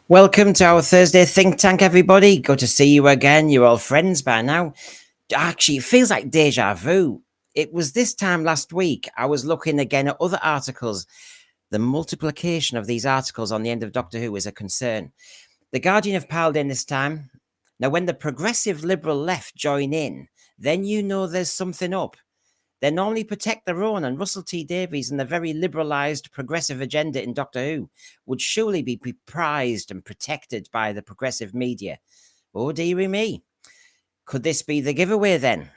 Welcome to our Thursday think tank, everybody. Good to see you again. You're all friends by now. Actually, it feels like deja vu. It was this time last week. I was looking again at other articles. The multiplication of these articles on the end of Doctor Who is a concern. The Guardian have piled in this time. Now, when the progressive liberal left join in, then you know there's something up. They normally protect their own, and Russell T Davies and the very liberalised progressive agenda in Doctor Who would surely be prized and protected by the progressive media. Oh, dearie me. Could this be the giveaway then?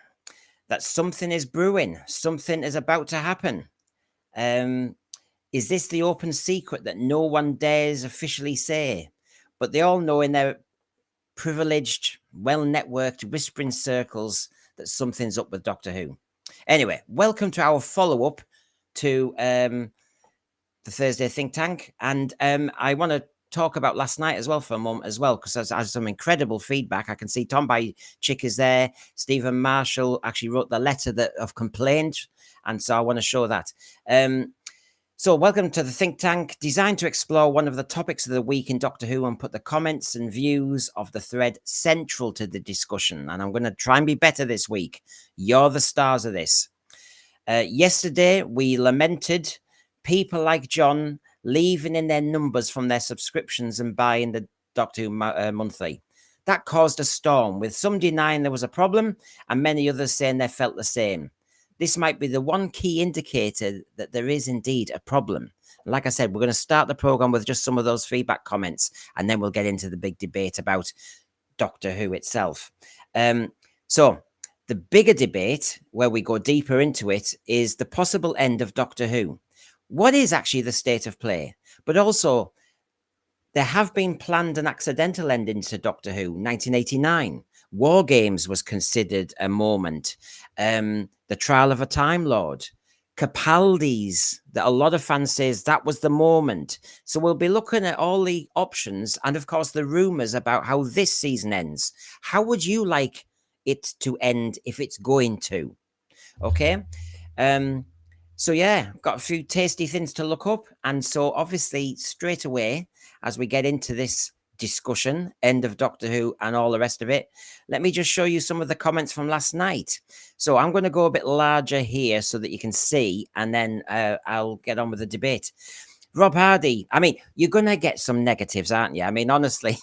That something is brewing, something is about to happen. Is this the open secret that no one dares officially say? But they all know in their privileged, well-networked whispering circles that something's up with Doctor Who. Anyway, welcome to our follow-up to the Thursday think tank. And I want to talk about last night as well for a moment as well, because I had some incredible feedback. I can see Tom by Chick is there. Stephen Marshall actually wrote the letter that of complaint. And so I want to show that. So welcome to the think tank, designed to explore one of the topics of the week in Doctor Who and put the comments and views of the thread central to the discussion. And I'm going to try and be better this week. You're the stars of this. Yesterday, we lamented people like John leaving in their numbers from their subscriptions and buying the Doctor Who monthly. That caused a storm, with some denying there was a problem and many others saying they felt the same. This might be the one key indicator that there is indeed a problem. Like I said, we're going to start the program with just some of those feedback comments, and then we'll get into the big debate about Doctor Who itself. So the bigger debate, where we go deeper into it, is the possible end of Doctor Who. What is actually the state of play? But also, there have been planned and accidental endings to Doctor Who. 1989, War Games was considered a moment. The Trial of a Time Lord, Capaldi's, that a lot of fans says that was the moment. So we'll be looking at all the options and, of course, the rumours about how this season ends. How would you like it to end if it's going to? Okay. So yeah, got a few tasty things to look up. And so obviously straight away, as we get into this discussion, end of Doctor Who and all the rest of it, let me just show you some of the comments from last night. So I'm going to go a bit larger here so that you can see, and then I'll get on with the debate. Rob Hardy, I mean, you're going to get some negatives, aren't you? I mean, honestly,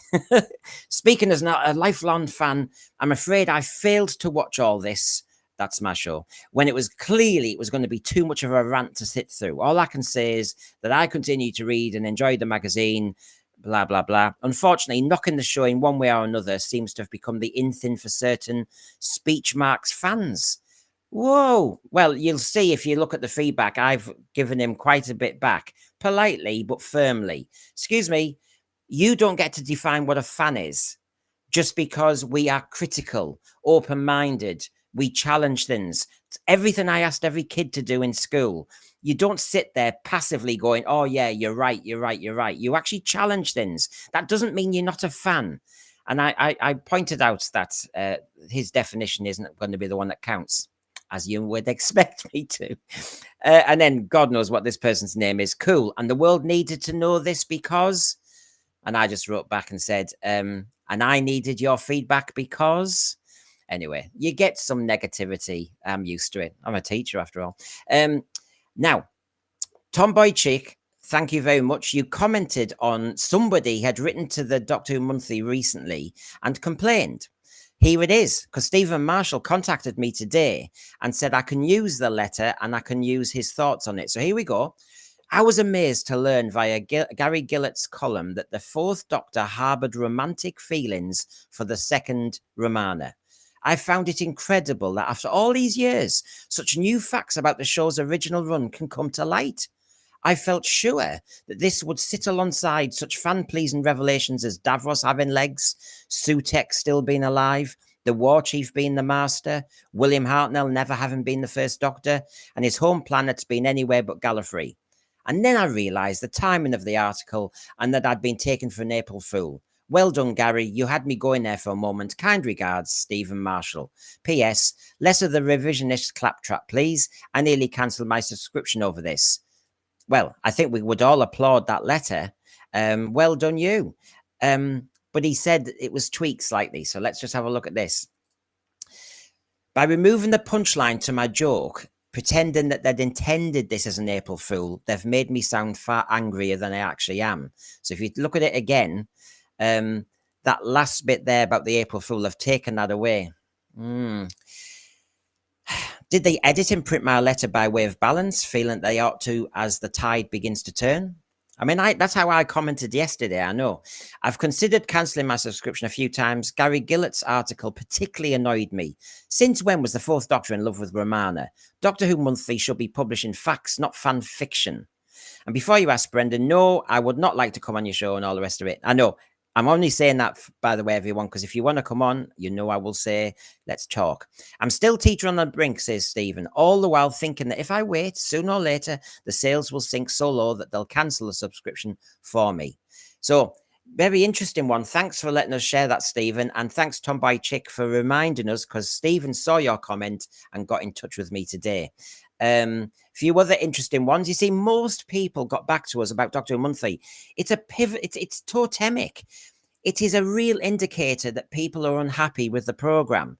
speaking as not a lifelong fan, I'm afraid I failed to watch all this. That's my show. When it was clearly it was going to be too much of a rant to sit through. All I can say is that I continue to read and enjoy the magazine, blah, blah, blah. Unfortunately, knocking the show in one way or another seems to have become the in thing for certain speech marks fans. Whoa. Well, you'll see if you look at the feedback, I've given him quite a bit back, politely but firmly. Excuse me, you don't get to define what a fan is just because we are critical, open-minded. We challenge things. It's everything I asked every kid to do in school. You don't sit there passively going, oh, yeah, you're right, you're right, you're right. You actually challenge things. That doesn't mean you're not a fan. And I pointed out that his definition isn't going to be the one that counts, as you would expect me to. And then God knows what this person's name is. Cool. And the world needed to know this because... And I just wrote back and said, and I needed your feedback because... Anyway, you get some negativity. I'm used to it. I'm a teacher after all. Now, Tomboy Chick, thank you very much. You commented on somebody had written to the Doctor Who Monthly recently and complained. Here it is, because Stephen Marshall contacted me today and said I can use the letter and I can use his thoughts on it. So here we go. I was amazed to learn via Gary Gillett's column that the fourth Doctor harboured romantic feelings for the second Romana. I found it incredible that after all these years, such new facts about the show's original run can come to light. I felt sure that this would sit alongside such fan-pleasing revelations as Davros having legs, Sutekh still being alive, the War Chief being the Master, William Hartnell never having been the First Doctor, and his home planet's been anywhere but Gallifrey. And then I realised the timing of the article and that I'd been taken for an April Fool. Well done, Gary. You had me going there for a moment. Kind regards, Stephen Marshall. P.S. Less of the revisionist claptrap, please. I nearly cancelled my subscription over this. Well, I think we would all applaud that letter. Well done, you. But he said it was tweaked slightly. So let's just have a look at this. By removing the punchline to my joke, pretending that they'd intended this as an April Fool, they've made me sound far angrier than I actually am. So if you look at it again, that last bit there about the April Fool, they've taken that away. Did they edit and print my letter by way of balance, feeling they ought to as the tide begins to turn? I mean, that's how I commented yesterday, I know. I've considered cancelling my subscription a few times. Gary Gillett's article particularly annoyed me. Since when was the Fourth Doctor in love with Romana? Doctor Who Monthly should be publishing facts, not fan fiction. And before you ask, Brendan, no, I would not like to come on your show and all the rest of it. I know. I'm only saying that, by the way, everyone, because if you want to come on, you know I will say, let's talk. I'm still teeter on the brink, says Stephen, all the while thinking that if I wait, sooner or later, the sales will sink so low that they'll cancel the subscription for me. So, very interesting one. Thanks for letting us share that, Stephen. And thanks, Tomboy Chick, for reminding us, because Stephen saw your comment and got in touch with me today. Few other interesting ones. You see, most people got back to us about Doctor Who Monthly. It's a pivot. It's totemic. It is a real indicator that people are unhappy with the program.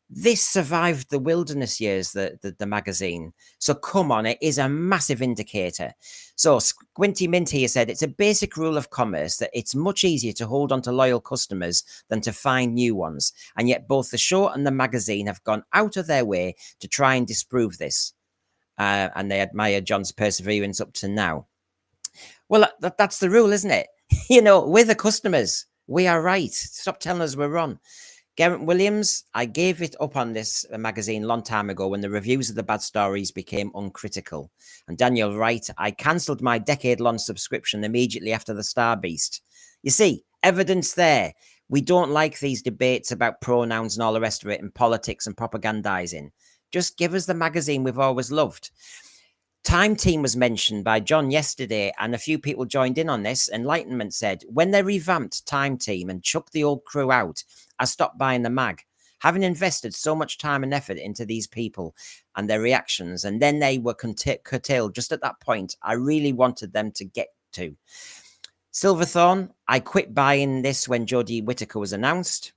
This survived the wilderness years, the magazine. So come on, it is a massive indicator. So Squinty Mint here said, it's a basic rule of commerce that it's much easier to hold on to loyal customers than to find new ones. And yet both the show and the magazine have gone out of their way to try and disprove this. And they admire John's perseverance up to now. Well, that's the rule, isn't it? You know, we're the customers. We are right. Stop telling us we're wrong. Garrett Williams, I gave it up on this magazine a long time ago when the reviews of the bad stories became uncritical. And Daniel Wright, I cancelled my decade-long subscription immediately after the Star Beast. You see, evidence there. We don't like these debates about pronouns and all the rest of it and politics and propagandizing. Just give us the magazine we've always loved. Time Team was mentioned by John yesterday, and a few people joined in on this. Enlightenment said, when they revamped Time Team and chucked the old crew out, I stopped buying the mag. Having invested so much time and effort into these people and their reactions, and then they were curtailed just at that point, I really wanted them to get to. Silverthorn, I quit buying this when Jodie Whittaker was announced.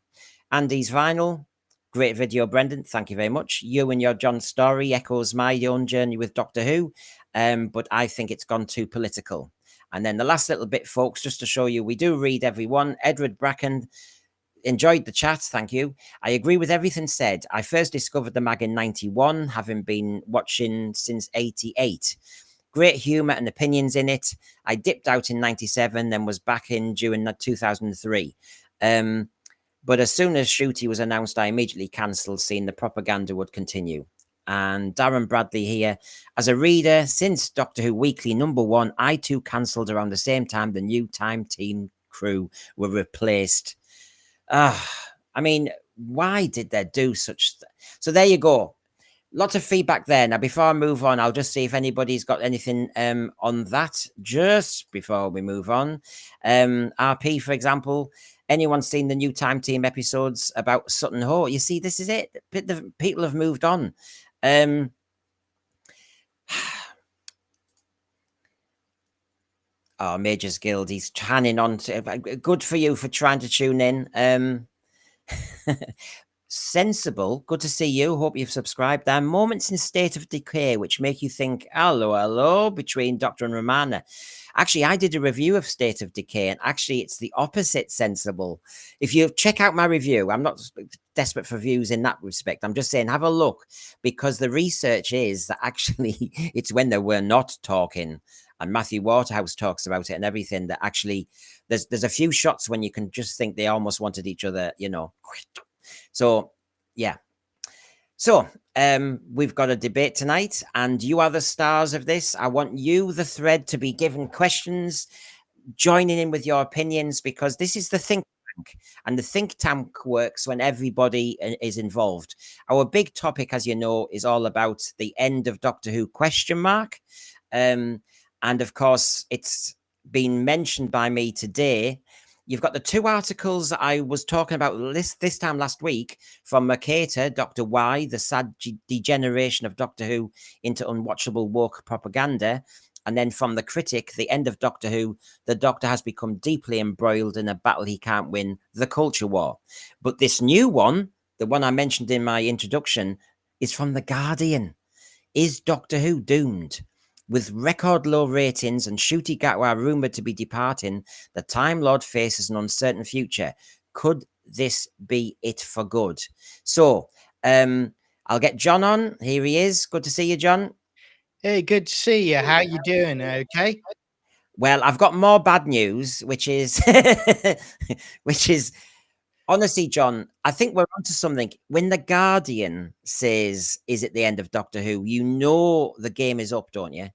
Andy's Vinyl, great video, Brendan. Thank you very much. You and your John story echoes my own journey with Doctor Who, but I think it's gone too political. And then the last little bit, folks, just to show you, we do read everyone. Edward Bracken, enjoyed the chat. Thank you. I agree with everything said. I first discovered the mag in 91, having been watching since 88. Great humour and opinions in it. I dipped out in 97, then was back in during 2003. But as soon as Ncuti was announced, I immediately cancelled, seeing the propaganda would continue. And Darren Bradley here, as a reader, since Doctor Who Weekly #1, I too cancelled around the same time the new Time Team crew were replaced. I mean, why did they do such? So there you go. Lots of feedback there. Now, before I move on, I'll just see if anybody's got anything on that just before we move on. RP, for example. Anyone seen the new Time Team episodes about Sutton Hoo? You see, this is it. The people have moved on. Oh, Majors Guild, he's hanging on to. Good for you for trying to tune in. Sensible, good to see you. Hope you've subscribed. There are moments in State of Decay which make you think, hello, between Doctor and Romana. Actually, I did a review of State of Decay, and actually it's the opposite sensible. If you check out my review, I'm not desperate for views in that respect. I'm just saying, have a look, because the research is that actually it's when they were not talking. And Matthew Waterhouse talks about it and everything, that actually there's a few shots when you can just think they almost wanted each other, you know. So, yeah. So, we've got a debate tonight, and you are the stars of this. I want you, the thread, to be given questions, joining in with your opinions, because this is the think tank, and the think tank works when everybody is involved. Our big topic, as you know, is all about the end of Doctor Who ? And of course, it's been mentioned by me today. You've got the two articles I was talking about this time last week from Mercator, Dr. Y, the sad degeneration of Doctor Who into unwatchable woke propaganda. And then from the critic, the end of Doctor Who, the Doctor has become deeply embroiled in a battle he can't win, the culture war. But this new one, the one I mentioned in my introduction, is from The Guardian. Is Doctor Who doomed? With record low ratings and Ncuti Gatwa rumoured to be departing, the Time Lord faces an uncertain future. Could this be it for good? So, I'll get John on. Here he is. Good to see you, John. Hey, good to see you. How you doing? Okay. Well, I've got more bad news, which is, which is honestly, John, I think we're onto something. When The Guardian says, "Is it the end of Doctor Who?" You know the game is up, don't you?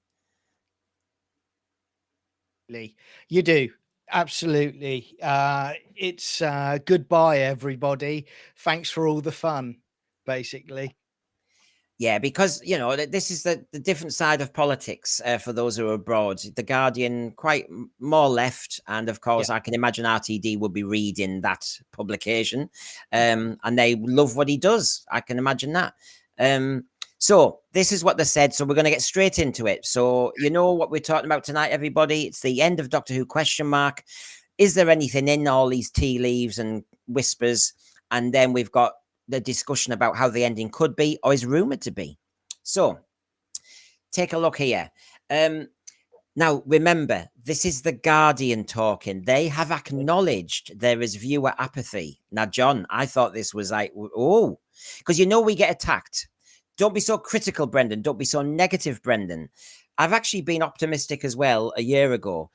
You do. Absolutely. It's goodbye, everybody. Thanks for all the fun, basically. Yeah, because this is the different side of politics for those who are abroad. The Guardian, quite more left, and of course, Yeah. I can imagine RTD will be reading that publication, and they love what he does. I can imagine that. So this is what they said. So we're going to get straight into it. So you know what we're talking about tonight, everybody. It's the end of Doctor Who ? Is there anything in all these tea leaves and whispers? And then we've got the discussion about how the ending could be or is rumored to be. So take a look here. Now, remember, this is The Guardian talking. They have acknowledged there is viewer apathy. Now, John, I thought this was like, oh, because we get attacked. Don't be so critical, Brendan. Don't be so negative, Brendan. I've actually been optimistic as well a year ago,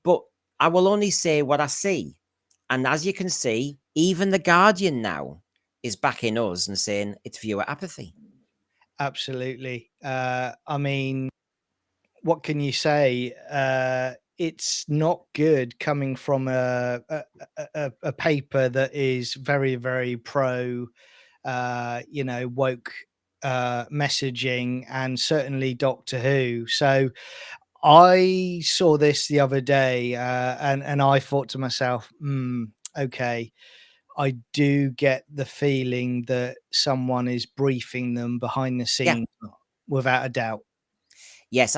but I will only say what I see. And as you can see, even The Guardian now is backing us and saying it's viewer apathy. Absolutely. I mean, what can you say? It's not good coming from a paper that is very, very pro, woke messaging, and certainly Doctor Who. So I saw this the other day, and I thought to myself, okay, I do get the feeling that someone is briefing them behind the Yeah. scenes, without a doubt. Yes,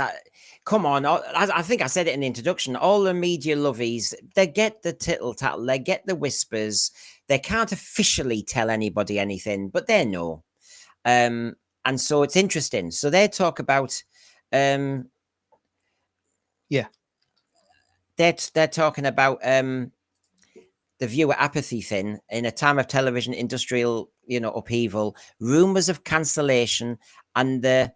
come on. I think I said it in the introduction. All the media lovies, they get the tittle tattle, they get the whispers. They can't officially tell anybody anything, but they know. And so it's interesting. So they talk about, Yeah. they're talking about the viewer apathy thing in a time of television industrial, upheaval, rumors of cancellation, and the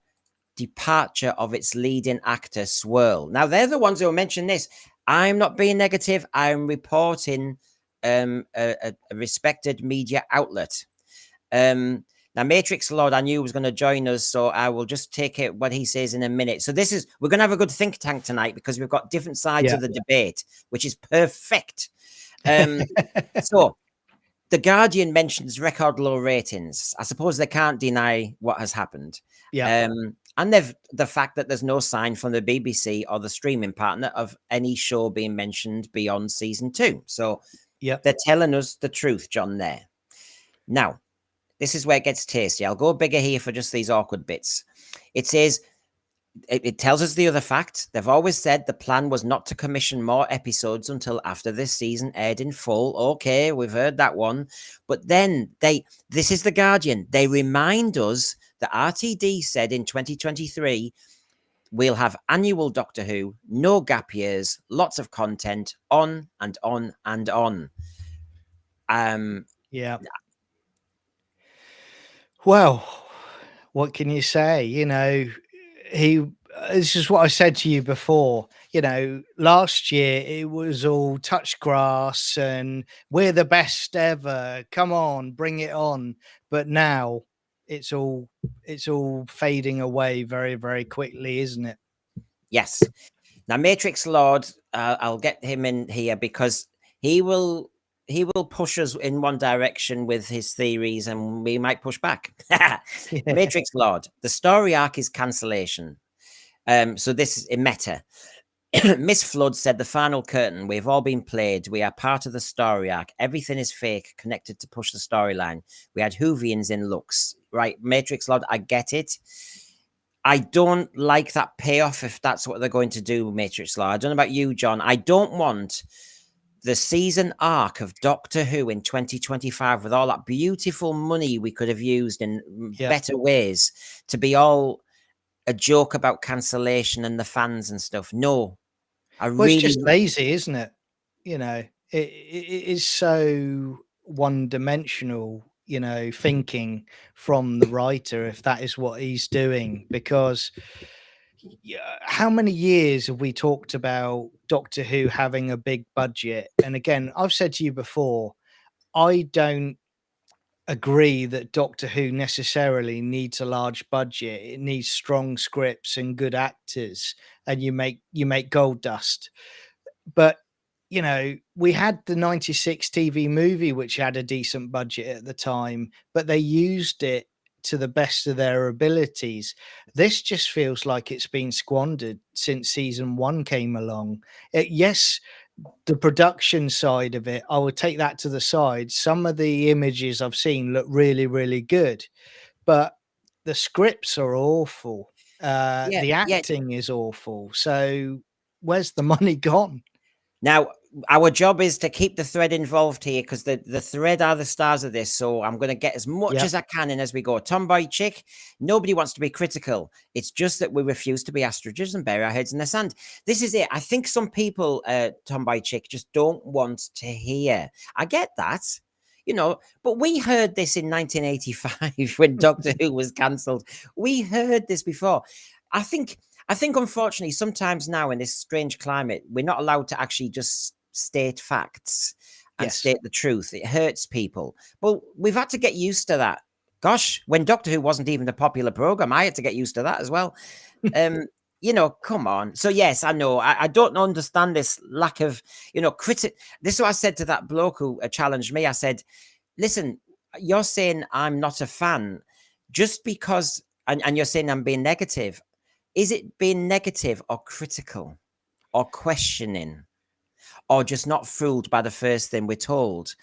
departure of its leading actor swirl. Now they're the ones who mentioned this. I'm not being negative. I'm reporting a respected media outlet. Now Matrix Lord, I knew was going to join us, so I will just take it what he says in a minute. So we're going to have a good think tank tonight because we've got different sides of the debate, which is perfect. So The Guardian mentions record low ratings. I suppose they can't deny what has happened. Yeah. And the fact that there's no sign from the BBC or the streaming partner of any show being mentioned beyond season 2. So they're telling us the truth, John, there. Now, this is where it gets tasty. I'll go bigger here for just these awkward bits. It says, it tells us the other fact. They've always said the plan was not to commission more episodes until after this season aired in full. Okay, we've heard that one. But then this is The Guardian. They remind us that RTD said in 2023, we'll have annual Doctor Who, no gap years, lots of content, on and on and on. Yeah. Well, what can you say? This is what I said to you before. Last year it was all touch grass and we're the best ever. Come on, bring it on. But now it's all fading away very, very quickly, isn't it? Yes. Now, Matrix Lord, I'll get him in here because he will push us in one direction with his theories and we might push back. Matrix Lord, the story arc is cancellation. So this is a meta. Miss Flood said the final curtain, we've all been played. We are part of the story arc. Everything is fake, connected to push the storyline. We had Whovians in looks. Right, Matrix Lord, I get it. I don't like that payoff if that's what they're going to do, Matrix Law. I don't know about you, John. I don't want the season arc of Doctor Who in 2025 with all that beautiful money we could have used in better ways to be all a joke about cancellation and the fans and stuff. No, Well, it's just lazy, isn't it? You know, it is so one-dimensional, you know, thinking from the writer, if that is what he's doing. Because how many years have we talked about Doctor Who having a big budget? And again, I've said to you before, I don't agree that Doctor Who necessarily needs a large budget. It needs strong scripts and good actors, and you make gold dust. But you know, we had the 96 TV movie which had a decent budget at the time, but they used it to the best of their abilities. This just feels like it's been squandered since season 1 came along. Yes, the production side of it, I would take that to the side. Some of the images I've seen look really, really good, but the scripts are awful. yeah, The yeah. acting is awful. So where's the money gone? Now, our job is to keep the thread involved here because the thread are the stars of this. So I'm going to get as much as I can in as we go. Tomboy chick, nobody wants to be critical. It's just that we refuse to be ostriches and bury our heads in the sand. This is it. I think some people, Tomboy chick, just don't want to hear. I get that. You know, but we heard this in 1985 when Doctor Who was cancelled. We heard this before. I think unfortunately sometimes now in this strange climate we're not allowed to actually just state facts and state the truth. It hurts people. Well, we've had to get used to that. Gosh, when Doctor Who wasn't even a popular program, I had to get used to that as well. You know, come on. So yes, I know I don't understand this lack of, you know, this is what I said to that bloke who challenged me. I said, listen, you're saying I'm not a fan just because, and you're saying I'm being negative. Is it being negative or critical or questioning or just not fooled by the first thing we're told?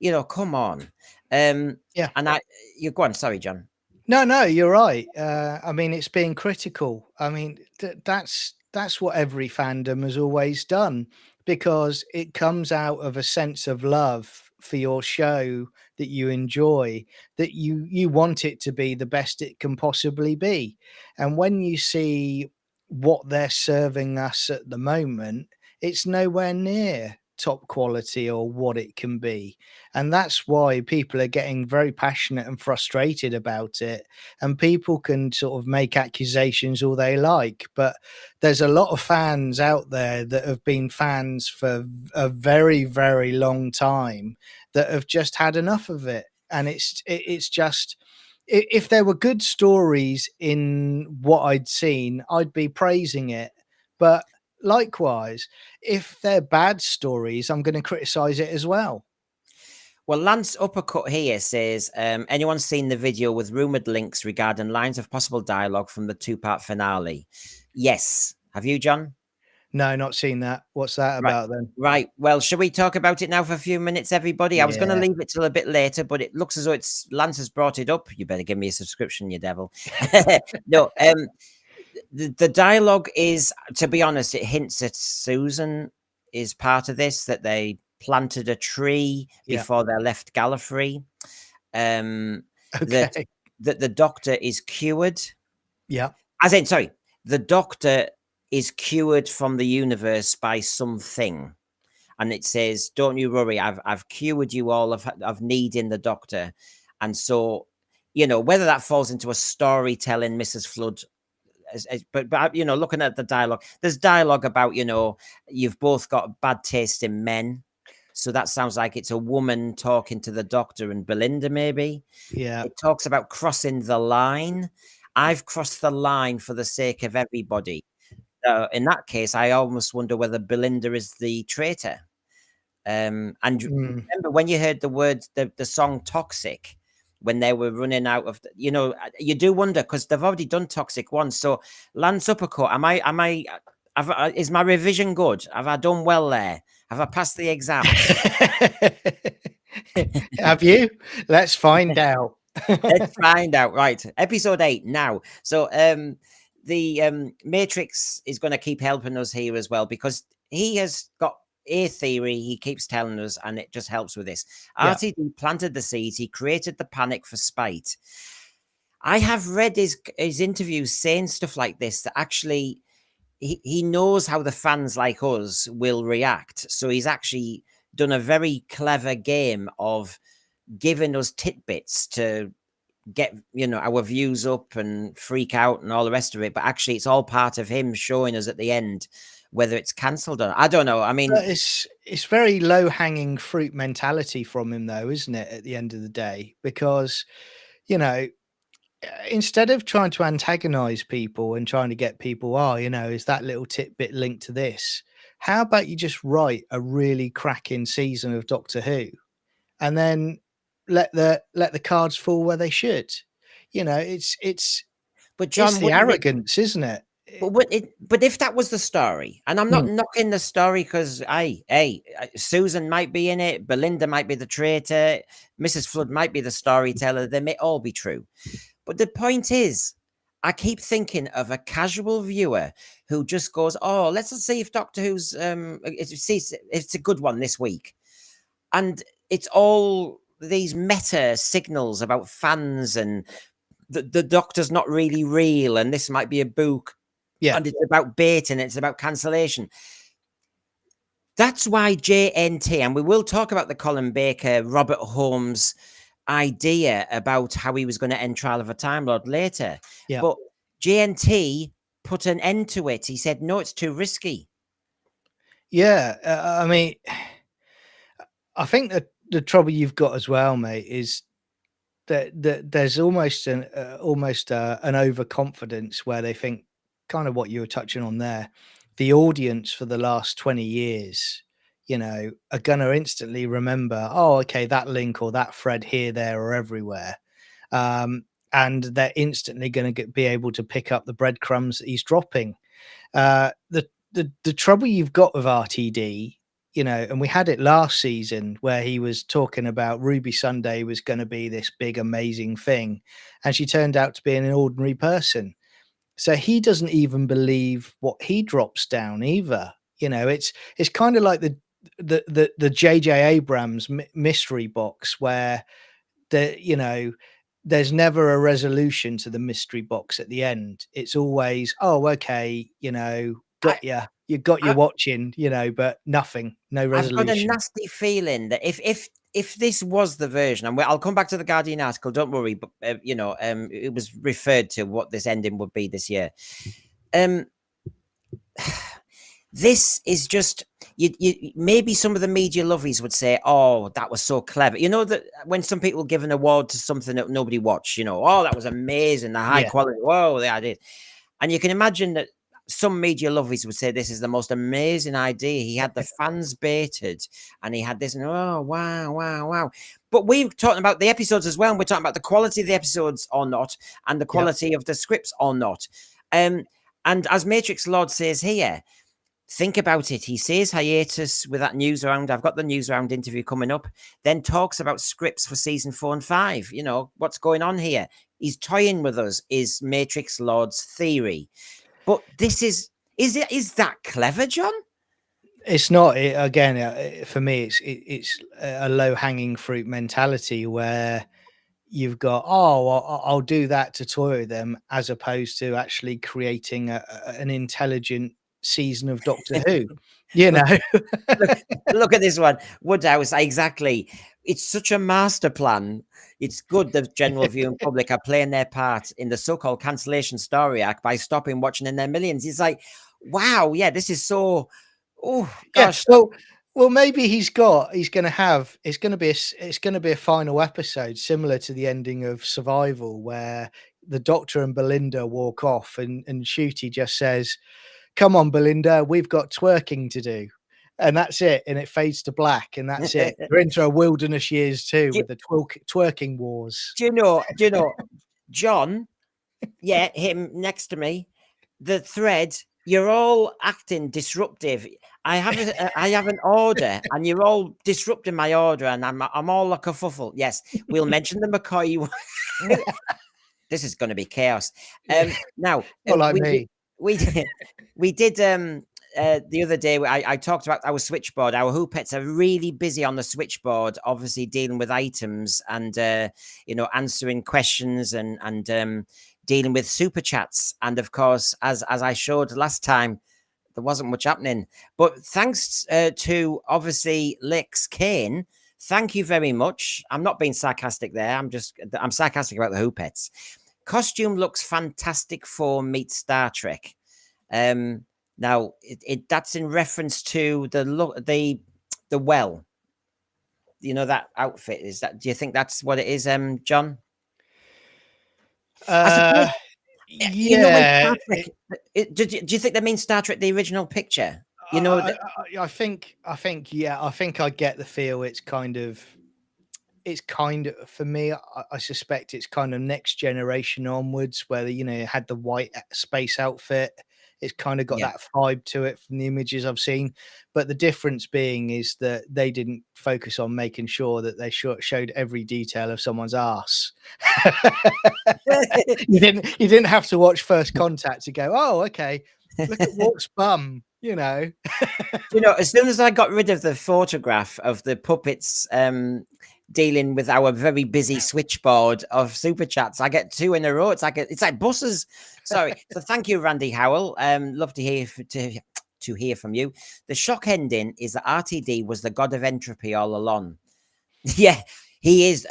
You know, come on. And you go on. Sorry, John. No, you're right. I mean, it's being critical. I mean, that's what every fandom has always done, because it comes out of a sense of love for your show that you enjoy, that you want it to be the best it can possibly be. And when you see what they're serving us at the moment, it's nowhere near top quality or what it can be. And that's why people are getting very passionate and frustrated about it. And people can sort of make accusations all they like, but there's a lot of fans out there that have been fans for a very, very long time that have just had enough of it. And it's just, if there were good stories in what I'd seen, I'd be praising it. But likewise, if they're bad stories, I'm going to criticize it as well. Well, Lance Uppercut here says, anyone seen the video with rumored links regarding lines of possible dialogue from the 2-part finale? Yes. Have you, John? No, not seen that. What's that about then? Right. Well, should we talk about it now for a few minutes, everybody? I was going to leave it till a bit later, but it looks as though Lance has brought it up. You better give me a subscription, you devil. No, the dialogue is, to be honest, it hints that Susan is part of this, that they planted a tree before they left Gallifrey. That the Doctor is cured. Yeah. As in, sorry, the Doctor is cured from the universe by something. And it says, don't you worry, I've cured you all of needing the Doctor. And so, you know, whether that falls into a storytelling Mrs. Flood, but you know, looking at the dialogue, there's dialogue about, you know, you've both got bad taste in men. So that sounds like it's a woman talking to the Doctor and Belinda, maybe. Yeah. It talks about crossing the line. I've crossed the line for the sake of everybody. In that case, I almost wonder whether Belinda is the traitor. And remember when you heard the word, the song "Toxic," when they were running out of, you know, you do wonder because they've already done "Toxic" once. So, Lance Uppercut, is my revision good? Have I done well there? Have I passed the exam? Have you? Let's find out. Let's find out. Right, episode 8 now. So, the Matrix is going to keep helping us here as well, because he has got a theory he keeps telling us, and it just helps with this. Yeah. RTD planted the seeds. He created the panic for spite. I have read his interviews saying stuff like this, that actually he knows how the fans like us will react. So he's actually done a very clever game of giving us tidbits to get our views up and freak out and all the rest of it, but actually it's all part of him showing us at the end whether it's cancelled or not. I don't know. I mean, But it's very low hanging fruit mentality from him, though, isn't it? At the end of the day, because you know, instead of trying to antagonize people and trying to get people, oh, is that little tidbit linked to this? How about you just write a really cracking season of Doctor Who, and then let the cards fall where they should? It's but John, the wouldn't it? arrogance, isn't it? But if that was the story, and I'm not knocking the story, because hey, Susan might be in it, Belinda might be the traitor, Mrs. Flood might be the storyteller. They may all be true. But the point is, I keep thinking of a casual viewer who just goes, "Oh, let's see if Doctor Who's it's a good one this week," and it's all these meta signals about fans, and the Doctor's not really real, and this might be a book, Yeah. and it's about bait, and it's about cancellation. That's why JNT, and we will talk about the Colin Baker, Robert Holmes idea about how he was going to end Trial of a Time Lord later. Yeah. But JNT put an end to it. He said, no, it's too risky. Yeah. I mean, I think that the trouble you've got as well, mate, is that there's almost an overconfidence where they think, kind of what you were touching on there, the audience for the last 20 years, are gonna instantly remember, oh, okay, that link or that thread here, there, or everywhere. And they're instantly going to be able to pick up the breadcrumbs that he's dropping. The trouble you've got with RTD, and we had it last season where he was talking about Ruby Sunday was going to be this big, amazing thing, and she turned out to be an ordinary person. So he doesn't even believe what he drops down either. It's kind of like the J.J. Abrams mystery box, where there's never a resolution to the mystery box at the end. It's always, oh, okay, got you got your watching, but nothing, no resolution. I've got a nasty feeling that if this was the version, and I'll come back to the Guardian article, don't worry, but it was referred to what this ending would be this year. This is just you maybe some of the media lovers would say, oh, that was so clever. That when some people give an award to something that nobody watched, oh, that was amazing, the high quality, whoa, the idea. And you can imagine that some media lovers would say this is the most amazing idea. He had the fans baited, and he had this, and oh, wow. But we're talking about the episodes as well, and we're talking about the quality of the episodes or not, and the quality of the scripts or not. And as Matrix Lord says here, think about it. He says hiatus with that news round. I've got the news round interview coming up. Then talks about scripts for season 4 and 5. What's going on here? He's toying with us, is Matrix Lord's theory. But this is that clever, John? It's not. Again, for me, it's a low hanging fruit mentality where you've got, oh, I'll do that to toy with them, as opposed to actually creating an intelligent season of Doctor Who. Look at this one. Woodhouse, exactly. It's such a master plan. It's good the general viewing public are playing their part in the so-called cancellation story arc by stopping watching in their millions. It's like, wow, yeah, this is so. Oh gosh. Yeah, well, maybe it's going to be a final episode similar to the ending of Survival, where the Doctor and Belinda walk off, and Ncuti just says, "Come on, Belinda, we've got twerking to do." And that's it. And it fades to black. And that's it. We're into a wilderness years too, with the twerking wars. Do you know, John? Yeah, him next to me. The thread. You're all acting disruptive. I have an order, and you're all disrupting my order, and I'm all like a fuffle. Yes, we'll mention the McCoy. This is going to be chaos. Yeah. Now Not like me. we we did the other day. I talked about our switchboard. Our hoopets are really busy on the switchboard, obviously dealing with items and answering questions and dealing with super chats. And of course, as I showed last time, there wasn't much happening. But thanks to obviously Lex Kane. Thank you very much. I'm not being sarcastic there. I'm sarcastic about the hoopets. Costume looks fantastic for meet Star Trek. Now that's in reference to the well. You know, that outfit is that. Do you think that's what it is, John? I suppose. You know, when Yeah. Star Trek. Do you think that means Star Trek the original picture? You know, I think yeah. I think I get the feel. It's kind of for me. I suspect it's kind of Next Generation onwards, where it had the white space outfit. It's kind of got yeah. that vibe to it from the images I've seen. But the difference being is that they didn't focus on making sure that they showed every detail of someone's ass. you didn't have to watch First Contact to go, oh, okay, look at Walt's bum. As soon as I got rid of the photograph of the puppets dealing with our very busy switchboard of super chats, I get two in a row. It's like buses. Sorry. So thank you, Randy Howell. Love to hear from you. The shock ending is that RTD was the god of entropy all along. Yeah, he is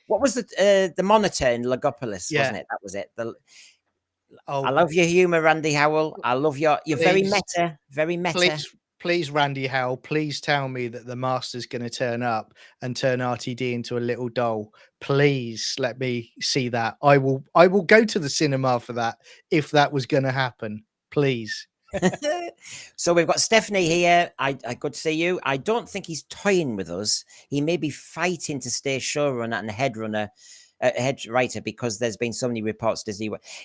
what was the monitor in Logopolis, wasn't it? That was it. I love your humor, Randy Howell. I love you're very meta, very meta. Please, Randy Howell, please tell me that the master's going to turn up and turn RTD into a little doll. Please let me see that. I will go to the cinema for that if that was going to happen. Please. So we've got Stephanie here. I good to see you. I don't think he's toying with us. He may be fighting to stay showrunner and head writer because there's been so many reports.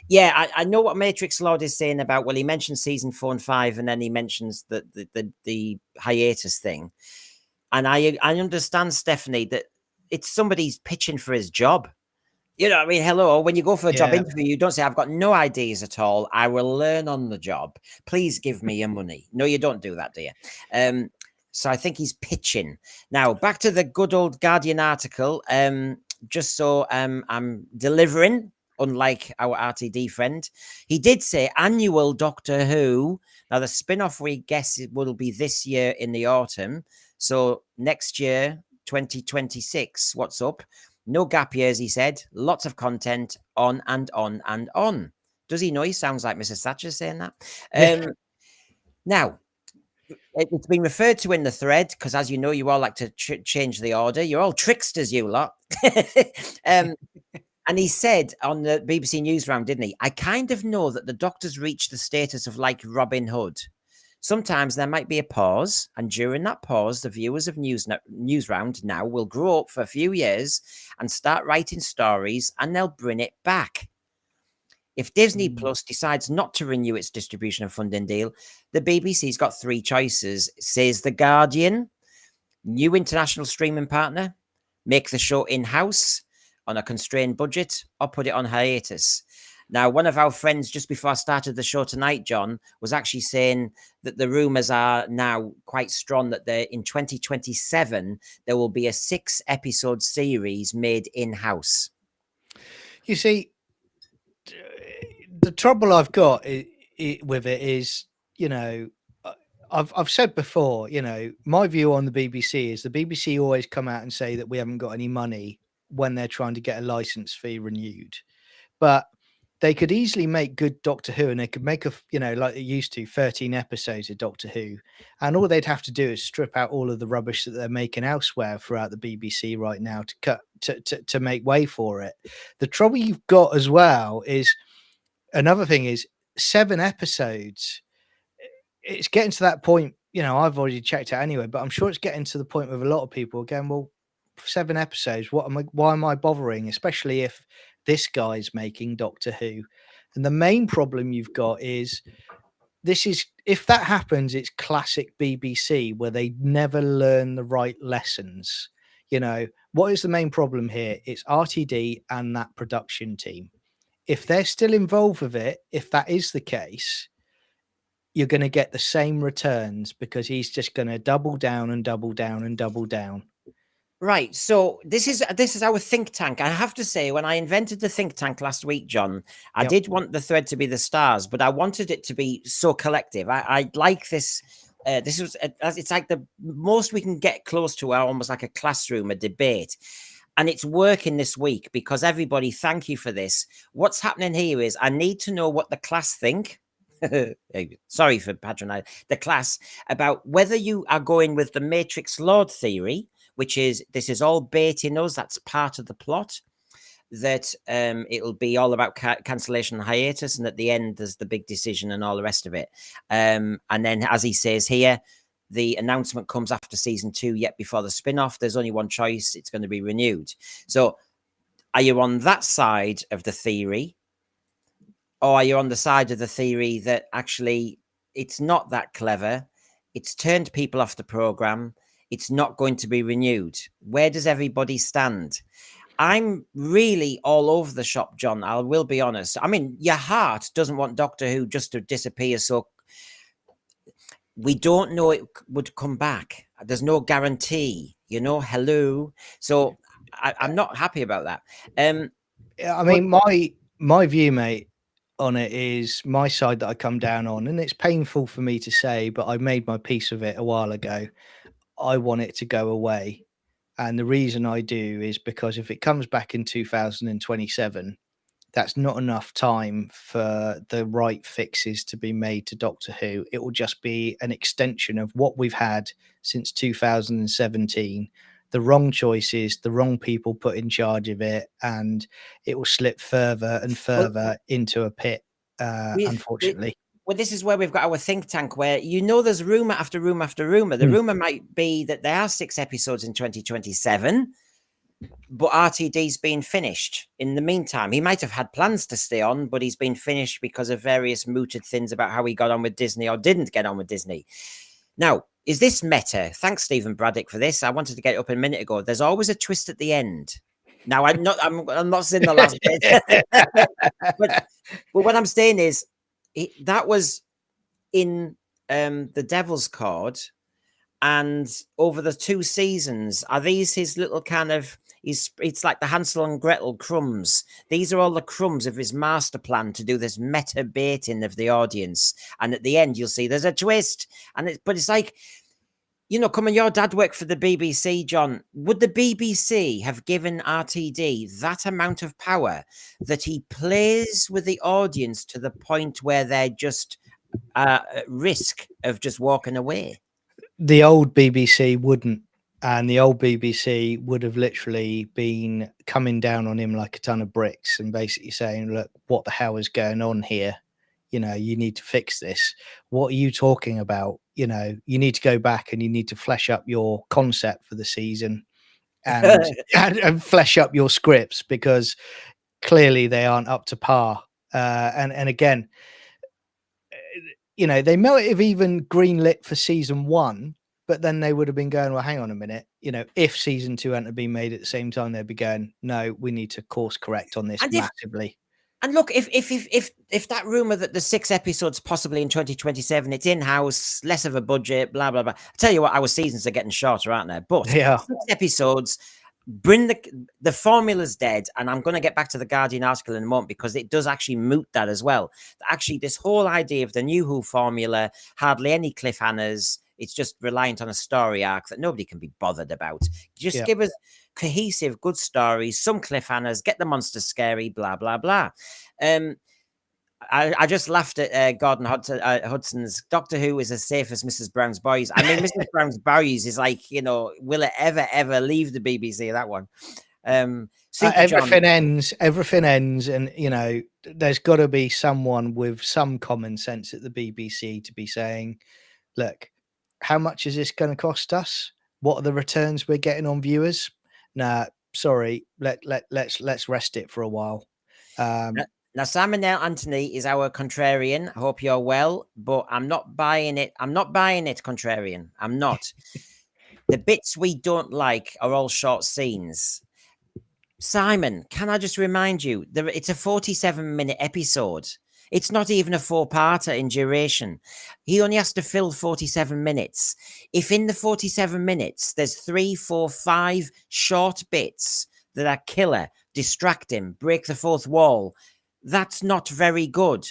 Yeah, I know what Matrix Lord is saying about. Well, he mentions season 4 and 5, and then he mentions the hiatus thing. And I understand, Stephanie, that it's somebody's pitching for his job. You know what I mean? Hello, when you go for a job interview, you don't say, I've got no ideas at all. I will learn on the job. Please give me your money. No, you don't do that, do you? So I think he's pitching. Now, back to the good old Guardian article. Just so I'm delivering, unlike our RTD friend. He did say annual Doctor Who. Now, the spin-off, we guess it will be this year in the autumn. So next year, 2026, what's up? No gap years, he said. Lots of content, on and on and on. Does he know? He sounds like Mrs. Thatcher saying that. Now, it's been referred to in the thread because, as you know, you all like to change the order. You're all tricksters, you lot. And he said on the BBC News Round, didn't he? I kind of know that the Doctor's reached the status of like Robin Hood. Sometimes there might be a pause, and during that pause, the viewers of Newsround now will grow up for a few years and start writing stories, and they'll bring it back. If Disney Plus decides not to renew its distribution and funding deal, the BBC's got three choices, says The Guardian. New international streaming partner, make the show in-house on a constrained budget, or put it on hiatus. Now, one of our friends, just before I started the show tonight, John, was actually saying that the rumours are now quite strong that in 2027, there will be a 6-episode series made in-house. You see, the trouble I've got with it is, I've said before, my view on the BBC is the BBC always come out and say that we haven't got any money when they're trying to get a license fee renewed. But they could easily make good Doctor Who, and they could make like they used to, 13 episodes of Doctor Who. And all they'd have to do is strip out all of the rubbish that they're making elsewhere throughout the BBC right now to make way for it. The trouble you've got as well is, another thing is 7 episodes. It's getting to that point, I've already checked it anyway, but I'm sure it's getting to the point with a lot of people again. Well, 7 episodes, why am I bothering? Especially if this guy's making Doctor Who. And the main problem you've got is if that happens, it's classic BBC where they never learn the right lessons. What is the main problem here? It's RTD and that production team. If they're still involved with it, if that is the case, you're going to get the same returns because he's just going to double down and double down and double down. Right. So this is our think tank. I have to say, when I invented the think tank last week, John, I did want the thread to be the stars, but I wanted it to be so collective. I like this. This was it's like the most we can get close to almost like a classroom, a debate. And it's working this week because everybody, thank you for this. What's happening here is I need to know what the class think. Sorry for patronizing the class about whether you are going with the Matrix Lord theory, which is this is all baiting us. That's part of the plot. That it'll be all about cancellation and hiatus, and at the end there's the big decision and all the rest of it. And then, as he says here, the announcement comes after season 2, yet before the spin-off. There's only one choice: it's going to be renewed. So, are you on that side of the theory, or are you on the side of the theory that actually it's not that clever? It's turned people off the program. It's not going to be renewed. Where does everybody stand? I'm really all over the shop, John. I will be honest. I mean, your heart doesn't want Doctor Who just to disappear. So we don't know it would come back. There's no guarantee, hello. So I'm not happy about that. I mean, my view, mate, on it is my side that I come down on, and it's painful for me to say, but I made my peace with it a while ago. I want it to go away. And the reason I do is because if it comes back in 2027, that's not enough time for the right fixes to be made to Doctor Who. It will just be an extension of what we've had since 2017. The wrong choices, the wrong people put in charge of it, and it will slip further and further into a pit, unfortunately. Well, this is where we've got our think tank where, there's rumor after rumor after rumor. The rumor might be that there are 6 episodes in 2027, but RTD's been finished. In the meantime, he might have had plans to stay on, but he's been finished because of various mooted things about how he got on with Disney or didn't get on with Disney. Now, is this meta? Thanks, Stephen Braddock, for this. I wanted to get up a minute ago. There's always a twist at the end. Now, I'm not saying the last bit, but what I'm saying is that was in the Devil's Card, and over the 2 seasons, are these his little kind of? It's like the Hansel and Gretel crumbs. These are all the crumbs of his master plan to do this meta baiting of the audience. And at the end, you'll see there's a twist. But it's like, come on, your dad worked for the BBC, John. Would the BBC have given RTD that amount of power that he plays with the audience to the point where they're just at risk of just walking away? The old BBC wouldn't. And the old BBC would have literally been coming down on him like a ton of bricks and basically saying, look, what the hell is going on here? You need to fix this. What are you talking about? You need to go back and you need to flesh up your concept for the season and, and flesh up your scripts, because clearly they aren't up to par. And again, they might have even greenlit for season 1. But then they would have been going, well, hang on a minute. If season 2 hadn't been made at the same time, they'd be going, no, we need to course correct on this massively. And look, if that rumor that the 6 episodes possibly in 2027, it's in-house, less of a budget, blah blah blah. I tell you what, our seasons are getting shorter, aren't they? But 6 episodes, bring the formula's dead. And I'm going to get back to the Guardian article in a moment because it does actually moot that as well. Actually, this whole idea of the new Who formula, hardly any cliffhangers. It's just reliant on a story arc that nobody can be bothered about. Just give us cohesive, good stories, some cliffhangers, get the monsters scary, blah, blah, blah. I just laughed at Gordon Hudson's Doctor Who is as safe as Mrs. Brown's Boys. I mean, Mrs. Brown's Boys is like, will it ever leave the BBC, that one? Everything ends. And, there's got to be someone with some common sense at the BBC to be saying, look, how much is this going to cost us? What are the returns we're getting on viewers? Nah, sorry. Let's rest it for a while. Now, Simon Anthony is our contrarian. I hope you're well, but I'm not buying it. I'm not buying it, contrarian. I'm not. The bits we don't like are all short scenes. Simon, can I just remind you, it's a 47-minute episode. It's not even a 4-parter in duration. He only has to fill 47 minutes. If in the 47 minutes there's 3, 4, 5 short bits that are killer, distracting, break the fourth wall, that's not very good.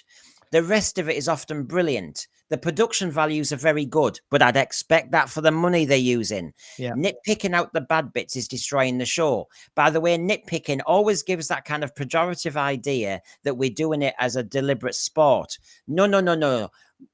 The rest of it is often brilliant. The production values are very good, but I'd expect that for the money they're using. Yeah. Nitpicking out the bad bits is destroying the show. By the way, nitpicking always gives that kind of pejorative idea that we're doing it as a deliberate sport. No, no, no, no.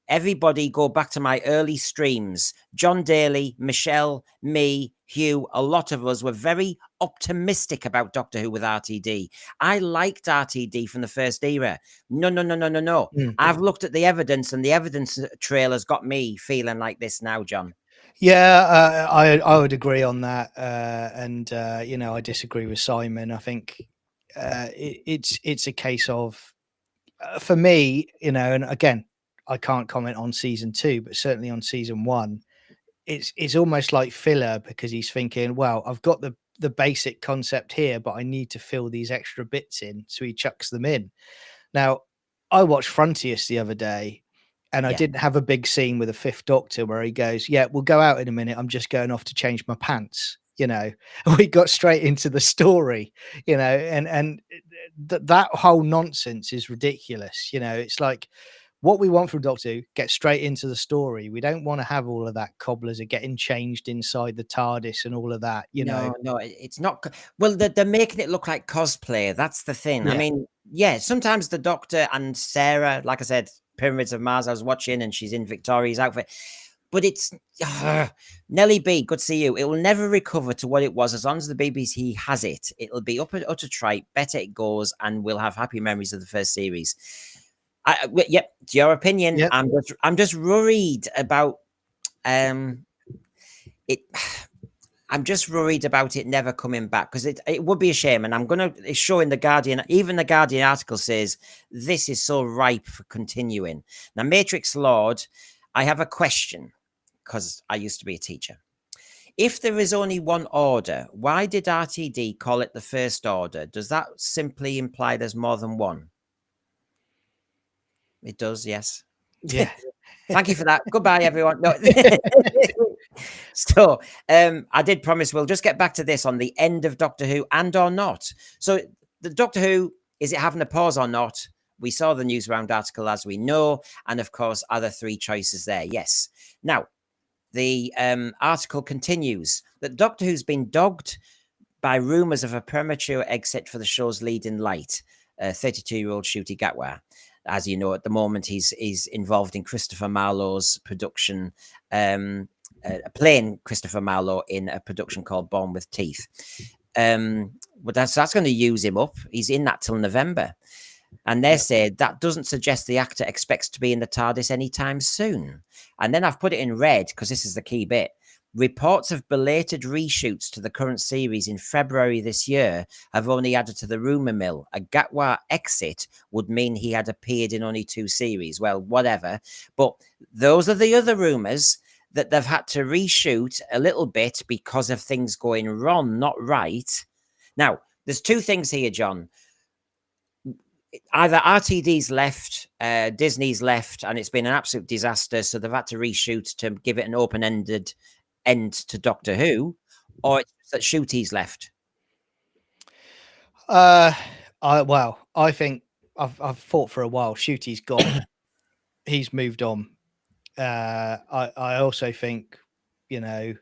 Everybody go back to my early streams. John Daly, Michelle, me, Hugh, a lot of us were very optimistic about Doctor Who with RTD. I liked RTD from the first era. No, no, no, no, no, no. I've looked at the evidence, and the evidence trailer's got me feeling like this now, John. Yeah, I would agree on that, and you know, I disagree with Simon. I think it's a case of, for me, you know, and again, I can't comment on season 2, but certainly on season 1, it's almost like filler, because he's thinking, well, I've got the basic concept here, but I need to fill these extra bits in, so he chucks them in. Now, I watched Frontiers the other day, and I Yeah. didn't have a big scene with the Fifth Doctor where he goes, "Yeah, we'll go out in a minute. I'm just going off to change my pants." You know, we got straight into the story. You know, and that whole nonsense is ridiculous. You know, it's like, what we want from Doctor Who, get straight into the story. We don't want to have all of that cobblers are getting changed inside the TARDIS and all of that. You know, No, it's not. Well, they're making it look like cosplay. That's the thing. I yeah, mean, yeah, sometimes the Doctor and Sarah, like I said, Pyramids of Mars, I was watching, and she's in Victoria's outfit. But it's Nelly B, good to see you. It will never recover to what it was as long as the BBC has it. It'll be utter tripe, better it goes, and we'll have happy memories of the first series. Yep, to your opinion. yeah, I'm just worried about it. I'm just worried about it never coming back, because it would be a shame. And it's showing the Guardian, even the Guardian article says this is so ripe for continuing. Now, Matrix Lord, I have a question, because I used to be a teacher. If there is only one order, why did RTD call it the First Order? Does that simply imply there's more than one? It does, yes. yeah. Thank you for that. Goodbye, everyone. No. So I did promise we'll just get back to this on the end of Doctor Who, and or not. So the Doctor Who, is it having a pause or not? We saw the Newsround article, as we know, and of course, are there 3 choices there? Yes. Now, the article continues that Doctor Who's been dogged by rumours of a premature exit for the show's leading light, 32-year-old Ncuti Gatwa. As you know, at the moment, he's involved in Christopher Marlowe's production, playing Christopher Marlowe in a production called Born with Teeth. But that's going to use him up. He's in that till November. And they say that doesn't suggest the actor expects to be in the TARDIS anytime soon. And then I've put it in red, because this is the key bit. Reports of belated reshoots to the current series in February this year have only added to the rumour mill. A Gatwa exit would mean he had appeared in only 2 series. Well, whatever. But those are the other rumours, that they've had to reshoot a little bit because of things going wrong, not right. Now, there's 2 things here, John. Either RTD's left, Disney's left, and it's been an absolute disaster, so they've had to reshoot to give it an open-ended end to Doctor Who, or it's that Ncuti's left. I think I've thought for a while. Ncuti's gone. He's moved on. I also think, you know,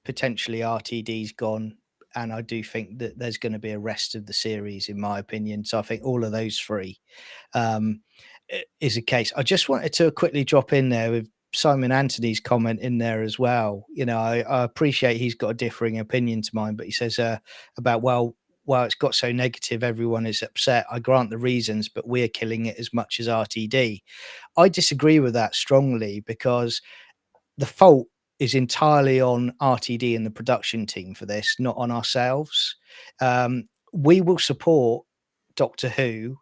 potentially RTD's gone, and I do think that there's going to be a rest of the series, in my opinion. So I think all of those 3 is a case. I just wanted to quickly drop in there with Simon Anthony's comment in there as well. You know, I appreciate he's got a differing opinion to mine, but he says about, well, it's got so negative, everyone is upset. I grant the reasons, but we're killing it as much as RTD. I disagree with that strongly, because the fault is entirely on RTD and the production team for this, not on ourselves. We will support Doctor Who,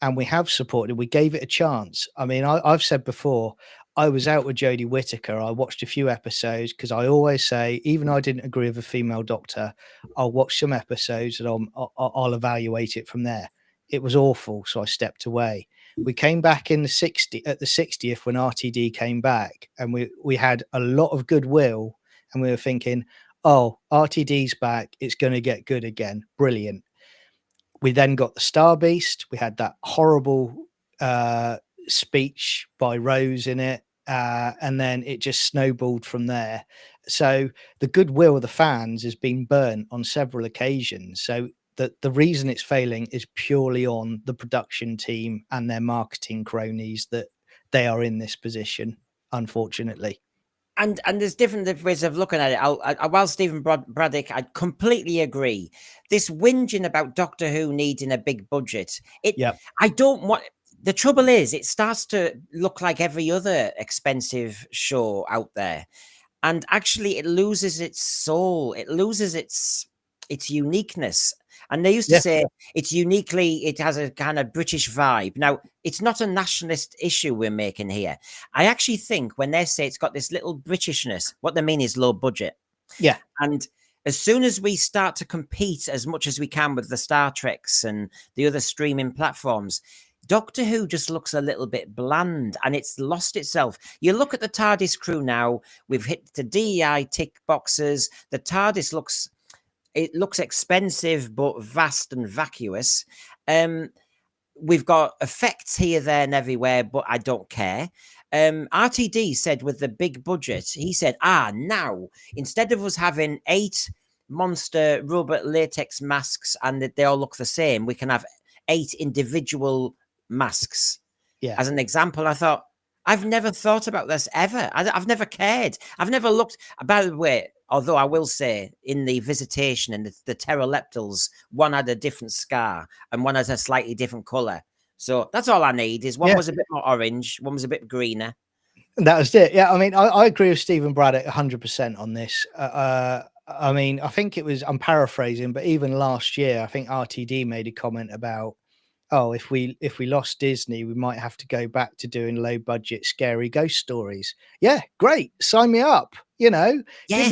and we have supported. We gave it a chance. I mean, I've said before, I was out with Jodie Whittaker. I watched a few episodes because I always say, even though I didn't agree with a female doctor, I'll watch some episodes and I'll evaluate it from there. It was awful, so I stepped away. We came back in the 60th when RTD came back, and we had a lot of goodwill, and we were thinking, oh, RTD's back, it's going to get good again. Brilliant. We then got the Star Beast. We had that horrible speech by Rose in it. And then it just snowballed from there. So the goodwill of the fans has been burnt on several occasions. So the reason it's failing is purely on the production team and their marketing cronies, that they are in this position, unfortunately. And there's different ways of looking at it. While Stephen Braddock, I completely agree. This whinging about Doctor Who needing a big budget, I don't want. The trouble is, it starts to look like every other expensive show out there, and actually, it loses its soul. It loses its uniqueness. And they used to say it has a kind of British vibe. Now, it's not a nationalist issue we're making here. I actually think when they say it's got this little Britishness, what they mean is low budget. Yeah. And as soon as we start to compete as much as we can with the Star Treks and the other streaming platforms, Doctor Who just looks a little bit bland, and it's lost itself. You look at the TARDIS crew now, we've hit the DEI tick boxes. The TARDIS looks expensive but vast and vacuous. We've got effects here, there, and everywhere, but I don't care. RTD said with the big budget, he said, now, instead of us having 8 monster rubber latex masks and that they all look the same, we can have 8 individual masks. Yeah. As an example, I thought, I've never thought about this ever. I've never cared. I've never looked. By the way, although I will say, in the Visitation and the pteroleptals, one had a different scar and one has a slightly different colour. So that's all I need, is one was a bit more orange, one was a bit greener. That was it. Yeah, I mean, I agree with Stephen Braddock 100% on this. I mean, I think it was, I'm paraphrasing, but even last year, I think RTD made a comment about, oh, if we lost Disney, we might have to go back to doing low budget, scary ghost stories. Yeah, great. Sign me up. You know, give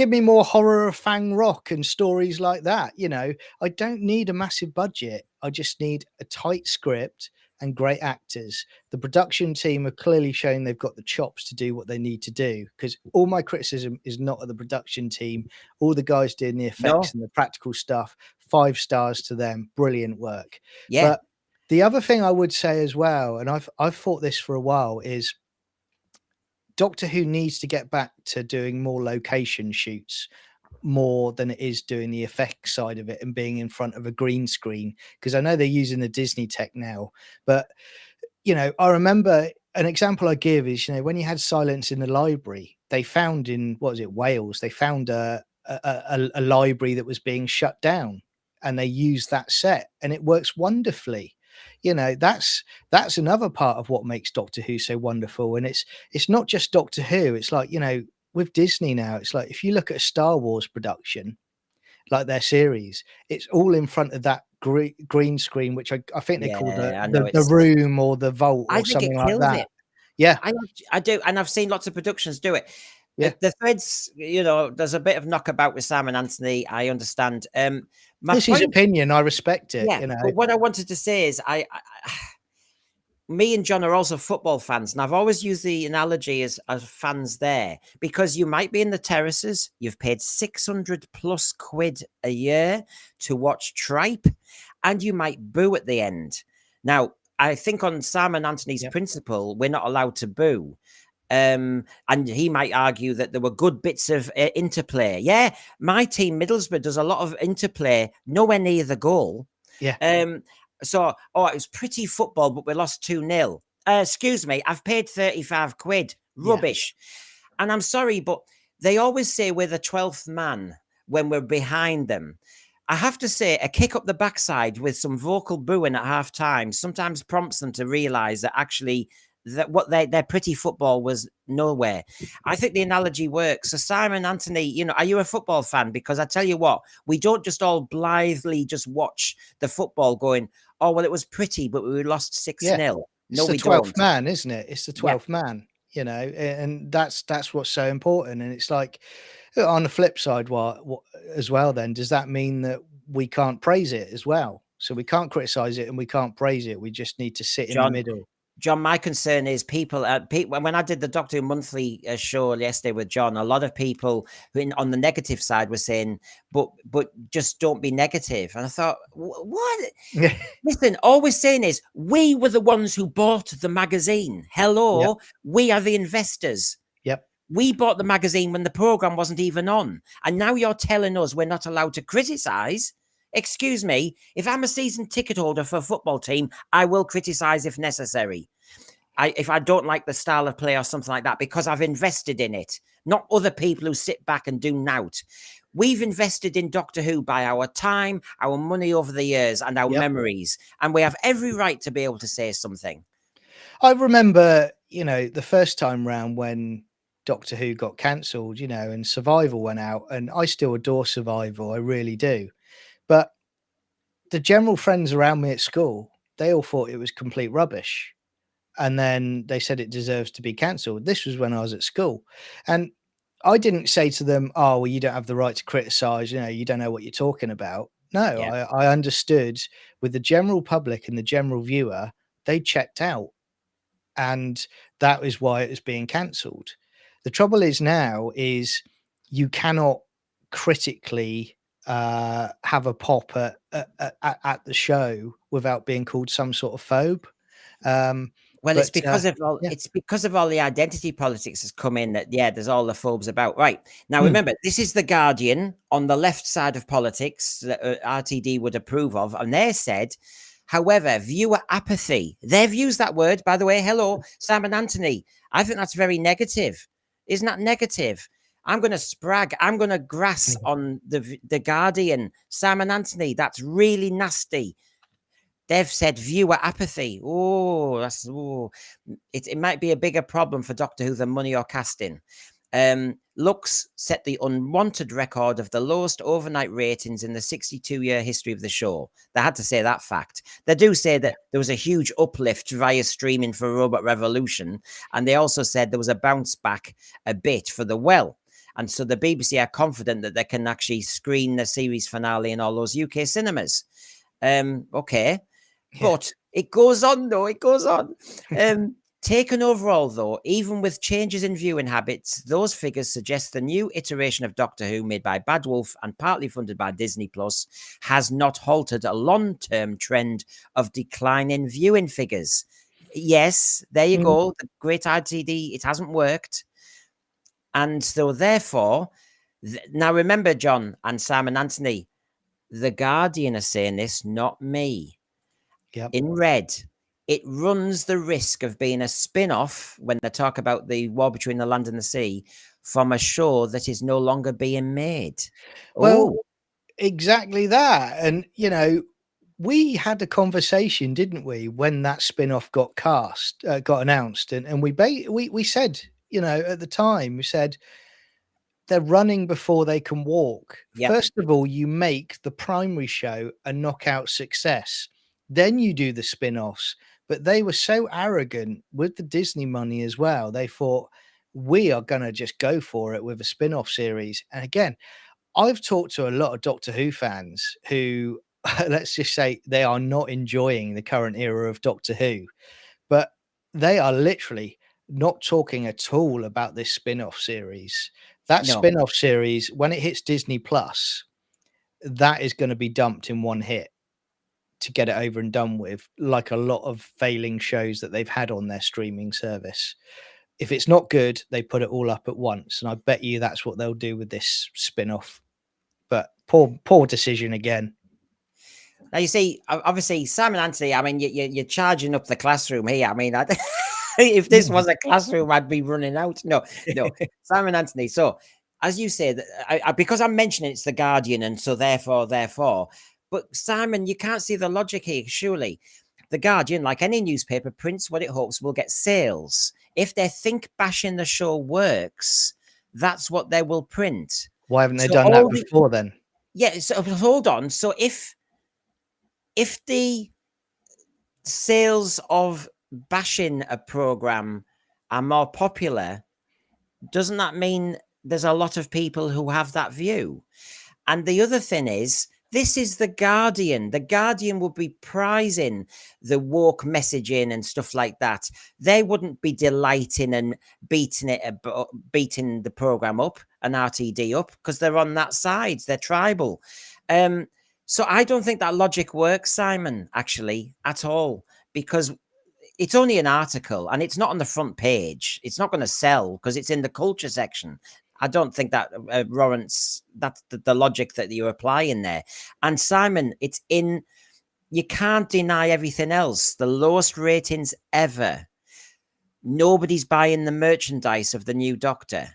me more horror of Fang Rock and stories like that. You know, I don't need a massive budget. I just need a tight script and great actors. The production team are clearly showing they've got the chops to do what they need to do, because all my criticism is not of the production team. All the guys doing the effects and the practical stuff, 5 stars to them. Brilliant work. Yeah. But the other thing I would say as well, and I've thought this for a while, is Doctor Who needs to get back to doing more location shoots, more than it is doing the effects side of it and being in front of a green screen. Because I know they're using the Disney tech now, but you know, I remember an example I give is, you know, when you had Silence in the Library, they found in, what was it, Wales, they found a library that was being shut down, and they used that set, and it works wonderfully. You know, that's another part of what makes Doctor Who so wonderful. And it's not just Doctor Who. It's like, you know, with Disney now, it's like, if you look at a Star Wars production, like their series, it's all in front of that green screen, which I think they call the room or the vault or something like that. Yeah, I do, and I've seen lots of productions do it. Yeah, the threads, you know, there's a bit of knockabout with Simon Anthony. I understand. This is opinion. I respect it. Yeah, you know. But what I wanted to say is, me and John are also football fans, and I've always used the analogy as fans there, because you might be in the terraces, you've paid 600 plus quid a year to watch tripe, and you might boo at the end. Now, I think on Simon Anthony's principle, we're not allowed to boo. And he might argue that there were good bits of interplay. Yeah, my team, Middlesbrough, does a lot of interplay, nowhere near the goal. Yeah. So, it was pretty football, but we lost 2-0. Excuse me, I've paid 35 quid. Rubbish. Yeah. And I'm sorry, but they always say we're the 12th man when we're behind them. I have to say, a kick up the backside with some vocal booing at half time sometimes prompts them to realise that actually that what their pretty football was nowhere. I think the analogy works. So Simon Anthony, you know, are you a football fan? Because I tell you what, we don't just all blithely just watch the football going, oh, well, it was pretty, but we lost 6-0. Yeah. It's the 12th man, isn't it? It's the 12th man. you know, and that's what's so important. And it's like, on the flip side, what as well, then does that mean that we can't praise it as well? So we can't criticize it and we can't praise it. We just need to sit in the John, middle. John, my concern is people. When I did the Doctor Who Monthly show yesterday with John, a lot of people who on the negative side were saying, "But just don't be negative." And I thought, what? Listen, all we're saying is we were the ones who bought the magazine. Yep. Hello, we are the investors. Yep. We bought the magazine when the program wasn't even on, and now you're telling us we're not allowed to criticize. Excuse me, if I'm a season ticket holder for a football team, I will criticize if necessary. If I don't like the style of play or something like that, because I've invested in it, not other people who sit back and do nout. We've invested in Doctor Who by our time, our money over the years, and our memories, and we have every right to be able to say something. I remember, the first time round when Doctor Who got cancelled, and Survival went out, and I still adore Survival, I really do. But the general friends around me at school, they all thought it was complete rubbish. And then they said it deserves to be cancelled. This was when I was at school. And I didn't say to them, "Oh, well, you don't have the right to criticize, you don't know what you're talking about." No, Yeah. I understood with the general public and the general viewer, they checked out. And that is why it is being cancelled. The trouble is now is you cannot critically have a pop at the show without being called some sort of phobe. Well, But yeah. it's because of all the identity politics that's come in that there's all the phobes about. Right. Now Mm. remember, this is the Guardian on the left side of politics that RTD would approve of, and they said, however, viewer apathy. They've used that word, by the way. Hello, Simon Anthony. I think that's very negative. Isn't that negative? I'm going to sprag. I'm going to grass on the Guardian. Simon Anthony, that's really nasty. They've said viewer apathy. It might be a bigger problem for Doctor Who than money or casting. Lux set the unwanted record of the lowest overnight ratings in the 62-year history of the show. They had to say that fact. They do say that there was a huge uplift via streaming for Robot Revolution, and they also said there was a bounce back a bit for The Well. And so the BBC are confident that they can actually screen the series finale in all those UK cinemas. Okay. But it goes on, though. It goes on. Taken overall, though, even with changes in viewing habits, those figures suggest the new iteration of Doctor Who made by Bad Wolf and partly funded by Disney Plus has not halted a long-term trend of declining viewing figures. Yes, there you go. The great ITD, it hasn't worked. And so, therefore, now remember, John and Simon Anthony, The Guardian are saying this, not me. Yep. In red, it runs the risk of being a spin-off when they talk about the war between the land and the sea from a show that is no longer being made. Well, exactly that. And, we had a conversation, didn't we, when that spin-off got got announced. And we said, at the time, we said, they're running before they can walk. Yep. First of all, you make the primary show a knockout success. Then you do the spin-offs. But they were so arrogant with the Disney money as well. They thought, we are going to just go for it with a spin-off series. And again, I've talked to a lot of Doctor Who fans who, let's just say, they are not enjoying the current era of Doctor Who. But they are literally not talking at all about this spin-off series. That spin-off series, when it hits Disney Plus, that is going to be dumped in one hit to get it over and done with, like a lot of failing shows that they've had on their streaming service. If it's not good, they put it all up at once. And I bet you that's what they'll do with this spin-off. But poor decision again. Now, you see, obviously, Simon Anthony, I mean, you're charging up the classroom here. I mean, if this was a classroom, I'd be running out. No, Simon Anthony. So, as you said, because I'm mentioning it's the Guardian, and so therefore. But Simon, you can't see the logic here, surely. The Guardian, like any newspaper, prints what it hopes will get sales. If they think bashing the show works, that's what they will print. Why haven't they done that before then? Yeah, so hold on. So if the sales of bashing a program are more popular, doesn't that mean there's a lot of people who have that view? And the other thing is, this is the Guardian. The Guardian would be prizing the woke messaging and stuff like that. They wouldn't be delighting and beating the program up and RTD up, because they're on that side. They're tribal. So I don't think that logic works, Simon, actually, at all, because it's only an article and it's not on the front page. It's not going to sell because it's in the culture section. I don't think that warrants that's the logic that you're applying there. And Simon, it's in, you can't deny everything else. The lowest ratings ever. Nobody's buying the merchandise of the new Doctor.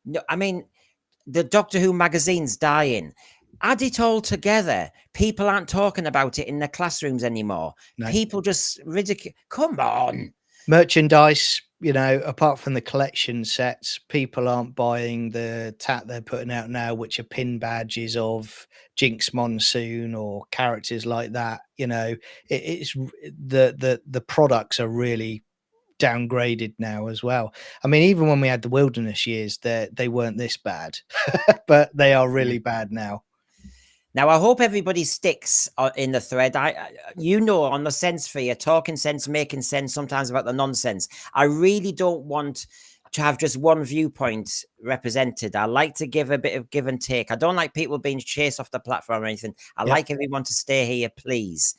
No, I mean, the Doctor Who magazine's dying. Add it all together. People aren't talking about it in their classrooms anymore. No. People just ridicule. Come on. Merchandise, you know, apart from the collection sets, people aren't buying the tat they're putting out now, which are pin badges of Jinx Monsoon or characters like that. You know, it's the products are really downgraded now as well. I mean, even when we had the Wilderness years, they weren't this bad, but they are really bad now. Now, I hope everybody sticks in the thread. You know, on the sense sphere, talking sense, making sense, sometimes about the nonsense. I really don't want to have just one viewpoint represented. I like to give a bit of give and take. I don't like people being chased off the platform or anything. I like everyone to stay here, please.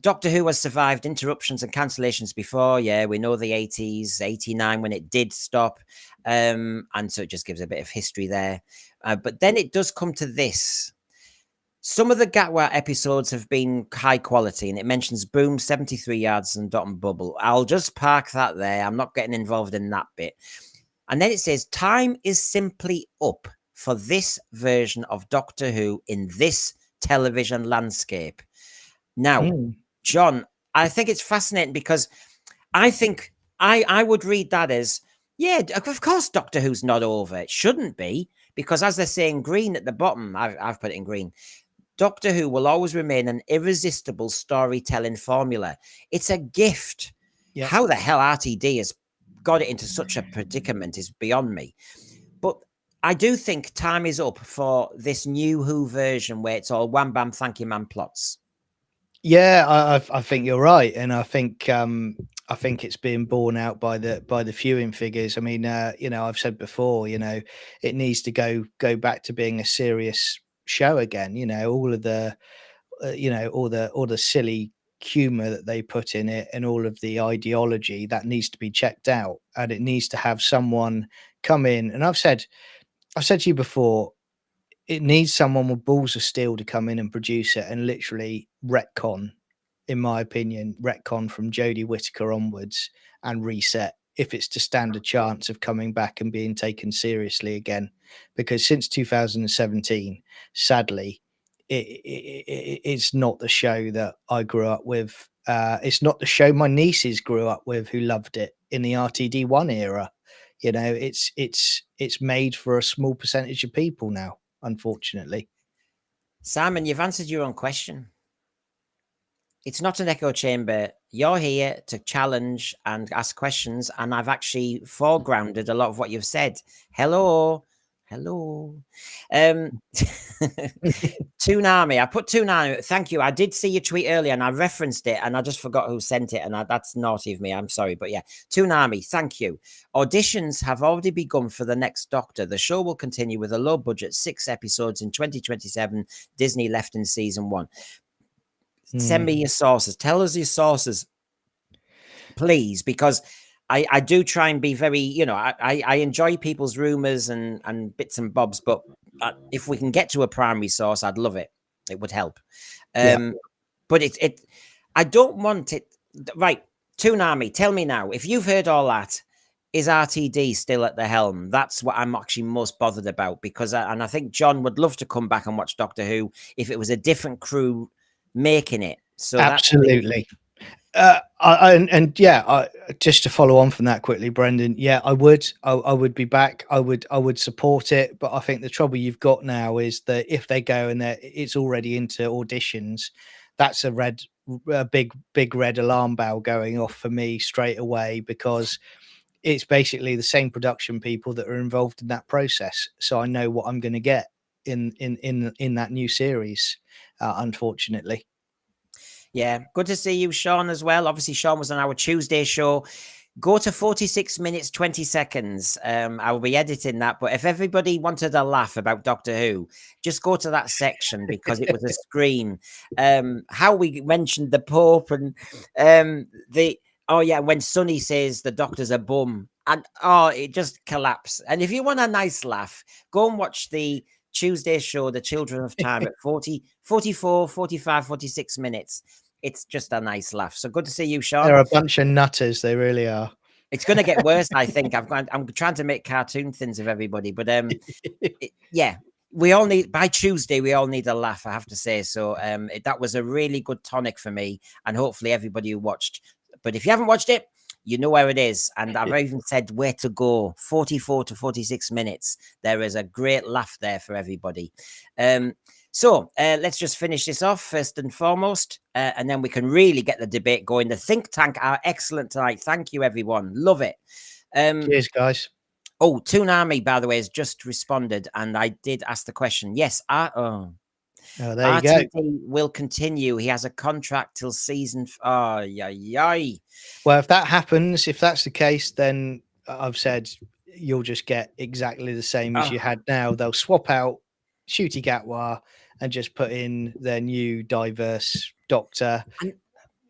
Doctor Who has survived interruptions and cancellations before. Yeah, we know the 80s, 89 when it did stop. And so it just gives a bit of history there. But then it does come to this. Some of the Gatwa episodes have been high quality, and it mentions Boom, 73 yards, and Dot and Bubble. I'll just park that there. I'm not getting involved in that bit. And then it says, time is simply up for this version of Doctor Who in this television landscape. Now, John, I think it's fascinating because I think I would read that as, yeah, of course Doctor Who's not over. It shouldn't be, because as they're saying green at the bottom, I've put it in green, Doctor Who will always remain an irresistible storytelling formula. It's a gift. Yep. How the hell RTD has got it into such a predicament is beyond me. But I do think time is up for this new Who version where it's all wham bam thank you man plots. Yeah, I think you're right, and I think it's being borne out by the viewing figures. I mean, you know, I've said before, you know, it needs to go back to being a serious show again. You know, all of the, you know, all the silly humor that they put in it and all of the ideology that needs to be checked out, and it needs to have someone come in. And I've said to you before, it needs someone with balls of steel to come in and produce it and literally retcon, in my opinion, retcon from Jodie Whittaker onwards and reset if it's to stand a chance of coming back and being taken seriously again. Because since 2017, sadly, it's not the show that I grew up with. It's not the show my nieces grew up with who loved it in the RTD1 era. You know, it's made for a small percentage of people now, unfortunately. Simon, you've answered your own question. It's not an echo chamber. You're here to challenge and ask questions, and I've actually foregrounded a lot of what you've said. Hello. Toonami. I put Toonami. Thank you. I did see your tweet earlier and I referenced it and I just forgot who sent it. And that's naughty of me. I'm sorry. But yeah, Toonami, thank you. Auditions have already begun for the next Doctor. The show will continue with a low budget 6 episodes in 2027. Disney left in season 1. Send me your sources. Tell us your sources, please, because I do try and be very, you know, I enjoy people's rumors and bits and bobs, but if we can get to a primary source, I'd love it. It would help. But I don't want it. Right, Toonami, tell me now, if you've heard all that, is RTD still at the helm? That's what I'm actually most bothered about, because I think John would love to come back and watch Doctor Who if it was a different crew making it. So absolutely. Just to follow on from that quickly, Brendan. Yeah, I would be back. I would support it. But I think the trouble you've got now is that if they go and it's already into auditions, that's a red a big red alarm bell going off for me straight away, because it's basically the same production people that are involved in that process. So I know what I'm going to get in that new series, unfortunately. Yeah, good to see you, Sean, as well. Obviously, Sean was on our Tuesday show. Go to 46 minutes, 20 seconds. I will be editing that. But if everybody wanted a laugh about Doctor Who, just go to that section because it was a scream. How we mentioned the Pope and oh yeah, when Sonny says the Doctor's a bum, and oh, it just collapsed. And if you want a nice laugh, go and watch the Tuesday show, The Children of Time, at 40, 44, 45, 46 minutes. It's just a nice laugh. So good to see you, Sean. They're a bunch of nutters. They really are. It's going to get worse, I think. I'm trying to make cartoon things of everybody, but yeah, we all need, by Tuesday we all need a laugh, I have to say. So that was a really good tonic for me, and hopefully everybody who watched. But if you haven't watched it, you know where it is, and I've even said where to go. 44 to 46 minutes. There is a great laugh there for everybody. So let's just finish this off first and foremost, and then we can really get the debate going. The think tank are excellent tonight. Thank you, everyone. Love it. Cheers, guys. Oh, Toonami, by the way, has just responded, and I did ask the question. Yes, there you go. RTD will continue. He has a contract till season. Oh, yeah. Well, if that happens, if that's the case, then I've said you'll just get exactly the same as you had now. They'll swap out Ncuti Gatwa and just put in their new diverse Doctor,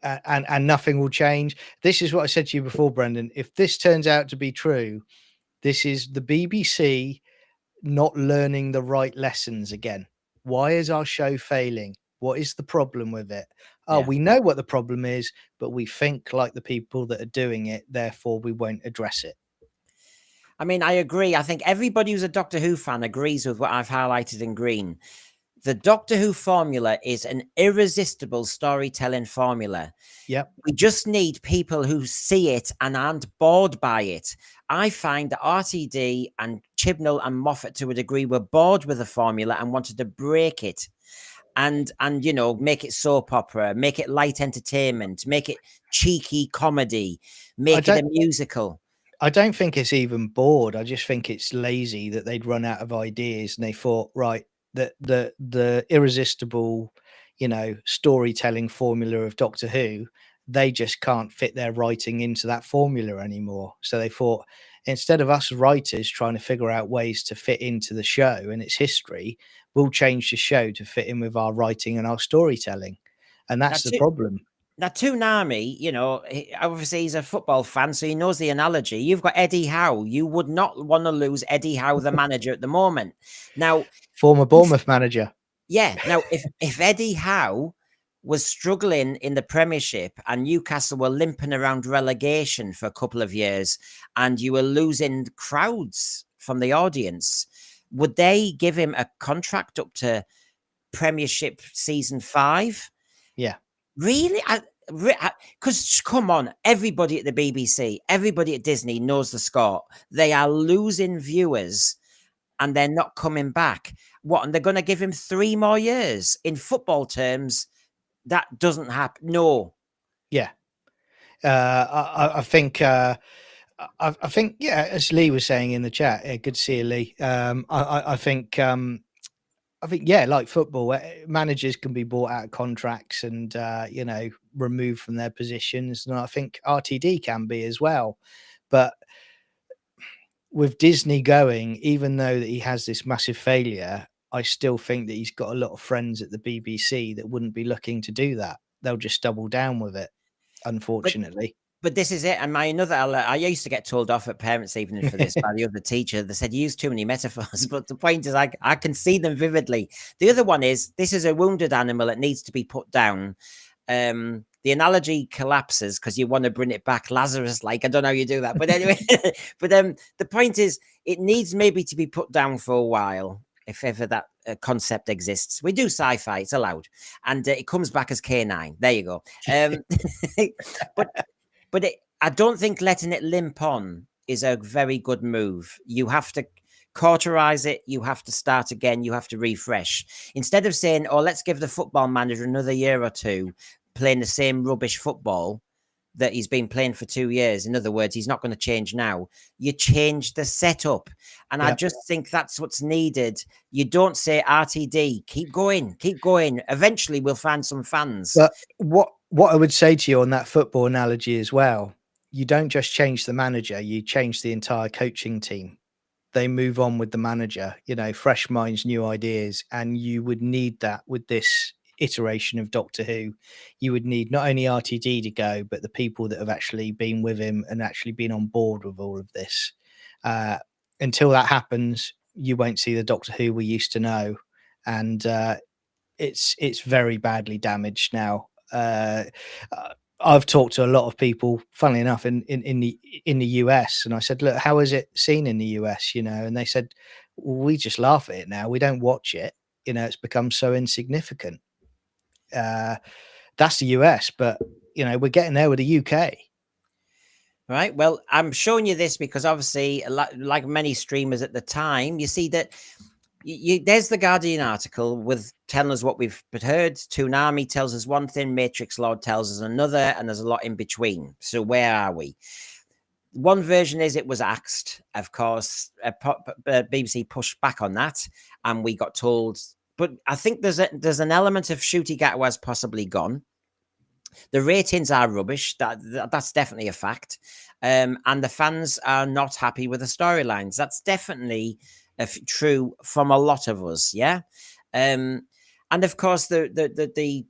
and nothing will change. This is what I said to you before, Brendan. If this turns out to be true, this is the BBC not learning the right lessons again. Why is our show failing? What is the problem with it? Oh, we know what the problem is, but we think like the people that are doing it, therefore we won't address it. I mean, I agree. I think everybody who's a Doctor Who fan agrees with what I've highlighted in green. The Doctor Who formula is an irresistible storytelling formula. Yep. We just need people who see it and aren't bored by it. I find that RTD and Chibnall and Moffat, to a degree, were bored with the formula and wanted to break it. And you know, make it soap opera, make it light entertainment, make it cheeky comedy, make it a musical. I don't think it's even bored. I just think it's lazy that they'd run out of ideas and they thought, right, that the irresistible, you know, storytelling formula of Doctor Who, they just can't fit their writing into that formula anymore. So they thought, instead of us writers trying to figure out ways to fit into the show and its history, we'll change the show to fit in with our writing and our storytelling. And that's the problem. Now, Toonami, you know, obviously he's a football fan, so he knows the analogy. You've got Eddie Howe. You would not want to lose Eddie Howe, the manager at the moment. Now, former Bournemouth manager. Yeah. Now, if Eddie Howe was struggling in the Premiership and Newcastle were limping around relegation for a couple of years, and you were losing crowds from the audience, would they give him a contract up to Premiership season 5? Yeah. Really? Because come on, everybody at the BBC, everybody at Disney knows the score. They are losing viewers and they're not coming back. What? And they're going to give him 3 more years? In football terms, that doesn't happen. No. Yeah. I think, yeah, as Lee was saying in the chat, good to see you, Lee. I think, yeah, like football, managers can be bought out of contracts and, you know, removed from their positions. And I think RTD can be as well. But with Disney going, even though that he has this massive failure, I still think that he's got a lot of friends at the BBC that wouldn't be looking to do that. They'll just double down with it, unfortunately. But this is it. And my another, I used to get told off at parents' evening for this by the other teacher. They said, you use too many metaphors. But the point is, I can see them vividly. The other one is, this is a wounded animal. It needs to be put down. The analogy collapses because you want to bring it back Lazarus like. I don't know how you do that. But anyway, but the point is, it needs maybe to be put down for a while, if ever that concept exists. We do sci-fi. It's allowed. And it comes back as K9. There you go. But I don't think letting it limp on is a very good move. You have to cauterize it. You have to start again. You have to refresh. Instead of saying, oh, let's give the football manager another year or two, playing the same rubbish football that he's been playing for 2 years. In other words, he's not going to change now. You change the setup. And I just think that's what's needed. You don't say RTD, keep going, keep going. Eventually we'll find some fans. But what I would say to you on that football analogy as well, you don't just change the manager, you change the entire coaching team. They move on with the manager, you know, fresh minds, new ideas. And you would need that with this iteration of Doctor Who. You would need not only RTD to go, but the people that have actually been with him and actually been on board with all of this. Until that happens, you won't see the Doctor Who we used to know. And it's very badly damaged now. I've talked to a lot of people, funnily enough, in the US, and I said, "Look, how is it seen in the US?" You know, and they said, "We just laugh at it now. We don't watch it. You know, it's become so insignificant." That's the US, but you know, we're getting there with the UK. Right. Well, I'm showing you this because obviously, like many streamers at the time, you see that there's the Guardian article with telling us what we've heard. Toonami tells us one thing, Matrix Lord tells us another, and there's a lot in between. So where are we? One version is it was axed. Of course, BBC pushed back on that, and we got told. But I think there's an element of Ncuti Gatwa's possibly gone. The ratings are rubbish. That's definitely a fact. And the fans are not happy with the storylines. That's definitely true from a lot of us. Yeah. And of course, the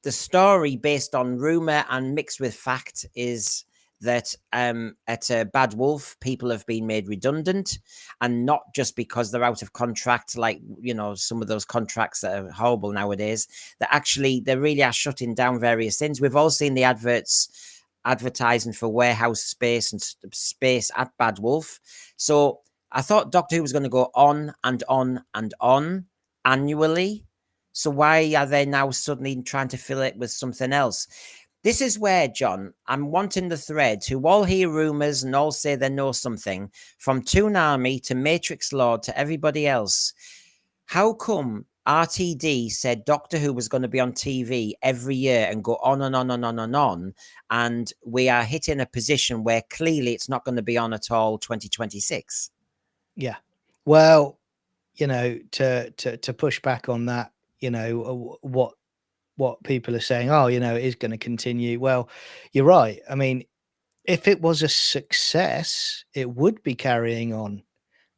story based on rumor and mixed with fact is that at Bad Wolf, people have been made redundant, and not just because they're out of contract, like, you know, some of those contracts that are horrible nowadays, that actually they really are shutting down various things. We've all seen the adverts advertising for warehouse space and space at Bad Wolf. So I thought Doctor Who was going to go on and on and on annually. So why are they now suddenly trying to fill it with something else? This is where, John, I'm wanting the threads who all hear rumors and all say they know something, from Toonami to Matrix Lord to everybody else. How come RTD said Doctor Who was going to be on TV every year and go on and on and on and on, and we are hitting a position where clearly it's not going to be on at all 2026? Yeah. Well, you know, to push back on that, you know, what people are saying, oh, you know, it is going to continue. Well, you're right. I mean, if it was a success, it would be carrying on,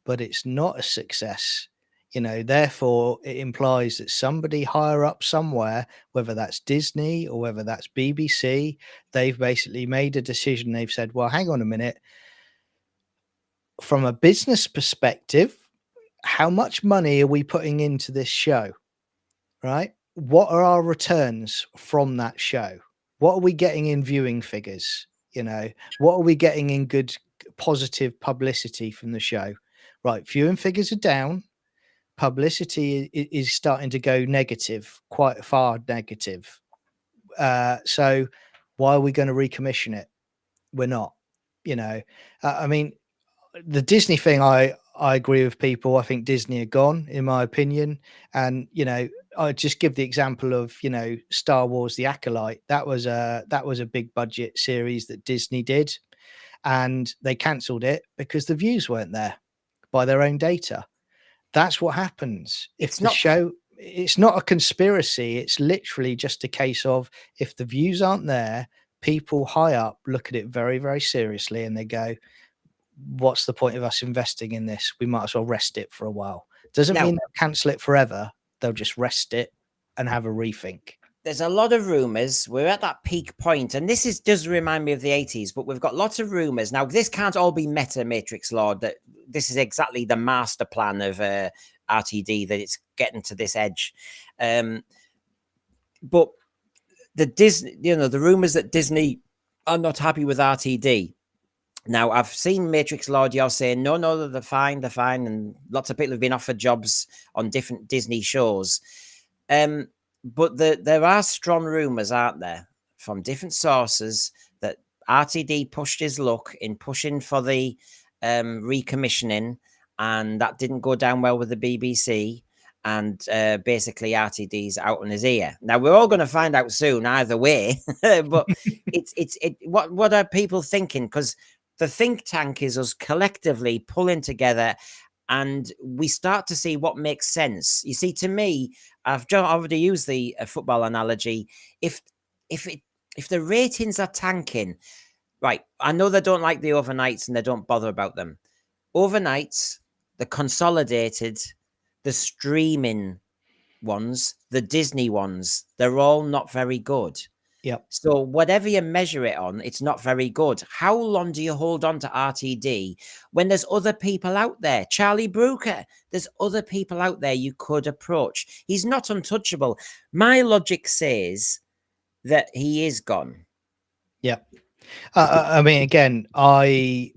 but it's not a success. You know, therefore, it implies that somebody higher up somewhere, whether that's Disney or whether that's BBC, they've basically made a decision. They've said, well, hang on a minute. From a business perspective, how much money are we putting into this show? Right? What are our returns from that show? What are we getting in viewing figures? You know, what are we getting in good, positive publicity from the show? Right. Viewing figures are down. Publicity is starting to go negative, quite far negative. So why are we going to recommission it? We're not, you know, I mean, the Disney thing, I agree with people. I think Disney are gone, in my opinion. And you know, I just give the example of, you know, Star Wars: The Acolyte. That was a big budget series that Disney did, and they cancelled it because the views weren't there by their own data. That's what happens if the show. It's not a conspiracy. It's literally just a case of, if the views aren't there, people high up look at it very, very seriously, and they go, what's the point of us investing in this? We might as well rest it for a while. Doesn't mean they'll cancel it forever. They'll just rest it and have a rethink. There's a lot of rumors. We're at that peak point, and this does remind me of the 80s, but we've got lots of rumors. Now, this can't all be meta Matrix Lord, that this is exactly the master plan of RTD, that it's getting to this edge. But the Disney, you know, the rumors that Disney are not happy with RTD. Now, I've seen Matrix Lord, you're saying, no, they're fine. And lots of people have been offered jobs on different Disney shows. But there are strong rumors, aren't there, from different sources, that RTD pushed his luck in pushing for the recommissioning, and that didn't go down well with the BBC. and basically RTD's out on his ear. Now we're all going to find out soon, either way. But what are people thinking? Because the think tank is us collectively pulling together, and we start to see what makes sense. You see, to me, I've already used the football analogy. If the ratings are tanking, right? I know they don't like the overnights and they don't bother about them. Overnights, the consolidated, the streaming ones, the Disney ones, they're all not very good. Yep. So whatever you measure it on, it's not very good. How long do you hold on to RTD when there's other people out there? Charlie Brooker, there's other people out there you could approach. He's not untouchable. My logic says that he is gone. Yeah. I mean, again, I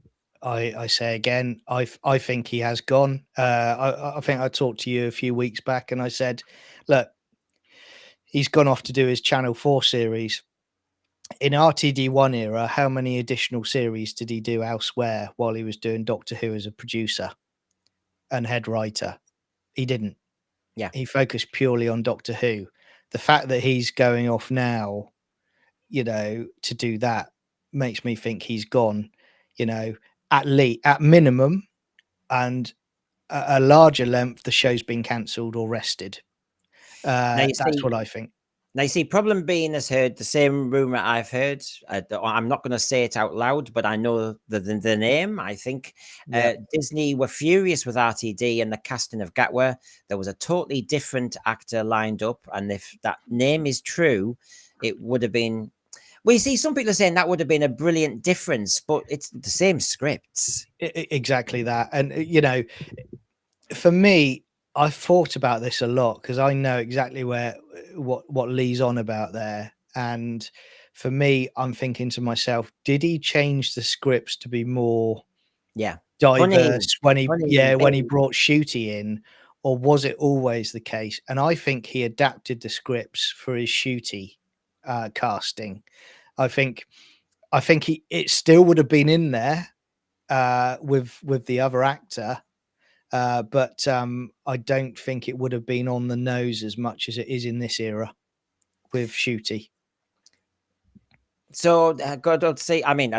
say again, I think he has gone. I think I talked to you a few weeks back, and I said, look, he's gone off to do his Channel 4 series. In RTD1 era, how many additional series did he do elsewhere while he was doing Doctor Who as a producer and head writer? He didn't. Yeah. He focused purely on Doctor Who. The fact that he's going off now, to do that makes me think he's gone, at minimum, and a larger length, the show's been cancelled or rested. That's what I think. Now, you see, problem being has heard the same rumor I've heard. I'm not going to say it out loud, but I know the name. I think Disney were furious with RTD and the casting of Gatwa. There was a totally different actor lined up. And if that name is true, it would have been... Well, you see, some people are saying that would have been a brilliant difference, but it's the same scripts. Exactly that. And, for me, I've thought about this a lot because I know exactly what Lee's on about there. And for me, I'm thinking to myself, did he change the scripts to be more diverse when he brought Ncuti in, or was it always the case? And I think he adapted the scripts for his Ncuti casting. I think it still would have been in there with the other actor. But I don't think it would have been on the nose as much as it is in this era with Ncuti. So, God, I'd say, I mean,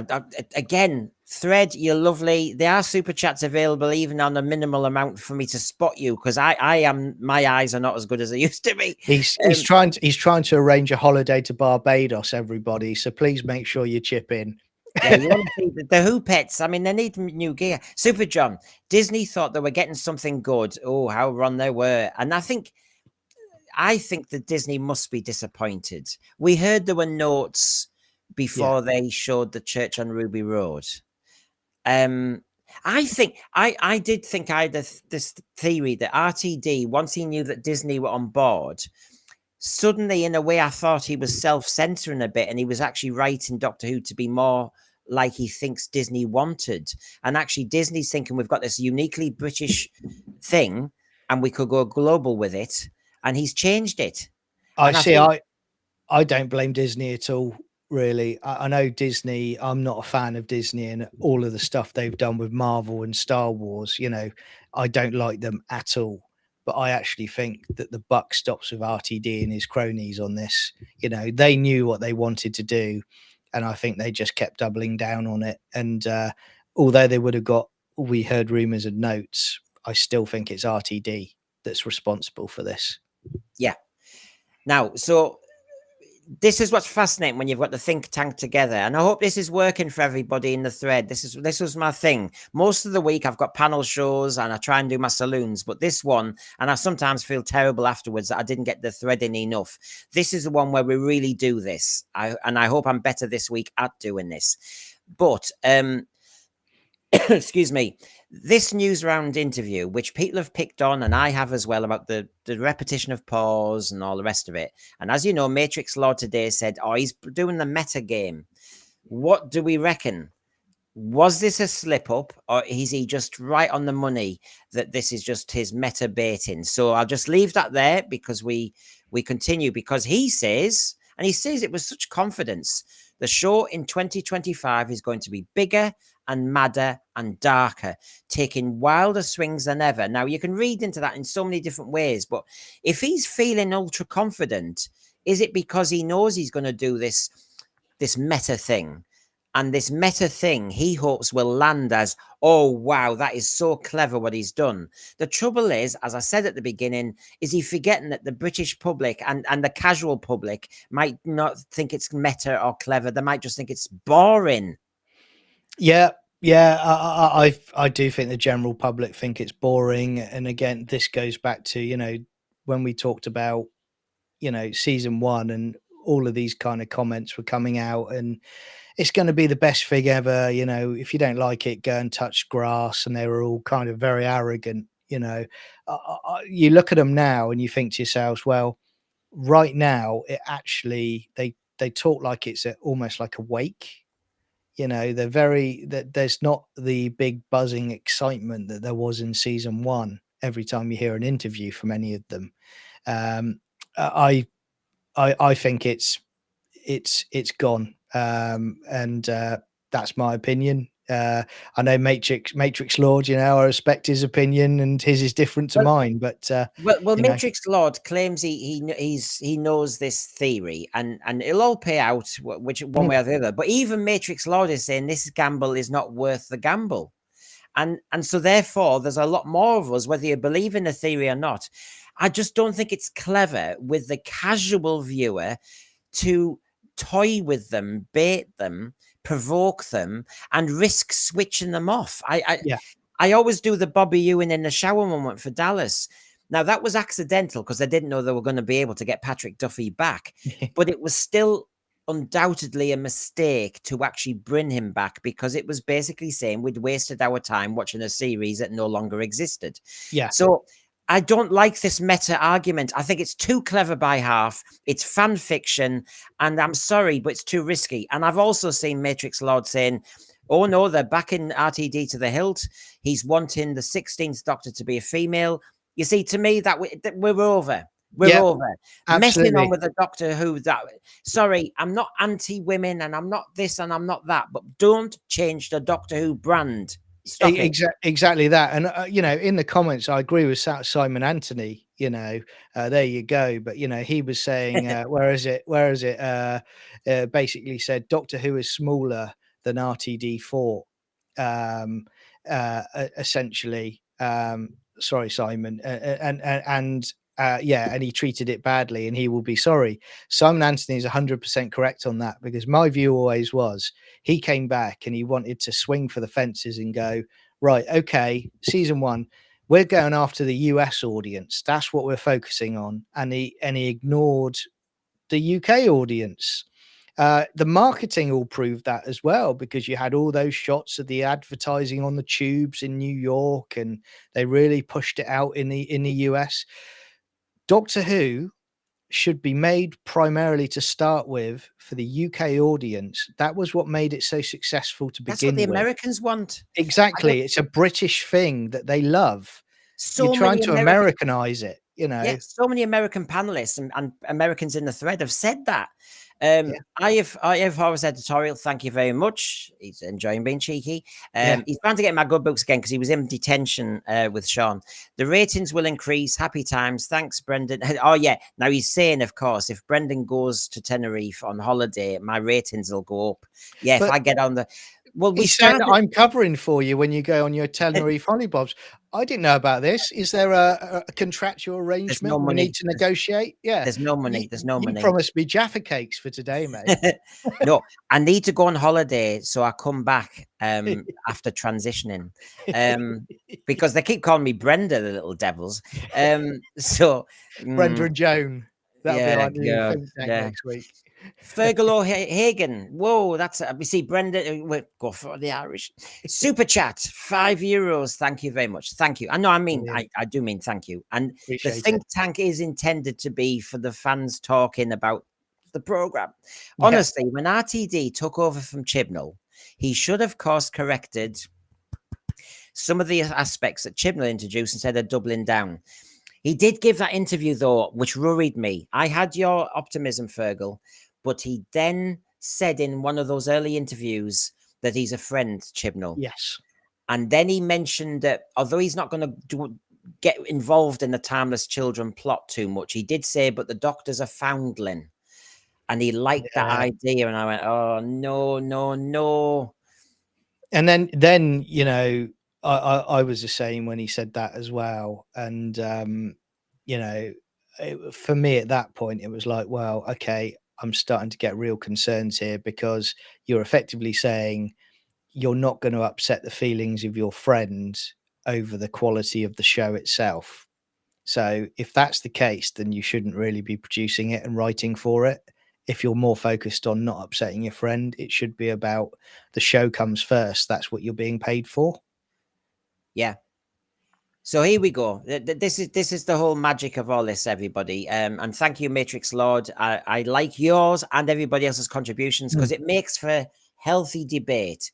again, Thread, you're lovely. There are super chats available, even on a minimal amount, for me to spot you, because my eyes are not as good as they used to be. He's trying to arrange a holiday to Barbados, everybody. So please make sure you chip in. Yeah, you want to see the Who pets. I mean, they need new gear. Super John, Disney thought they were getting something good. Oh, how wrong they were. And I think that Disney must be disappointed. We heard there were notes before they showed the church on Ruby Road. I think I did think I had this theory that RTD, once he knew that Disney were on board, suddenly, in a way, I thought he was self-censoring a bit, and he was actually writing Doctor Who to be more like he thinks Disney wanted. And actually, Disney's thinking we've got this uniquely British thing, and we could go global with it. And he's changed it. I don't blame Disney at all. Really, I know Disney. I'm not a fan of Disney and all of the stuff they've done with Marvel and Star Wars. I don't like them at all. But I actually think that the buck stops with RTD and his cronies on this. They knew what they wanted to do, and I think they just kept doubling down on it. And although they would have we heard rumors and notes, I still think it's RTD that's responsible for this. Yeah. Now, so this is what's fascinating when you've got the think tank together, and I hope this is working for everybody in the thread. This was my thing. Most of the week I've got panel shows and I try and do my saloons, but this one, and I sometimes feel terrible afterwards that I didn't get the thread in enough. This is the one where we really do this, and I hope I'm better this week at doing this. But excuse me, this news round interview, which people have picked on, and I have as well, about the repetition of pause and all the rest of it. And as you know, Matrix Lord today said, oh, he's doing the meta game. What do we reckon? Was this a slip up, or is he just right on the money that this is just his meta baiting? So I'll just leave that there, because we continue, because he says, and he says it with such confidence, The show in 2025 is going to be bigger and madder and darker, taking wilder swings than ever. Now, you can read into that in so many different ways, but if he's feeling ultra confident, is it because he knows he's going to do this meta thing? And this meta thing, he hopes will land as, oh, wow, that is so clever what he's done. The trouble is, as I said at the beginning, is he forgetting that the British public and the casual public might not think it's meta or clever. They might just think it's boring. Yeah, I do think the general public think it's boring. And again, this goes back to, when we talked about, season 1 and all of these kind of comments were coming out, and it's going to be the best thing ever. If you don't like it, go and touch grass. And they were all kind of very arrogant. You look at them now and you think to yourselves, well, right now, it actually, they talk like it's almost like a wake. They're there's not the big buzzing excitement that there was in season 1 every time you hear an interview from any of them. I think it's gone. And that's my opinion. I know Matrix Lord, I respect his opinion, and his is different to mine. But well, Matrix Lord claims he knows this theory, and it'll all pay out, which one way or the other. But even Matrix Lord is saying this gamble is not worth the gamble, and so therefore there's a lot more of us, whether you believe in the theory or not. I just don't think it's clever with the casual viewer to toy with them, bait them, provoke them, and risk switching them off. I always do the Bobby Ewing in the shower moment for Dallas. Now, that was accidental because I didn't know they were going to be able to get Patrick Duffy back, but it was still undoubtedly a mistake to actually bring him back, because it was basically saying we'd wasted our time watching a series that no longer existed. Yeah. So I don't like this meta argument. I think it's too clever by half. It's fan fiction, and I'm sorry, but it's too risky. And I've also seen Matrix Lord saying, oh no, they're backing RTD to the hilt. He's wanting the 16th Doctor to be a female. You see, to me, that we're over. We're over. Absolutely. Messing on with the Doctor Who. Sorry, I'm not anti-women, and I'm not this, and I'm not that. But don't change the Doctor Who brand. Stop it. Exactly that. And in the comments, I agree with Simon Anthony. There you go. But he was saying, where is it? Basically said Doctor Who is smaller than RTD4. Essentially. Sorry, Simon. And he treated it badly, and he will be sorry. Simon Anthony is 100% correct on that, because my view always was he came back and he wanted to swing for the fences and go, right, okay, season 1, we're going after the US audience. That's what we're focusing on. And he ignored the UK audience. The marketing all proved that as well, because you had all those shots of the advertising on the tubes in New York, and they really pushed it out in the US. Doctor Who should be made primarily to start with for the UK audience. That was what made it so successful to begin with. That's what the Americans want. Exactly. It's a British thing that they love. You're trying to Americanize it, Yeah, so many American panelists and Americans in the thread have said that. I have Horror's editorial. Thank you very much. He's enjoying being cheeky. He's trying to get my good books again because he was in detention with Sean. The ratings will increase. Happy times. Thanks, Brendan. Oh, yeah. Now he's saying, of course, if Brendan goes to Tenerife on holiday, my ratings will go up. Yeah, if I get on the... Well, we said I'm covering for you when you go on your Tenerife hollybobs. I didn't know about this. Is there a contractual arrangement no we need to negotiate? Yeah. There's no money. There's no money. You promised me Jaffa cakes for today, mate. No, I need to go on holiday, so I come back after transitioning, because they keep calling me Brenda, the little devils. So Brenda and Joan. That'll be our new think tank next week. Fergal O'Hagan. Whoa, that's we see Brenda. We'll go for the Irish. Super chat, €5. Thank you very much. Thank you. I know, I mean, I do mean thank you. And the think tank is intended to be for the fans talking about the program. Honestly, when RTD took over from Chibnall, he should have course corrected some of the aspects that Chibnall introduced instead of doubling down. He did give that interview, though, which worried me. I had your optimism, Fergal, but he then said in one of those early interviews that he's a friend, Chibnall. Yes. And then he mentioned that although he's not going to get involved in the Timeless Children plot too much, he did say, but the Doctor's a foundling. And he liked that idea. And I went, oh, no, no, no. And then you know, I was the same when he said that as well. And you know, for me at that point, it was like, well, okay, I'm starting to get real concerns here, because you're effectively saying you're not going to upset the feelings of your friends over the quality of the show itself. So if that's the case, then you shouldn't really be producing it and writing for it. If you're more focused on not upsetting your friend, it should be about the show comes first. That's what you're being paid for. Yeah. So here we go. This is the whole magic of all this, everybody. And thank you, Matrix Lord. I like yours and everybody else's contributions, because it makes for healthy debate.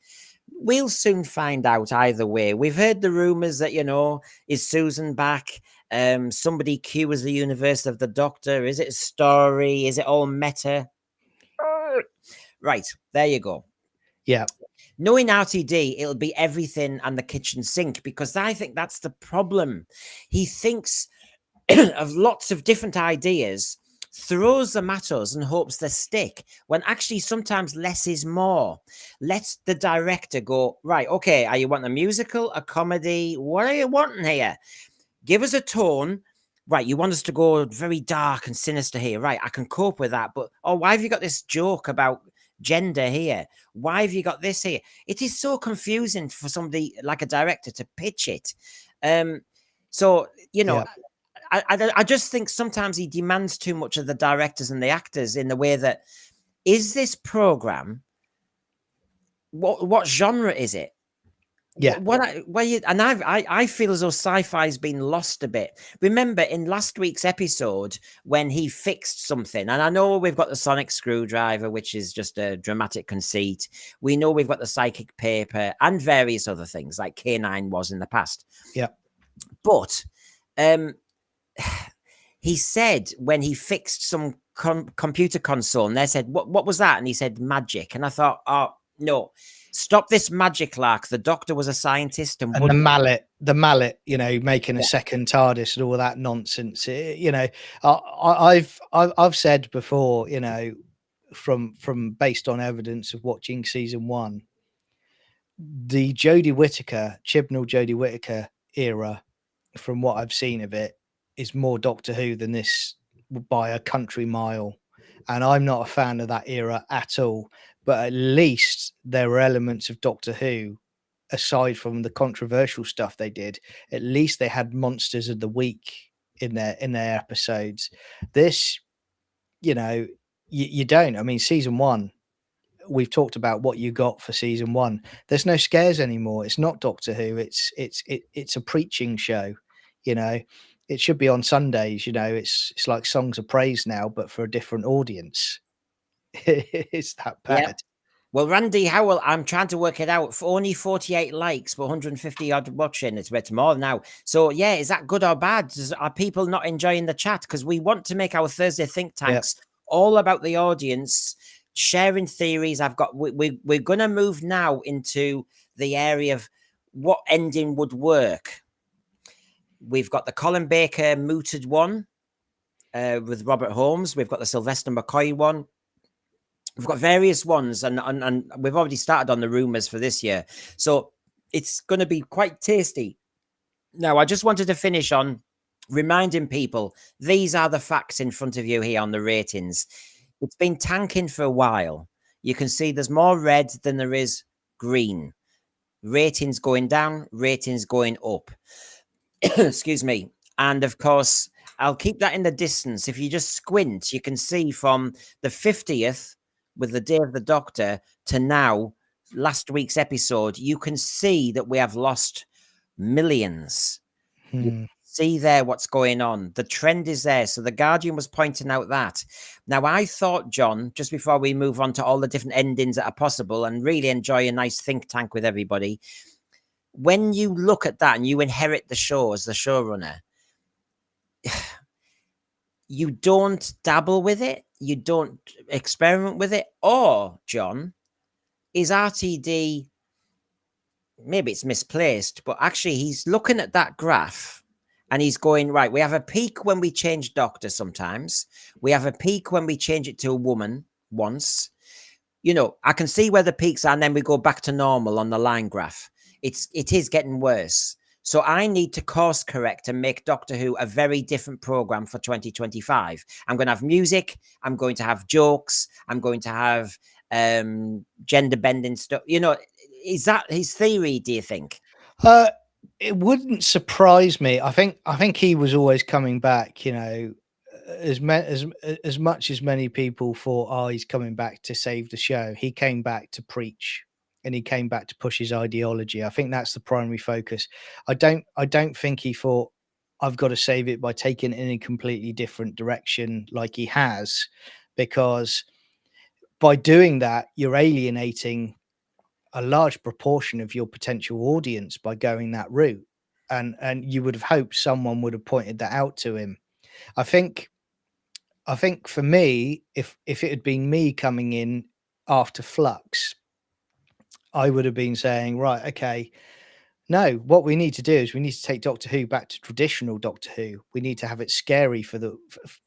We'll soon find out either way. We've heard the rumors that, you know, is Susan back? Somebody cues the universe of the Doctor. Is it a story? Is it all meta? Right, there you go. Yeah. Knowing RTD, it'll be everything and the kitchen sink, because I think that's the problem. He thinks of lots of different ideas, throws them at us and hopes they stick, when actually sometimes less is more. Let the director go, right, okay, are you wanting a musical, a comedy? What are you wanting here? Give us a tone. Right, you want us to go very dark and sinister here. Right, I can cope with that. But, oh, why have you got this joke about gender here? Why have you got this here? It is so confusing for somebody like a director to pitch it. So, you know, I just think sometimes he demands too much of the directors and the actors, in the way that, is this program, what genre is it? Yeah. I feel as though sci-fi has been lost a bit. Remember in last week's episode when he fixed something, and I know we've got the sonic screwdriver, which is just a dramatic conceit. We know we've got the psychic paper and various other things like K9 was in the past. Yeah. But he said when he fixed some computer console, and they said, what was that? And he said magic. And I thought, oh, no. Stop this magic lark. The Doctor was a scientist, and the mallet, you know, making a second TARDIS and all that nonsense. You know, I've said before, you know, from based on evidence of watching season 1, the Chibnall Jodie Whittaker era, from what I've seen of it, is more Doctor Who than this by a country mile. And I'm not a fan of that era at all. But at least there were elements of Doctor Who, aside from the controversial stuff they did. At least they had monsters of the week in their episodes. This, you know, you don't. I mean, season 1, we've talked about what you got for season 1. There's no scares anymore. It's not Doctor Who. It's a preaching show. You know, it should be on Sundays. You know, it's like Songs of Praise now, but for a different audience. It's that bad. Yeah. Well, Randy Howell, I'm trying to work it out. For only 48 likes, but 150 odd watching. It's more now. So, yeah, is that good or bad? Are people not enjoying the chat? Because we want to make our Thursday think tanks all about the audience, sharing theories. We're going to move now into the area of what ending would work. We've got the Colin Baker mooted one with Robert Holmes. We've got the Sylvester McCoy one. We've got various ones, and we've already started on the rumors for this year. So it's going to be quite tasty. Now, I just wanted to finish on reminding people, these are the facts in front of you here on the ratings. It's been tanking for a while. You can see there's more red than there is green. Ratings going down, ratings going up. Excuse me. And of course, I'll keep that in the distance. If you just squint, you can see from the 50th, with the Day of the Doctor, to now, last week's episode, you can see that we have lost millions. You see there what's going on. The trend is there. So the Guardian was pointing out that. Now, I thought, John, just before we move on to all the different endings that are possible and really enjoy a nice think tank with everybody, when you look at that and you inherit the show as the showrunner, you don't dabble with it. you don't experiment with it? Or, John, is RTD, maybe it's misplaced, but actually he's looking at that graph and he's going, right, we have a peak when we change doctor sometimes. We have a peak when we change it to a woman once. You know, I can see where the peaks are, and then we go back to normal on the line graph. It is getting worse. So I need to course correct and make Doctor Who a very different program for 2025. I'm going to have music. I'm going to have jokes. I'm going to have gender bending stuff. You know, is that his theory, do you think? It wouldn't surprise me. I think he was always coming back, you know, as much as many people thought, oh, he's coming back to save the show. He came back to preach, and he came back to push his ideology. I think that's the primary focus. I don't think he thought, I've got to save it by taking it in a completely different direction like he has, because by doing that, you're alienating a large proportion of your potential audience by going that route. And you would have hoped someone would have pointed that out to him. I think for me, if it had been me coming in after Flux, I would have been saying, right, okay, no, what we need to do is we need to take Doctor Who back to traditional Doctor Who. We need to have it scary for the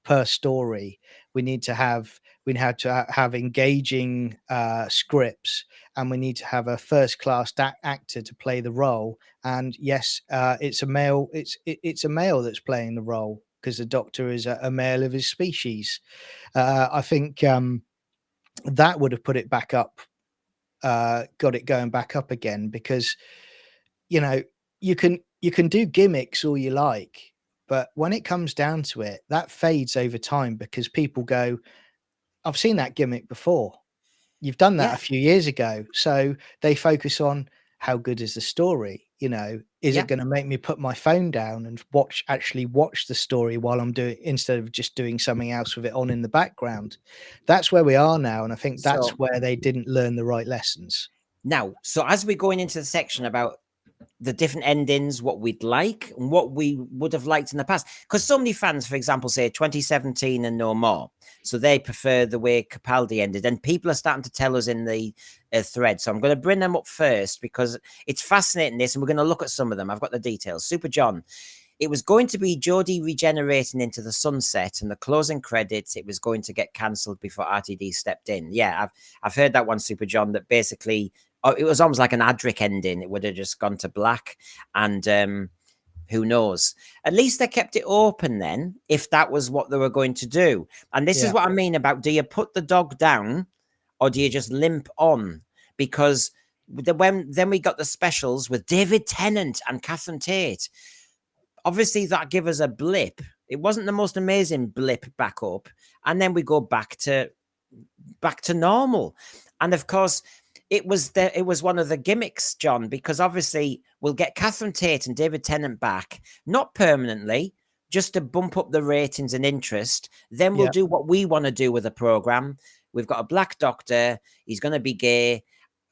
per story. We need to have have engaging scripts, and we need to have a first class actor to play the role. And yes, it's a male. It's a male that's playing the role, because the Doctor is a male of his species. I think that would have put it back up, got it going back up again, because you know, you can do gimmicks all you like, but when it comes down to it, that fades over time, because people go, I've seen that gimmick before. You've done that Yeah, a few years ago. So they focus on, how good is the story? You know, is yeah. it going to make me put my phone down and actually watch the story while I'm doing, instead of just doing something else with it on in the background? That's where we are now. And I think that's So where they didn't learn the right lessons. now, so as we're going into the section about the different endings, what we'd like and what we would have liked in the past. Because so many fans, for example, say 2017 and no more. So they prefer the way Capaldi ended. And people are starting to tell us in the thread. So I'm going to bring them up first because it's fascinating this. And we're going to look at some of them. I've got the details. Super John. It was going to be Jodie regenerating into the sunset, and the closing credits, it was going to get cancelled before RTD stepped in. Yeah, I've heard that one, Super John, that basically it was almost like an Adric ending. It would have just gone to black, and who knows? At least they kept it open then, if that was what they were going to do. And this is Yeah. what I mean about, do you put the dog down or do you just limp on? Because then we got the specials with David Tennant and Catherine Tate. Obviously, that gave us a blip. It wasn't the most amazing blip back up, and then we go back to normal. And of course, it was one of the gimmicks, John, because obviously we'll get Catherine Tate and David Tennant back, not permanently, just to bump up the ratings and interest. Then we'll Yeah. do what we want to do with the program. We've got a black doctor. He's going to be gay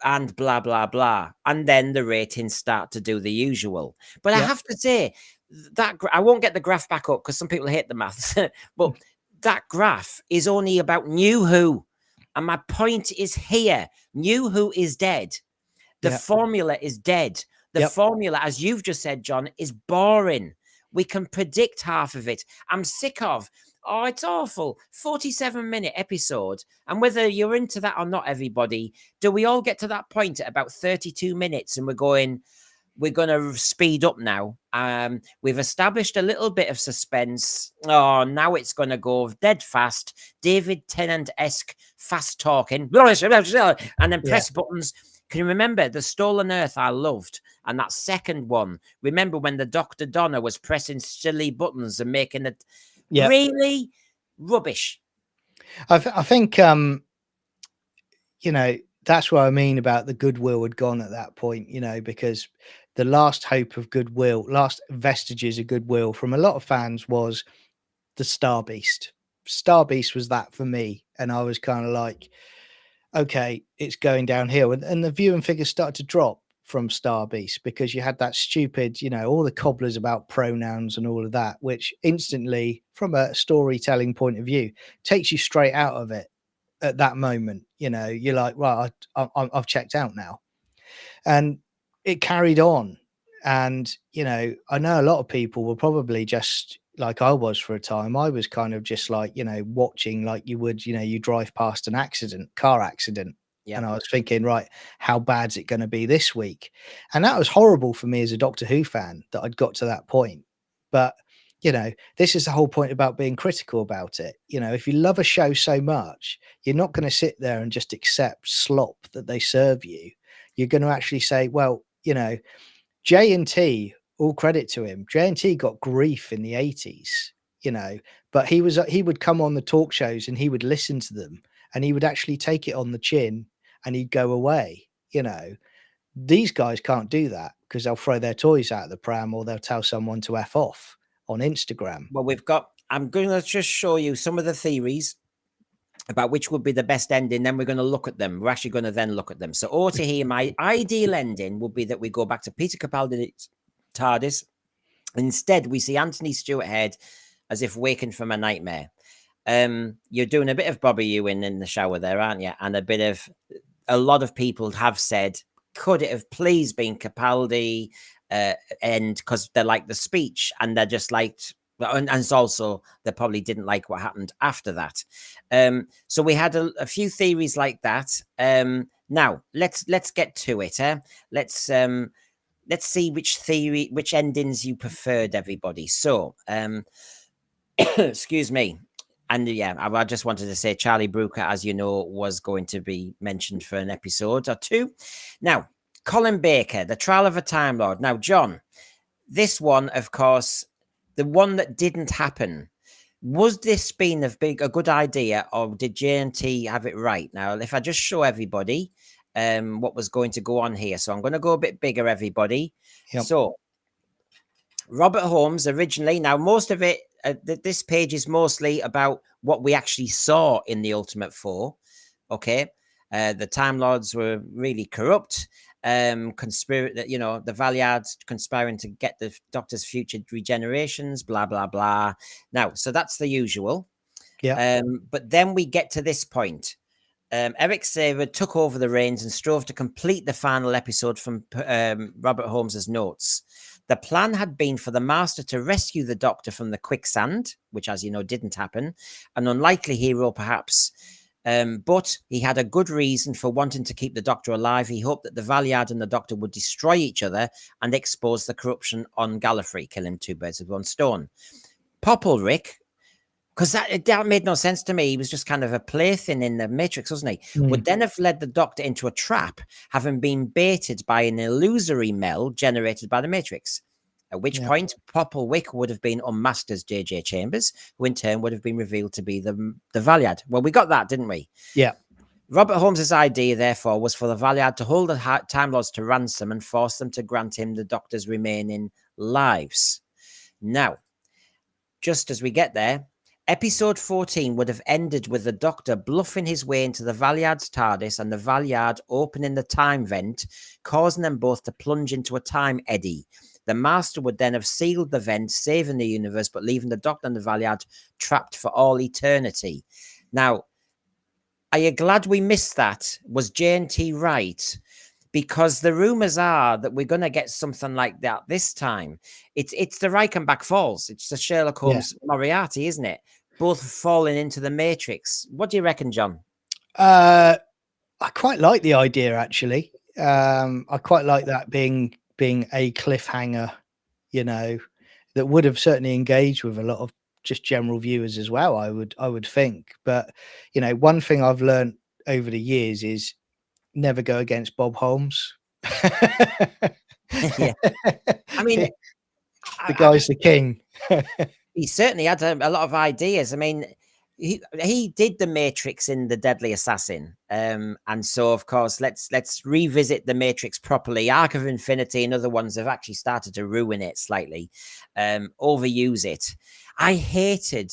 and blah, blah, blah. And then the ratings start to do the usual. But I Yeah. have to say that I won't get the graph back up because some people hate the maths, but that graph is only about New Who. And my point is here. New Who is dead. The Yeah. formula is dead. The Yep. formula, as you've just said, John, is boring. We can predict half of it. I'm sick of, oh, it's awful. 47-minute episode. And whether you're into that or not, everybody, do we all get to that point at about 32 minutes and we're going to speed up now. We've established a little bit of suspense. Oh, now it's going to go dead fast. David Tennant-esque fast talking. And then press buttons. Can you remember the Stolen Earth I loved? And that second one. Remember when the Dr. Donna was pressing silly buttons and making it really rubbish? I think, you know, that's what I mean about the goodwill had gone at that point, you know, because the last hope of goodwill, last vestiges of goodwill from a lot of fans was the Star Beast. Star Beast was that for me. And I was kind of like, okay, it's going downhill. And the viewing figures started to drop from Star Beast, because you had that stupid, all the cobblers about pronouns and all of that, which instantly, from a storytelling point of view, takes you straight out of it at that moment. You're like, right, I've checked out now. And it carried on. And, I know a lot of people were probably just like I was for a time. I was kind of just like, watching like you would, you drive past an car accident. Yeah. And I was thinking, right, how bad's it going to be this week? And that was horrible for me as a Doctor Who fan, that I'd got to that point. But, this is the whole point about being critical about it. If you love a show so much, you're not going to sit there and just accept slop that they serve you. You're going to actually say, well, J&T, all credit to him, J&T got grief in the 80s, but he would come on the talk shows and he would listen to them and he would actually take it on the chin and he'd go away. These guys can't do that because they'll throw their toys out of the pram or they'll tell someone to F off on Instagram. Well, I'm going to just show you some of the theories about which would be the best ending. Then we're going to look at them. We're actually going to then look at them. So, to here, my ideal ending would be that we go back to Peter Capaldi's TARDIS. Instead, we see Anthony Stewart Head as if waking from a nightmare. You're doing a bit of Bobby Ewing in the shower there, aren't you? And a lot of people have said, could it have please been Capaldi? And because they like the speech and they're just like, and it's also they probably didn't like what happened after that. So we had a few theories like that. Now let's get to it. Let's see which endings you preferred, everybody. So excuse me. And yeah, I just wanted to say Charlie Brooker, as you know, was going to be mentioned for an episode or two. Now, Colin Baker, The Trial of a Time Lord. Now, John, this one, of course, the one that didn't happen. Was this being a good idea, or did J&T have it right? Now, if I just show everybody what was going to go on here. So I'm going to go a bit bigger, everybody. Yep. So Robert Holmes originally, now most of it, this page is mostly about what we actually saw in the Ultimate Four. Okay. The Time Lords were really corrupt. The Valeyards conspiring to get the Doctor's future regenerations, blah, blah, blah. Now, so that's the usual. Yeah. But then we get to this point. Eric Saver took over the reins and strove to complete the final episode from Robert Holmes's notes. The plan had been for the Master to rescue the Doctor from the quicksand, which, as you know, didn't happen. An unlikely hero, perhaps. But he had a good reason for wanting to keep the Doctor alive. He hoped that the Valeyard and the Doctor would destroy each other and expose the corruption on Gallifrey, killing two birds with one stone. Popplerick, because that made no sense to me. He was just kind of a plaything in the Matrix, wasn't he? Would then have led the Doctor into a trap, having been baited by an illusory meld generated by the Matrix. At which point, Popplerick would have been unmasked as J.J. Chambers, who in turn would have been revealed to be the Valeyard. Well, we got that, didn't we? Yeah. Robert Holmes's idea, therefore, was for the Valeyard to hold the Time Lords to ransom and force them to grant him the Doctor's remaining lives. Now, just as we get there, Episode 14 would have ended with the Doctor bluffing his way into the Valeyard's TARDIS and the Valeyard opening the time vent, causing them both to plunge into a time eddy. The Master would then have sealed the vent, saving the universe, but leaving the Doctor and the Valeyard trapped for all eternity. Now, are you glad we missed that? Was J&T right? Because the rumors are that we're going to get something like that this time. It's the Reichenbach Falls. It's the Sherlock Holmes Moriarty, isn't it? Both falling into the Matrix. What do you reckon, John? I quite like the idea, actually. I quite like that being a cliffhanger, that would have certainly engaged with a lot of just general viewers as well, I would think. But, one thing I've learned over the years is never go against Bob Holmes. Yeah. I mean, the guy's the king. He certainly had a lot of ideas. I mean, he did the Matrix in The Deadly Assassin. And so, of course, let's revisit the Matrix properly. Arc of Infinity and other ones have actually started to ruin it slightly, overuse it. I hated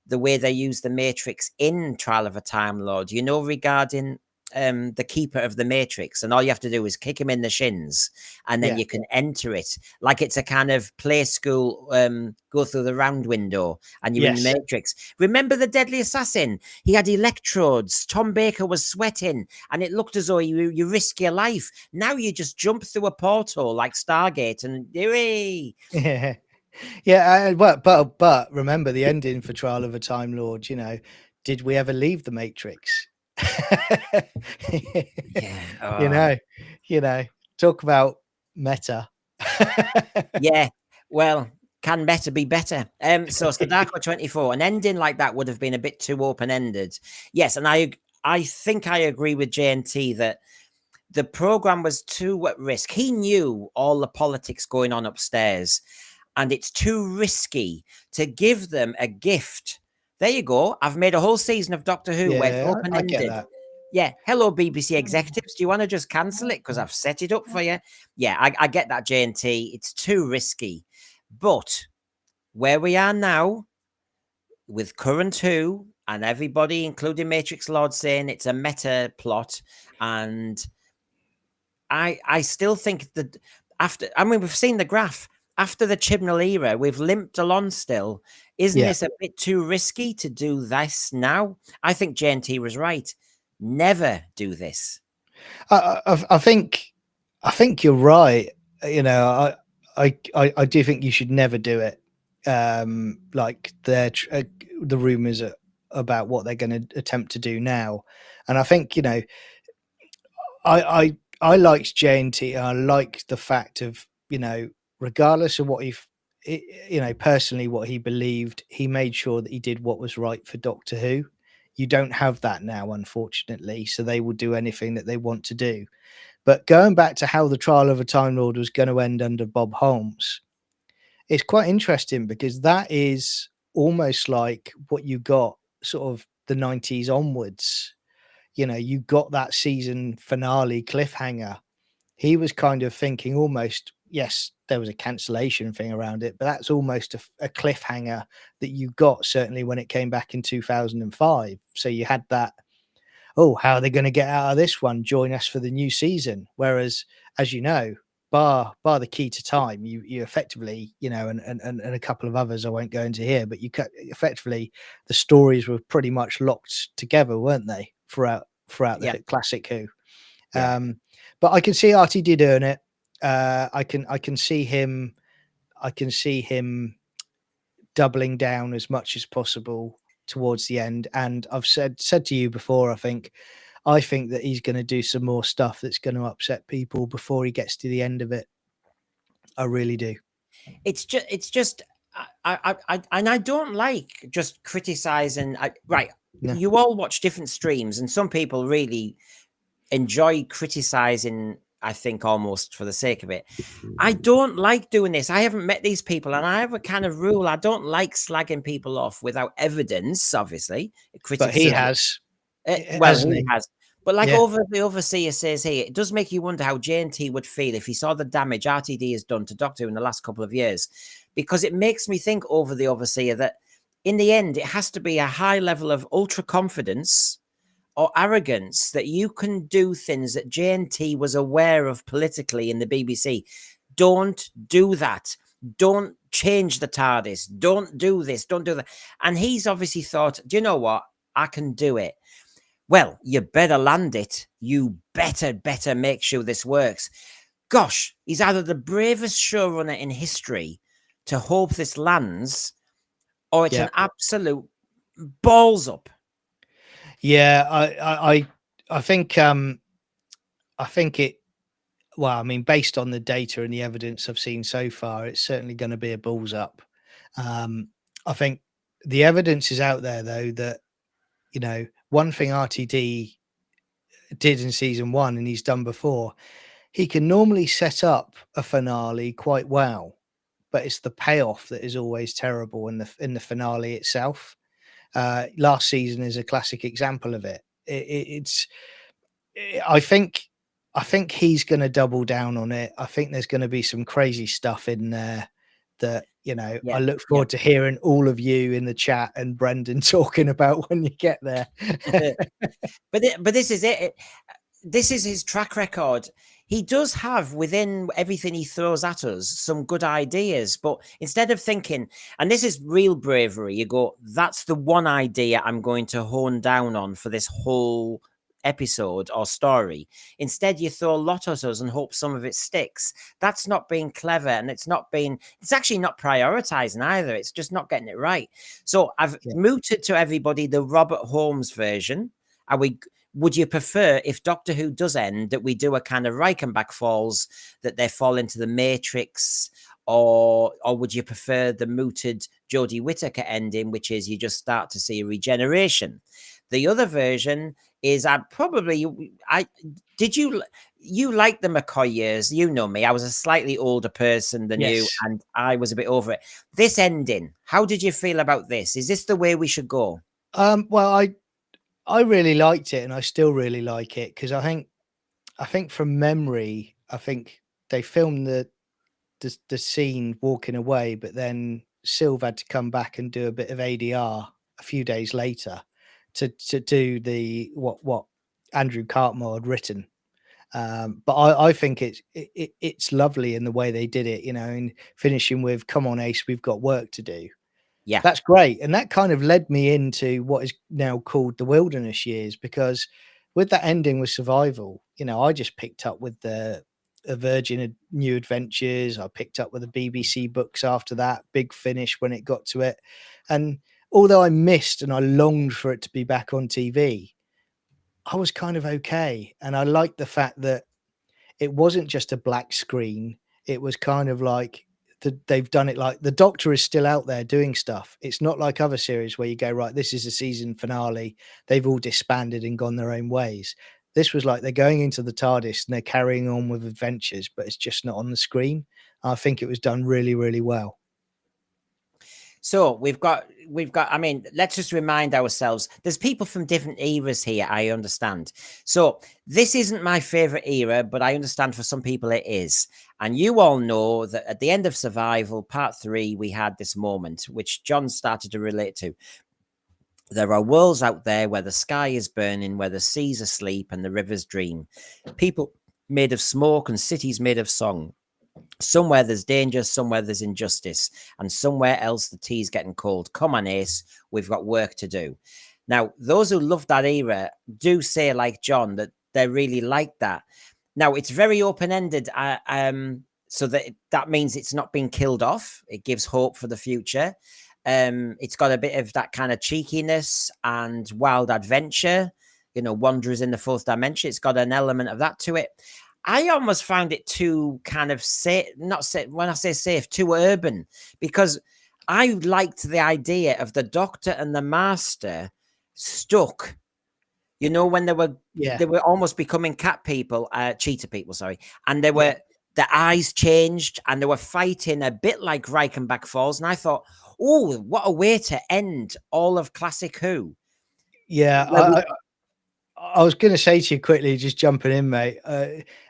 the way they used the Matrix in Trial of a Time Lord, regarding the keeper of the matrix, and all you have to do is kick him in the shins, and then Yeah. you can enter it like it's a kind of play school, go through the round window, and you're in the Yes. matrix. Remember the deadly assassin? He had electrodes. Tom Baker was sweating, and it looked as though you risk your life. Now you just jump through a portal like Stargate, and hooray! Yeah. Yeah, but remember the ending for Trial of a Time Lord, you know, did we ever leave the Matrix? You Yeah. know, you know, talk about meta. Yeah. Well, can better be better. So Sadako 24, an ending like that would have been a bit too open-ended. Yes, and I think I agree with JNT that the program was too at risk. He knew all the politics going on upstairs, and it's too risky to give them a gift. There you go. I've made a whole season of Doctor Who where it's Yeah, I get open-ended. that. Yeah. Hello, BBC executives. Do you want to just cancel it? Because I've set it up for you. Yeah, I get that, JNT. It's too risky. But where we are now, with current Who and everybody, including Matrix Lord, saying it's a meta plot, and I still think that after, I mean, we've seen the graph. After the Chibnall era, we've limped along still. Isn't Yeah. this a bit too risky to do this now? I think JNT was right. Never do this. I think you're right. You know, I do think you should never do it. Like the rumors about what they're going to attempt to do now, and I think, you know, I liked JNT. I liked the fact of, you know, regardless of what you know, personally what he believed, he made sure that he did what was right for Doctor Who. You don't have that now, unfortunately. So they will do anything that they want to do. But going back to how the Trial of a Time Lord was going to end under Bob Holmes, it's quite interesting because that is almost like what you got sort of the 90s onwards. You know, you got that season finale cliffhanger. He was kind of thinking almost, yes, there was a cancellation thing around it, but that's almost a cliffhanger that you got certainly when it came back in 2005. So you had that, oh, how are they going to get out of this one? Join us for the new season. Whereas, as you know, bar the key to time, you effectively, you know, and a couple of others I won't go into here, but effectively the stories were pretty much locked together, weren't they, throughout Yeah. the classic Who. Yeah. But I can see Artie did earn it. I can see him. I can see him doubling down as much as possible towards the end. And I've said to you before, I think that he's going to do some more stuff that's going to upset people before he gets to the end of it. I really do. It's just and I don't like just criticizing. Right, No. you all watch different streams, and some people really enjoy criticizing, I think, almost for the sake of it. I don't like doing this. I haven't met these people, and I have a kind of rule. I don't like slagging people off without evidence, obviously. But he Criticism. has, Well, hasn't he he? has. But like Yeah. over the overseer says here, it does make you wonder how JNT would feel if he saw the damage RTD has done to Doctor Who in the last couple of years. Because it makes me think over the overseer that in the end, it has to be a high level of ultra confidence or arrogance that you can do things that JNT was aware of politically in the BBC. Don't do that. Don't change the TARDIS. Don't do this. Don't do that. And he's obviously thought, do you know what? I can do it. Well, you better land it. You better make sure this works. Gosh, he's either the bravest showrunner in history to hope this lands, or it's Yeah. an absolute balls up. Yeah. I think it, well, I mean, based on the data and the evidence I've seen so far, it's certainly going to be a balls up. I think the evidence is out there, though, that, you know, one thing RTD did in season one and he's done before, he can normally set up a finale quite well, but it's the payoff that is always terrible in the finale itself. Last season is a classic example of it. It's I think he's going to double down on it. I think there's going to be some crazy stuff in there that, I look Yeah. forward to hearing all of you in the chat and Brendan talking about when you get there. But this is it. This is his track record. He does have within everything he throws at us some good ideas, but instead of thinking, and this is real bravery, you go, that's the one idea I'm going to hone down on for this whole episode or story. Instead, you throw a lot at us and hope some of it sticks. That's not being clever, and it's actually not prioritizing either. It's just not getting it right. So I've mooted to everybody the Robert Holmes version. Would you prefer, if Doctor Who does end, that we do a kind of Reichenbach Falls, that they fall into the Matrix, or would you prefer the mooted Jodie Whittaker ending, which is you just start to see a regeneration? The other version is you like the McCoy years? You know me. I was a slightly older person than you, and I was a bit over it. This ending, how did you feel about this? Is this the way we should go? Well, I really liked it, and I still really like it, because I think from memory, I think they filmed the scene walking away, but then Sylve had to come back and do a bit of ADR a few days later to do the what Andrew Cartmore had written. But I think it's lovely in the way they did it, and finishing with "Come on, Ace, we've got work to do." Yeah. That's great. And that kind of led me into what is now called the wilderness years, because with that ending with survival, I just picked up with the Virgin New Adventures. I picked up with the BBC books after that, Big Finish when it got to it. And although I missed and I longed for it to be back on TV, I was kind of okay. And I liked the fact that it wasn't just a black screen. It was kind of like they've done it like the Doctor is still out there doing stuff. It's not like other series where you go, right, this is a season finale. They've all disbanded and gone their own ways. This was like they're going into the TARDIS and they're carrying on with adventures, but it's just not on the screen. I think it was done really, really well. So we've got, I mean, let's just remind ourselves, there's people from different eras here, I understand. So this isn't my favorite era, but I understand for some people it is. And you all know that at the end of Survival, part 3, we had this moment, which John started to relate to. There are worlds out there where the sky is burning, where the seas are asleep and the rivers dream. People made of smoke and cities made of song. Somewhere there's danger, somewhere there's injustice, and somewhere else the tea's getting cold. Come on, Ace, we've got work to do. Now, those who love that era do say, like John, that they really like that. Now, it's very open-ended, so that means it's not being killed off. It gives hope for the future. It's got a bit of that kind of cheekiness and wild adventure, wanderers in the fourth dimension. It's got an element of that to it. I almost found it too kind of safe, when I say safe, too urban, because I liked the idea of the Doctor and the Master stuck, when they were almost becoming cheetah people, sorry. And their eyes changed and they were fighting a bit like Reichenbach Falls. And I thought, oh, what a way to end all of classic Who. Yeah, I was going to say to you quickly, just jumping in, mate,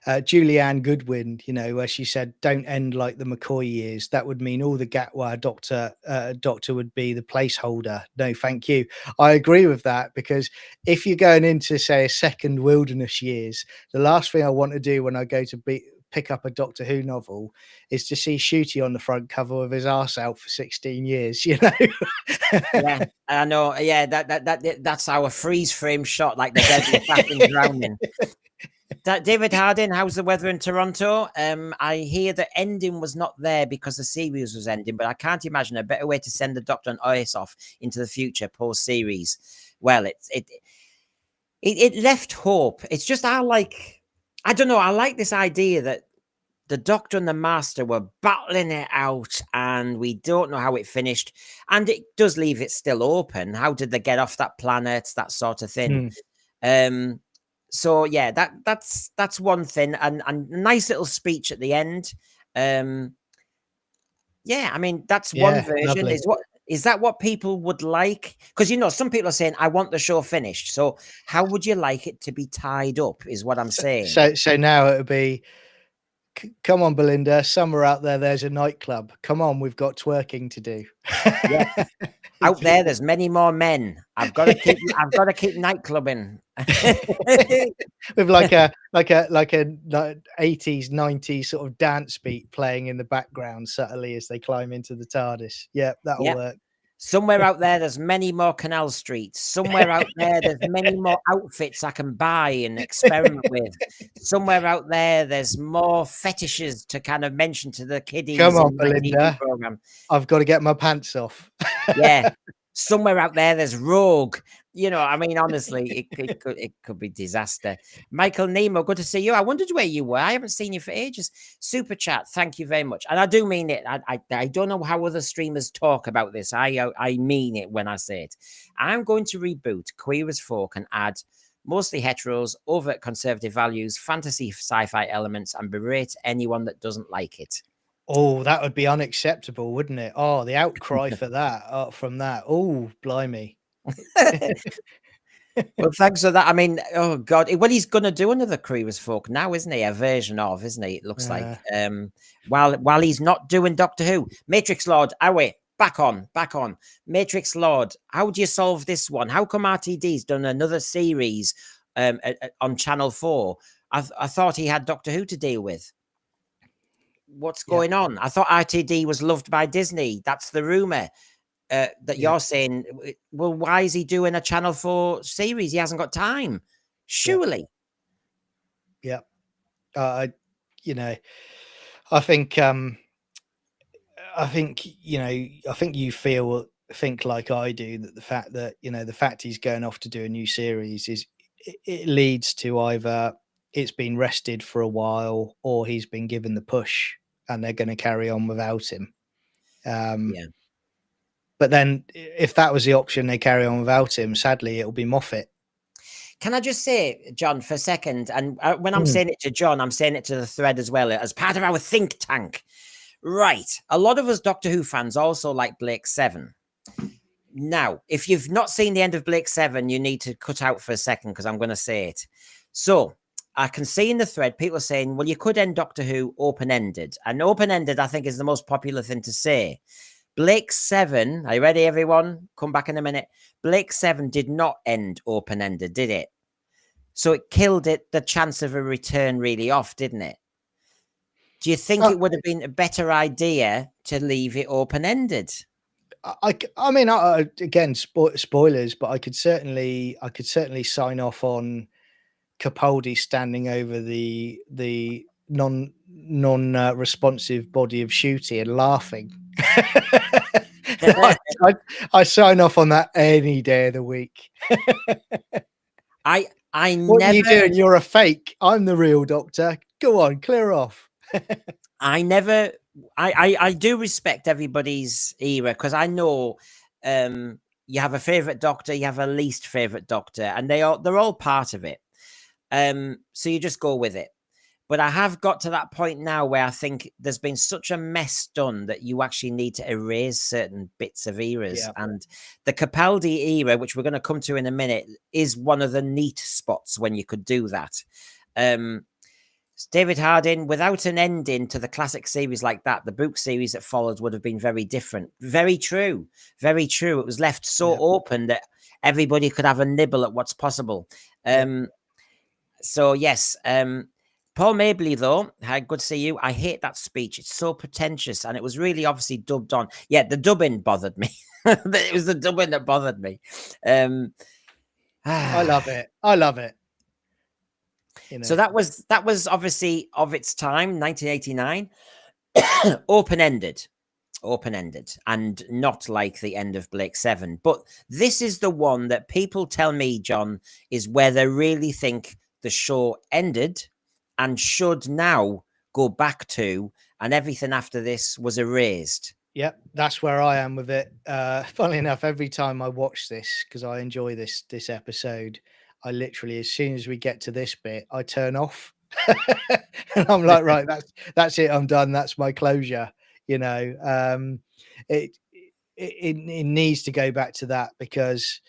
Julianne Goodwin, where she said, don't end like the McCoy years. That would mean all the Gatwa doctor would be the placeholder. No, thank you. I agree with that, because if you're going into, say, a second wilderness years, the last thing I want to do when I go to pick up a Doctor Who novel is to see Ncuti on the front cover with his arse out for 16 years, Yeah, I know. Yeah, that's our freeze frame shot, like the deadly assassin drowning. David Harding, how's the weather in Toronto? I hear the ending was not there because the series was ending, but I can't imagine a better way to send the Doctor and Ice off into the future post series. Well, it left hope. It's just I don't know. I like this idea that the Doctor and the Master were battling it out and we don't know how it finished. And it does leave it still open. How did they get off that planet? That sort of thing. So yeah, that's one thing. And a nice little speech at the end. Yeah, I mean, that's one version. Lovely. Is that what people would like? Because, some people are saying, I want the show finished. So how would you like it to be tied up is what I'm saying. So now it would be Come on, Belinda. Somewhere out there's a nightclub. Come on, we've got twerking to do. Yes. Out there's many more men. I've got to keep nightclubbing. With like a 80s 90s sort of dance beat playing in the background subtly as they climb into the TARDIS. Yeah, that'll work. Somewhere out there's many more canal streets. Somewhere out there's many more outfits I can buy and experiment with. Somewhere out there's more fetishes to kind of mention to the kiddies. Come on, in my TV Belinda. program. I've got to get my pants off. Yeah. Somewhere out there's Rogue. You know, I mean, honestly, it could be disaster. Michael Nemo, good to see you. I wondered where you were. I haven't seen you for ages. Super chat, thank you very much. And I do mean it. I don't know how other streamers talk about this. I mean it when I say it. I'm going to reboot Queer as Folk and add mostly heteros, overt conservative values, fantasy sci-fi elements, and berate anyone that doesn't like it. Oh, that would be unacceptable, wouldn't it? Oh, the outcry for that from that. Oh, blimey. Well, thanks for that. I mean, oh God, well, he's going to do another Queer as Folk now, isn't he? A version of, isn't he? It looks like. While he's not doing Doctor Who, Matrix Lord. Back on. Matrix Lord. How do you solve this one? How come RTD's done another series on Channel 4? I thought he had Doctor Who to deal with. What's going on? I thought RTD was loved by Disney. That's the rumor. That you're saying, well, why is he doing a Channel 4 series? He hasn't got time, surely. Yeah. I think you think like I do, that the fact he's going off to do a new series it leads to either it's been rested for a while or he's been given the push and they're going to carry on without him. But then if that was the option, they carry on without him, sadly it'll be Moffat. Can I just say, John, for a second, and when I'm saying it to John, I'm saying it to the thread as well, as part of our think tank. Right. A lot of us Doctor Who fans also like Blake 7. Now, if you've not seen the end of Blake 7, you need to cut out for a second because I'm going to say it. So I can see in the thread, people are saying, well, you could end Doctor Who open-ended. And open-ended, I think, is the most popular thing to say. Blake 7, are you ready, everyone? Come back in a minute. Blake 7 did not end open-ended, did it? So it killed the chance of a return really off, didn't it? Do you think it would have been a better idea to leave it open-ended? I mean, again, spoilers, but I could certainly sign off on Capaldi standing over the non-responsive body of Ncuti and laughing. I sign off on that any day of the week. I what never. Are you doing? You're a fake. I'm the real Doctor. Go on, clear off. I do respect everybody's era because I know you have a favorite Doctor, you have a least favorite Doctor, and they're all part of it. So you just go with it. But I have got to that point now where I think there's been such a mess done that you actually need to erase certain bits of eras. Yeah. And the Capaldi era, which we're going to come to in a minute, is one of the neat spots when you could do that. David Harding, without an ending to the classic series like that, the book series that followed would have been very different. Very true. Very true. It was left so open that everybody could have a nibble at what's possible. So, yes. Paul Mabley, though, good to see you. I hate that speech. It's so pretentious, and it was really obviously dubbed on. Yeah, the dubbing bothered me. It was the dubbing that bothered me. I love it. I love it. You know. So that was obviously of its time, 1989, open-ended, and not like the end of Blake 7. But this is the one that people tell me, John, is where they really think the show ended and should now go back to, and everything after this was erased. Yep, that's where I am with it. Funnily enough, every time I watch this, because I enjoy this episode, I literally, as soon as we get to this bit, I turn off. And I'm like, right, that's it. I'm done. That's my closure. You know, it needs to go back to that because,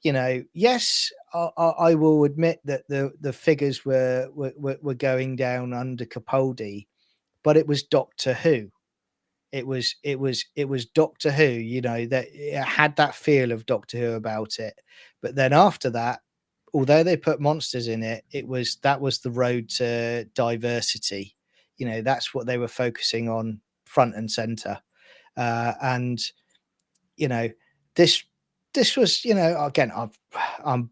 you know, yes, I will admit that the figures were going down under Capaldi, but it was Doctor Who. It was Doctor Who, you know, that it had that feel of Doctor Who about it. But then after that, although they put monsters in it, that was the road to diversity. You know, that's what they were focusing on front and center. And you know, this this was, you know, again, I'm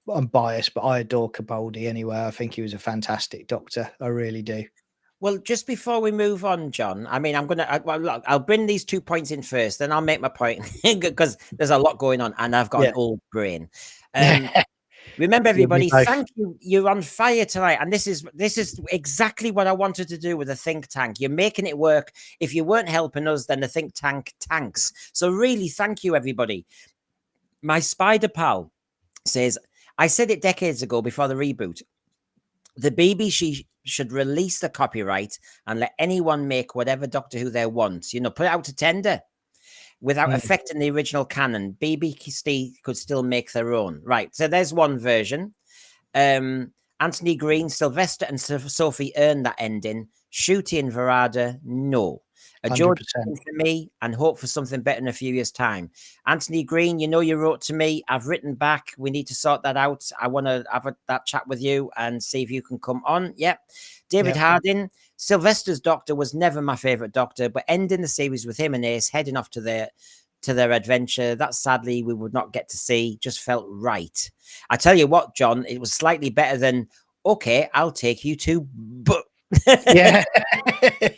I'm biased, but I adore Capaldi anyway. I think he was a fantastic Doctor. I really do. Well, just before we move on, John, I mean, well, look, I'll bring these 2 points in first, then I'll make my point because there's a lot going on and I've got Yeah. an old brain. Yeah. Remember, You and me everybody, both. thank you. You're on fire tonight. And this is exactly what I wanted to do with the think tank. You're making it work. If you weren't helping us, then the think tank tanks. So really, thank you, everybody. My spider pal says, I said it decades ago before the reboot. The BBC should release the copyright and let anyone make whatever Doctor Who they want. You know, put it out to tender without Mm. affecting the original canon. BBC could still make their own. Right. So there's one version. Anthony Green, Sylvester, and Sophie earned that ending. Ncuti and Verada, no. A George 100%. for me, and hope for something better in a few years' time. Anthony Green, you know you wrote to me. I've written back. We need to sort that out. I want to have that chat with you and see if you can come on. Yep. David Yep. Harding, Sylvester's Doctor was never my favourite Doctor, but ending the series with him and Ace heading off to their adventure, that sadly we would not get to see, just felt right. I tell you what, John, it was slightly better than, okay, I'll take you to, but Yeah.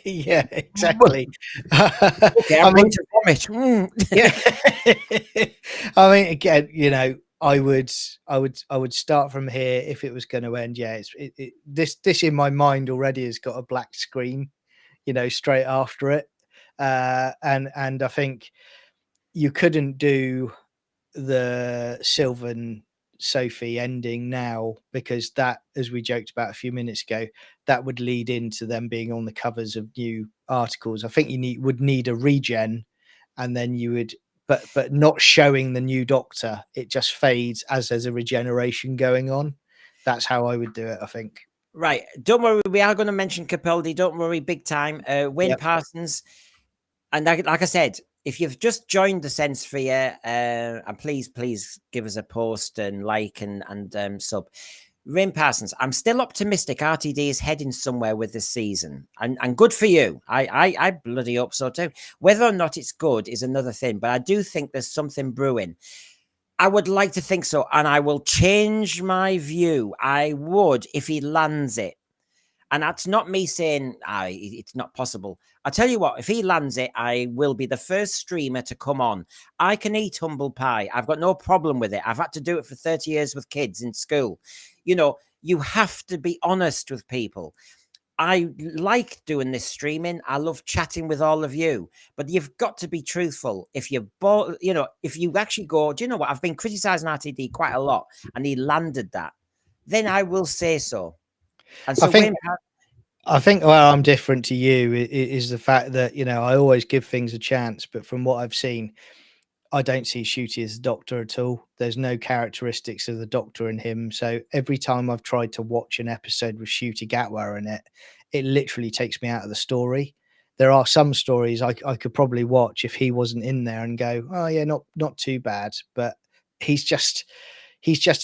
Yeah, exactly. okay, I'm going to vomit. Yeah. I mean, again, you know, I would start from here if it was going to end. Yeah, this in my mind already has got a black screen, you know, straight after it. And I think you couldn't do the Sylvan Sophie ending now, because that, as we joked about a few minutes ago, that would lead into them being on the covers of new articles. I think you would need a regen, and then you would, but not showing the new Doctor. It just fades as there's a regeneration going on. That's how I would do it, I think. Right. Don't worry. We are going to mention Capaldi. Don't worry. Big time. Wayne Yep. Parsons. And like I said, if you've just joined the Sense Sphere, and please give us a post and like and sub. Wayne Parsons, I'm still optimistic RTD is heading somewhere with this season. And good for you. I bloody hope so too. Whether or not it's good is another thing, but I do think there's something brewing. I would like to think so, and I will change my view. I would if he lands it. And that's not me saying it's not possible. I tell you what, if he lands it, I will be the first streamer to come on. I can eat humble pie. I've got no problem with it. I've had to do it for 30 years with kids in school. You know, you have to be honest with people. I like doing this streaming. I love chatting with all of you, but you've got to be truthful. If you if you actually go, do you know what? I've been criticizing RTD quite a lot, and he landed that. Then I will say so. And so I think well, I'm different to you is the fact that, you know, I always give things a chance, but from what I've seen, I don't see Ncuti as the Doctor at all. There's no characteristics of the Doctor in him. So every time I've tried to watch an episode with Ncuti Gatwa in it, it literally takes me out of the story. There are some stories I could probably watch if he wasn't in there and go, oh yeah, not too bad. But he's just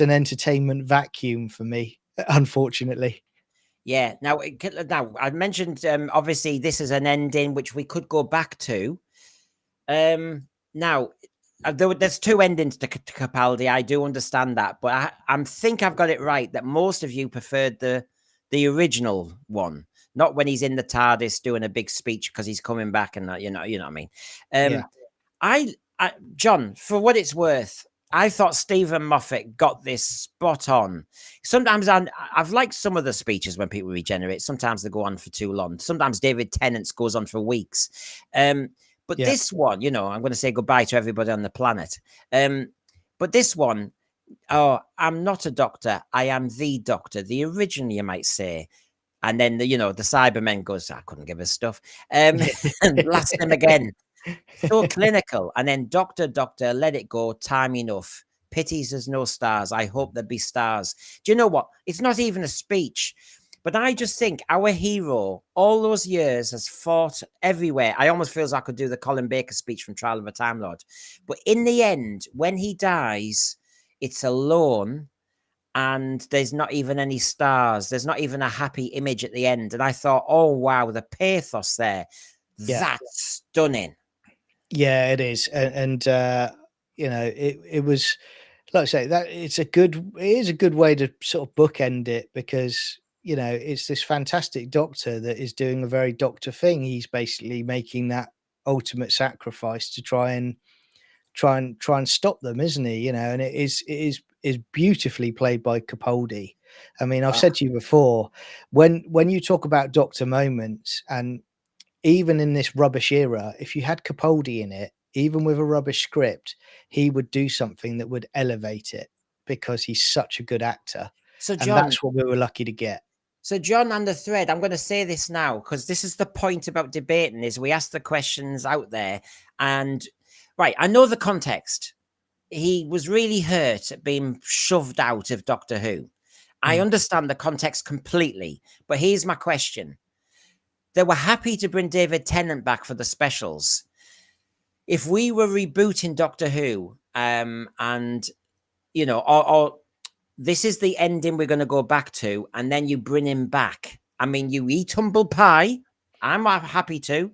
an entertainment vacuum for me, unfortunately. yeah. Now I mentioned obviously this is an ending which we could go back to. Now there's two endings to Capaldi. I do understand that, but I think I've got it right that most of you preferred the original one, not when he's in the TARDIS doing a big speech because he's coming back and you know what I mean. Yeah. I John, for what it's worth, I thought Stephen Moffat got this spot on. Sometimes I've liked some of the speeches when people regenerate. Sometimes they go on for too long. Sometimes David Tennant's goes on for weeks. But Yeah. this one, you know, I'm going to say goodbye to everybody on the planet. But this one, oh, I'm not a doctor. I am the Doctor, the original, you might say. And then the Cybermen goes, I couldn't give a stuff. Blast him again. So clinical. And then Doctor, let it go. Time enough. Pities there's no stars. I hope there be stars. Do you know what? It's not even a speech. But I just think our hero, all those years, has fought everywhere. I almost feels I could do the Colin Baker speech from Trial of a Time Lord. But in the end, when he dies, it's alone, and there's not even any stars. There's not even a happy image at the end. And I thought, oh wow, the pathos there, Yeah. that's stunning. Yeah, it is. And you know, it was, like I say, that it is a good way to sort of bookend it, because you know it's this fantastic doctor that is doing a very doctor thing. He's basically making that ultimate sacrifice to try and stop them, isn't he? You know, and it is beautifully played by Capaldi. I mean, I've Ah, said to you before, when you talk about doctor moments, and even in this rubbish era, if you had Capaldi in it, even with a rubbish script, he would do something that would elevate it, because he's such a good actor. so And John, that's what we were lucky to get. So, John, on the thread, I'm going to say this now because this is the point about debating: is we ask the questions out there, and right, I know the context. He was really hurt at being shoved out of Doctor Who. I Mm. understand the context completely, but here's my question: they were happy to bring David Tennant back for the specials. If we were rebooting Doctor Who, and or this is the ending we're going to go back to, and then you bring him back. I mean, you eat humble pie. I'm happy to.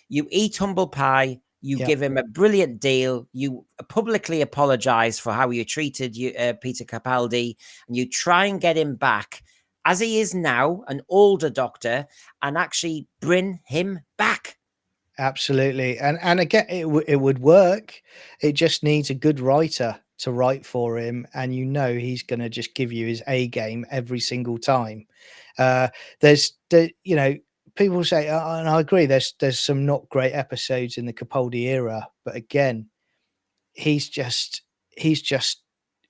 You eat humble pie. You Yep, give him a brilliant deal. You publicly apologize for how you treated Peter Capaldi, and you try and get him back as he is now, an older doctor, and actually bring him back. absolutely. And again, it would work. It just needs a good writer to write for him, and you know he's going to just give you his A game every single time. Uh, you know, people say, and I agree. There's some not great episodes in the Capaldi era, but again, he's just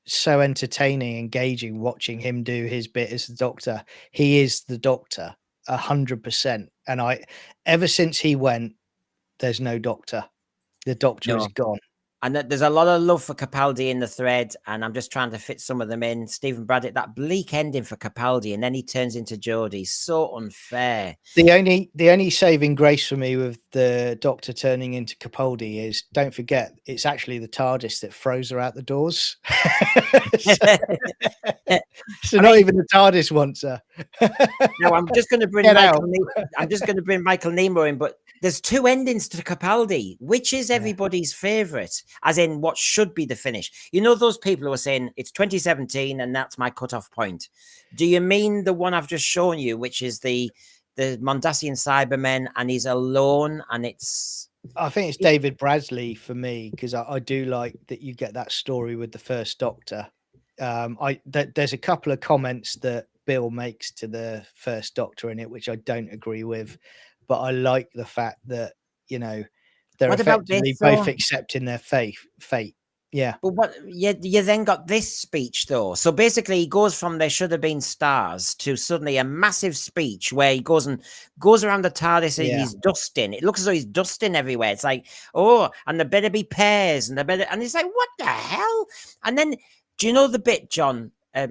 so entertaining, engaging watching him do his bit as the doctor. He is the doctor 100%. And ever since he went, there's no doctor. The doctor is No. gone. And there's a lot of love for Capaldi in the thread, and I'm just trying to fit some of them in. Stephen Braddock, that bleak ending for Capaldi, and then he turns into Geordie. So unfair. The only saving grace for me with the doctor turning into Capaldi is, don't forget, it's actually the TARDIS that throws her out the doors. so, so I not mean, even the TARDIS wants her. now I'm just going to bring Get out. I'm just going to bring Michael Nemo in, but there's two endings to Capaldi. Which is Yeah. everybody's favorite? As in, what should be the finish? You know, those people who are saying it's 2017 and that's my cutoff point. Do you mean the one I've just shown you, which is the Mondasian Cybermen, and he's alone, and it's I think it's David Bradley for me, because I do like that you get that story with the first Doctor. There's a couple of comments that Bill makes to the first Doctor in it which I don't agree with, but I like the fact that, you know, they're what about this effectively both though? accepting their fate. Yeah, But what you then got this speech though. So basically, he goes from "there should have been stars" to suddenly a massive speech where he goes around the TARDIS and yeah, he's dusting. It looks as though he's dusting everywhere. It's like, oh, and there better be pairs, and there better, and it's like, what the hell? And then, do you know the bit, John? I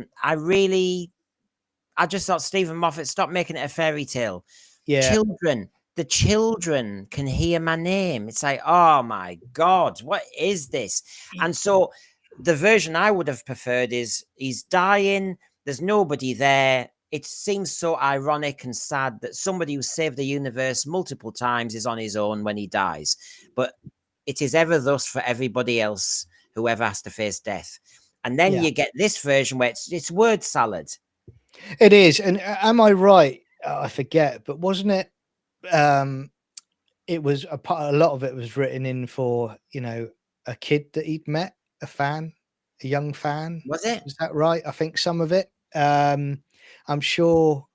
just thought Stephen Moffat, stop making it a fairy tale. yeah, Children, the children can hear my name. It's like, oh my God, what is this? And so the version I would have preferred is he's dying, there's nobody there. It seems so ironic and sad that somebody who saved the universe multiple times is on his own when he dies. But it is ever thus for everybody else, whoever has to face death. And then yeah. you get this version where it's word salad. It is. And am I right? I forget, but wasn't it? Um, it was a lot of it was written in for, you know, a kid that he'd met, a young fan. Was it? Is that right? I think some of it. I'm sure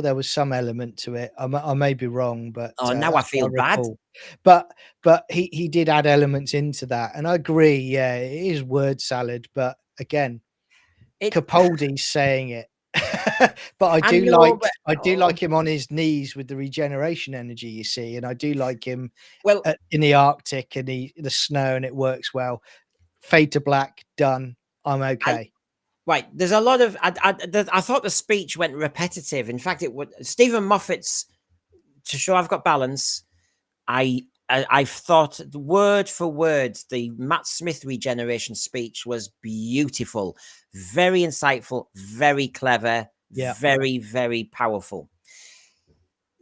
there was some element to it. I may be wrong, but Oh, now I that's what feel I bad. recall. But he did add elements into that, and I agree. Yeah, it is word salad, but again, It Capaldi's saying it. But I know, but I do like him on his knees with the regeneration energy, you see, and I do like him well, in the Arctic and the snow, and it works well. Fade to black, done. I'm I okay. Right, there's a lot of. I thought the speech went repetitive. In fact, it would. Stephen Moffat's, to show I've got balance. I've thought word for word the Matt Smith regeneration speech was beautiful, very insightful, very clever, Yeah. very powerful.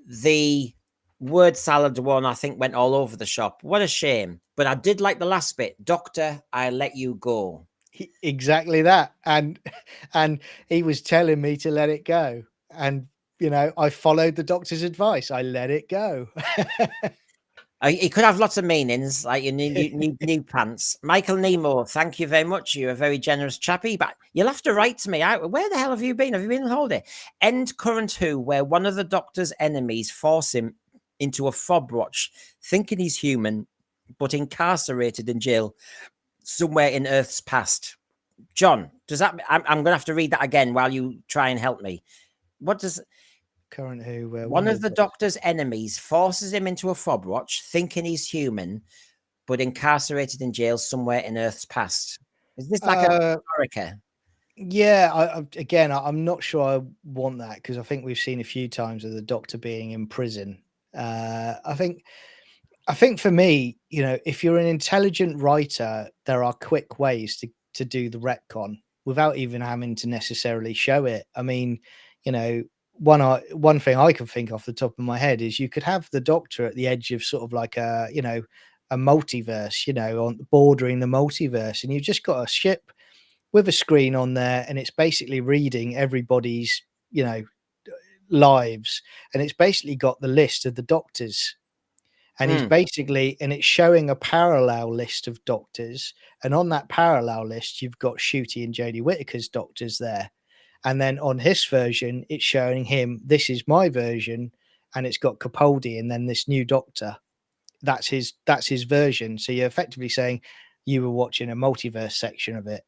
The word salad one, I think, went all over the shop. What a shame. But I did like the last bit. Doctor, I let you go. Exactly that. And he was telling me to let it go. And I followed the doctor's advice. I let it go. It could have lots of meanings, like your new pants. Michael Nemo, thank you very much. You're a very generous chappy, but you'll have to write to me. Where the hell have you been? Have you been on holiday? End current Who, where one of the Doctor's enemies force him into a fob watch, thinking he's human, but incarcerated in jail somewhere in Earth's past. John, does that? I'm going to have to read that again while you try and help me. What does Current Who, one of the Doctor's enemies forces him into a fob watch, thinking he's human, but incarcerated in jail somewhere in Earth's past? Is this like a America? Yeah, again, I'm not sure I want that, because I think we've seen a few times of the Doctor being in prison. I think for me, if you're an intelligent writer, there are quick ways to do the retcon without even having to necessarily show it. I mean, one thing I can think off the top of my head is you could have the Doctor at the edge of sort of like a multiverse, on bordering the multiverse, and you've just got a ship with a screen on there, and it's basically reading everybody's lives, and it's basically got the list of the doctors, and it's showing a parallel list of doctors, and on that parallel list you've got Ncuti and Jodie Whittaker's doctors there, and then on his version it's showing him, this is my version, and it's got Capaldi and then this new doctor. That's his version. So you're effectively saying you were watching a multiverse section of it.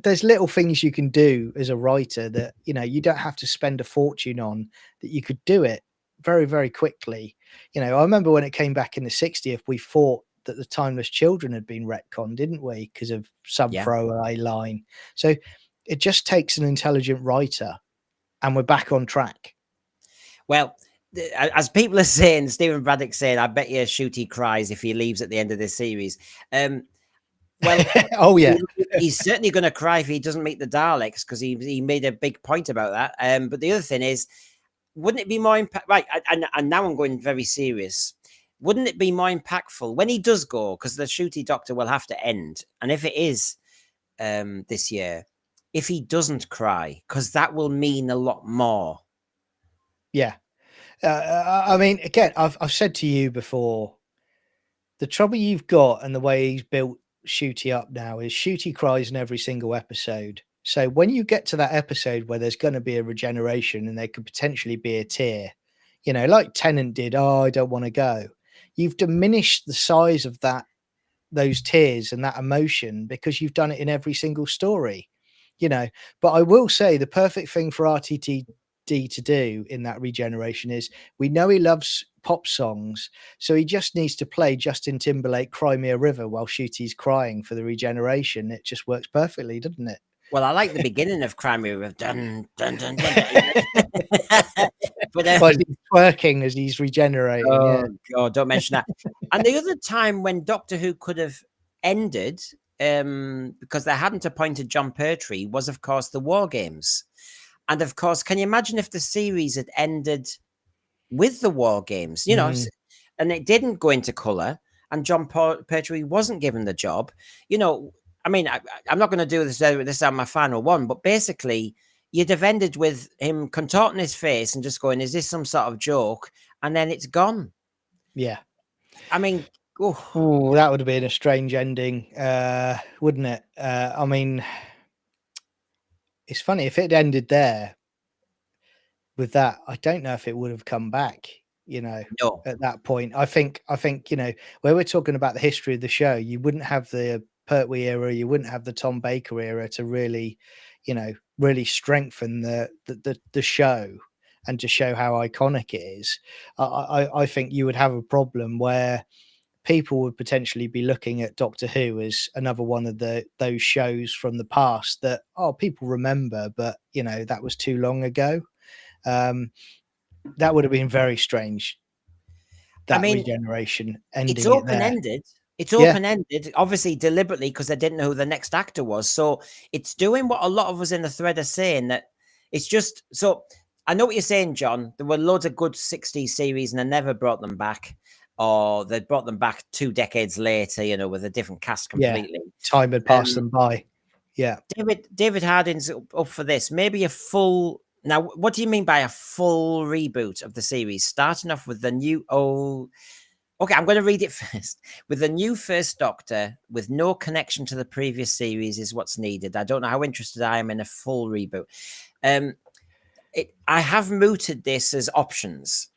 There's little things you can do as a writer that you don't have to spend a fortune on, that you could do it very, very quickly. I remember when it came back in the 60th, we thought that the Timeless Children had been retconned, didn't we? Because of some throwaway line. So it just takes an intelligent writer, and we're back on track. Well, as people are saying, Stephen Braddock saying, I bet you Ncuti cries if he leaves at the end of this series. Well, oh yeah, he's certainly going to cry if he doesn't meet the Daleks, because he made a big point about that. But the other thing is, wouldn't it be more right? And now I'm going very serious. Wouldn't it be more impactful when he does go? Because the Ncuti Doctor will have to end, and if it is this year, if he doesn't cry, because that will mean a lot more. Yeah. I mean, again, I've said to you before, the trouble you've got and the way he's built Ncuti up now is Ncuti cries in every single episode. So when you get to that episode where there's going to be a regeneration and there could potentially be a tear, like Tennant did, oh, I don't want to go. You've diminished the size of those tears and that emotion because you've done it in every single story, But I will say the perfect thing for RTT to do in that regeneration is, we know he loves pop songs, so he just needs to play Justin Timberlake Cry Me a River while Shooty's crying for the regeneration. It just works perfectly, doesn't it? Well, I like the beginning of Cry Me a River. Dun, dun, dun, dun, dun. But he's twerking as he's regenerating. Oh God, don't mention that. And the other time when Doctor Who could have ended, because they hadn't appointed John Pertwee, was of course the War Games. And of course, can you imagine if the series had ended with the War Games, and it didn't go into colour, and John Pertwee wasn't given the job? I mean, I'm not going to do this on my final one, but basically, you'd have ended with him contorting his face and just going, is this some sort of joke? And then it's gone. Yeah. I mean, oh, that would have been a strange ending, wouldn't it? I mean, it's funny, if it ended there with that, I don't know if it would have come back, no. at that point. I think, where we're talking about the history of the show, you wouldn't have the Pertwee era, you wouldn't have the Tom Baker era to really, really strengthen the show and to show how iconic it is. I think you would have a problem where people would potentially be looking at Doctor Who as another one of those shows from the past that, oh, people remember, but that was too long ago. That would have been very strange, I that mean, regeneration, it's ending it open there. ended. It's Yeah, open ended, obviously deliberately, because they didn't know who the next actor was. So it's doing what a lot of us in the thread are saying, that it's just so. I know what you're saying, John. There were loads of good 60s series and they never brought them back, or they brought them back 2 decades later, with a different cast yeah. completely. Time had passed them by. Yeah. David Harding's up for this. Maybe a full. Now, what do you mean by a full reboot of the series? Starting off with the new. Oh, okay, I'm going to read it first. With the new First Doctor, with no connection to the previous series, is what's needed. I don't know how interested I am in a full reboot. I have mooted this as options.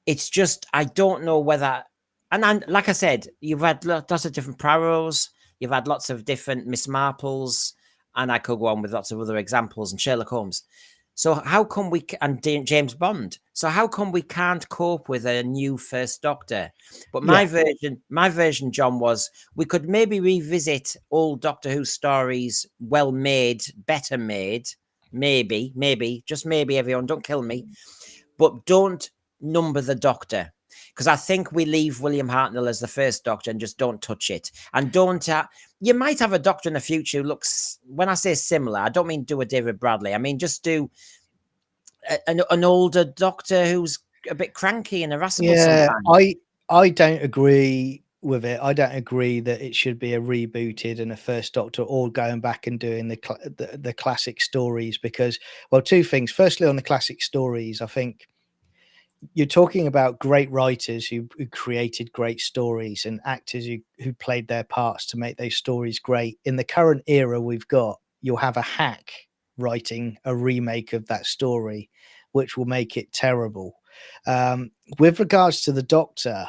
It's just I don't know whether, and like I said, you've had lots of different Poirots, you've had lots of different Miss Marples, and I could go on with lots of other examples, and Sherlock Holmes. So how come and James Bond? So how come we can't cope with a new First Doctor? But my version, John, was we could maybe revisit old Doctor Who stories, well made, better made, maybe, just maybe. Everyone, don't kill me, but don't number the Doctor, because I think we leave William Hartnell as the First Doctor and just don't touch it. And don't you might have a Doctor in the future who looks, when I say similar, I don't mean do a David Bradley. I mean just do an older Doctor who's a bit cranky and irascible Yeah, sometimes. I don't agree with it. I don't agree that it should be a rebooted and a First Doctor, or going back and doing the classic stories, because, well, two things. Firstly, on the classic stories, I think you're talking about great writers who created great stories, and actors who played their parts to make those stories great. In the current era we've got, you'll have a hack writing a remake of that story, which will make it terrible. With regards to the Doctor,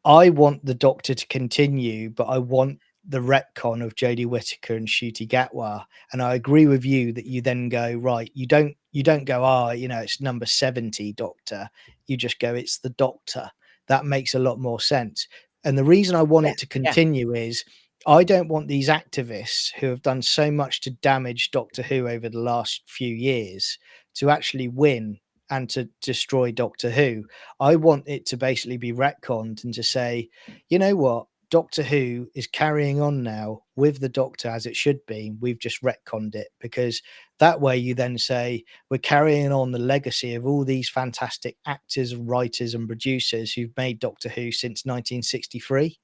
I want the Doctor to continue, but I want the retcon of Jodie Whittaker and Ncuti Gatwa. And I agree with you that you then go, right, you don't go, it's number 70 Doctor. You just go, it's the Doctor. That makes a lot more sense. And the reason I want Yeah, it to yeah. continue is I don't want these activists who have done so much to damage Doctor Who over the last few years to actually win and to destroy Doctor Who. I want it to basically be retconned and to say, you know what, Doctor Who is carrying on now with the Doctor as it should be. We've just retconned it, because that way you then say we're carrying on the legacy of all these fantastic actors, writers, and producers who've made Doctor Who since 1963.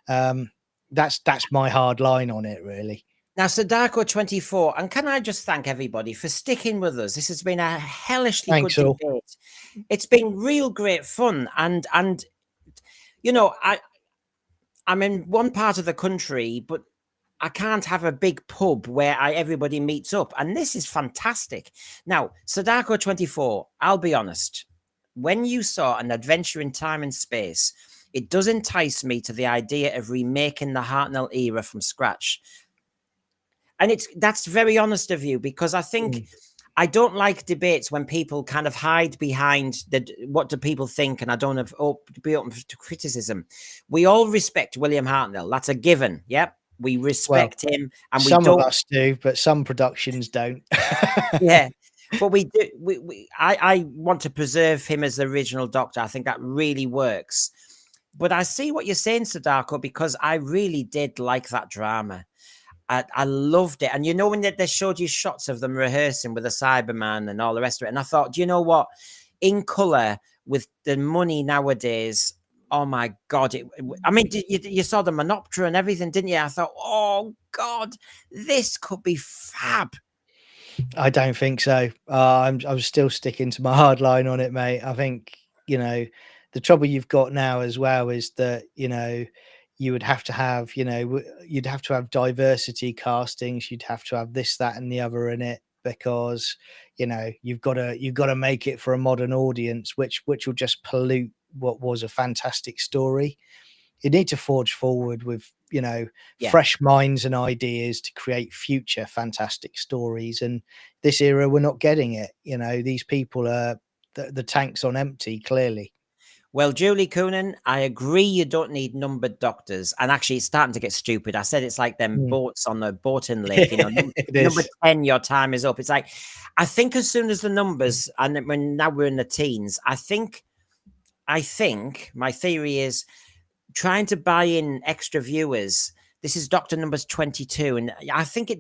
That's my hard line on it, really. Now, Sadako 24, and can I just thank everybody for sticking with us? This has been a hellishly good Thanks all. debate. It's been real great fun, and I'm in one part of the country, but I can't have a big pub where everybody meets up, and this is fantastic. Now, Sadako 24, I'll be honest. When you saw An Adventure in Time and Space, it does entice me to the idea of remaking the Hartnell era from scratch. And that's very honest of you, because I think I don't like debates when people kind of hide behind what do people think, and I don't have be open to criticism. We all respect William Hartnell. That's a given. Yep. We Well, respect him, and we some of don't. us do, but some productions don't. Yeah, but we do. I want to preserve him as the original Doctor. I think that really works. But I see what you're saying, Sadako, because I really did like that drama. I loved it. And when they showed you shots of them rehearsing with a Cyberman and all the rest of it, and I thought, do you know what? In color, with the money nowadays, oh my God. I mean, you saw the Monoptera and everything, didn't you? I thought, oh God, this could be fab. I don't think so. I'm still sticking to my hard line on it, mate. I think, the trouble you've got now as well is that, you would have to have, you'd have to have diversity castings. You'd have to have this, that, and the other in it, because, you've got to make it for a modern audience, which will just pollute what was a fantastic story. You need to forge forward with, Yeah. fresh minds and ideas to create future fantastic stories. And this era, we're not getting it. These people are the tank's on empty, clearly. Well, Julie Coonan, I agree you don't need numbered doctors. And actually, it's starting to get stupid. I said it's like them Mm. boats on the boating lake, It number is. 10, your time is up. It's like, I think as soon as the numbers, and when now we're in the teens, I think my theory is trying to buy in extra viewers. This is Doctor Numbers 22, and I think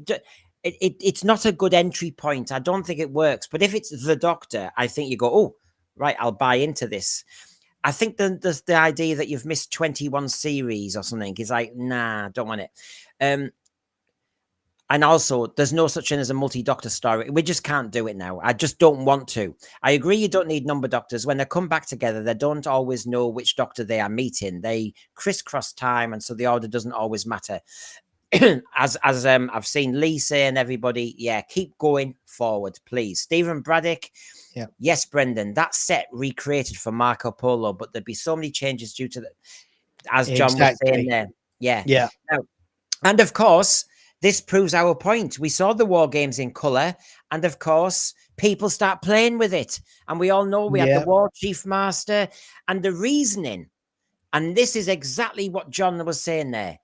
it's not a good entry point. I don't think it works. But if it's the Doctor, I think you go, oh, right, I'll buy into this. I think the idea that you've missed 21 series or something is like, nah, don't want it. And also, there's no such thing as a multi-doctor story. We just can't do it now. I just don't want to. I agree you don't need number doctors. When they come back together, they don't always know which doctor they are meeting. They crisscross time, and so the order doesn't always matter. as I've seen Lee say and everybody, yeah, keep going forward, please. Stephen Braddock, Yeah. Yes, Brendan, that set recreated for Marco Polo, but there'd be so many changes due to the, as John was saying there. Yeah. Yeah. Now, and of course, this proves our point. We saw the war games in color, and of course, people start playing with it. And we all know we had the War Chief Master and the reasoning. And this is exactly what John was saying there.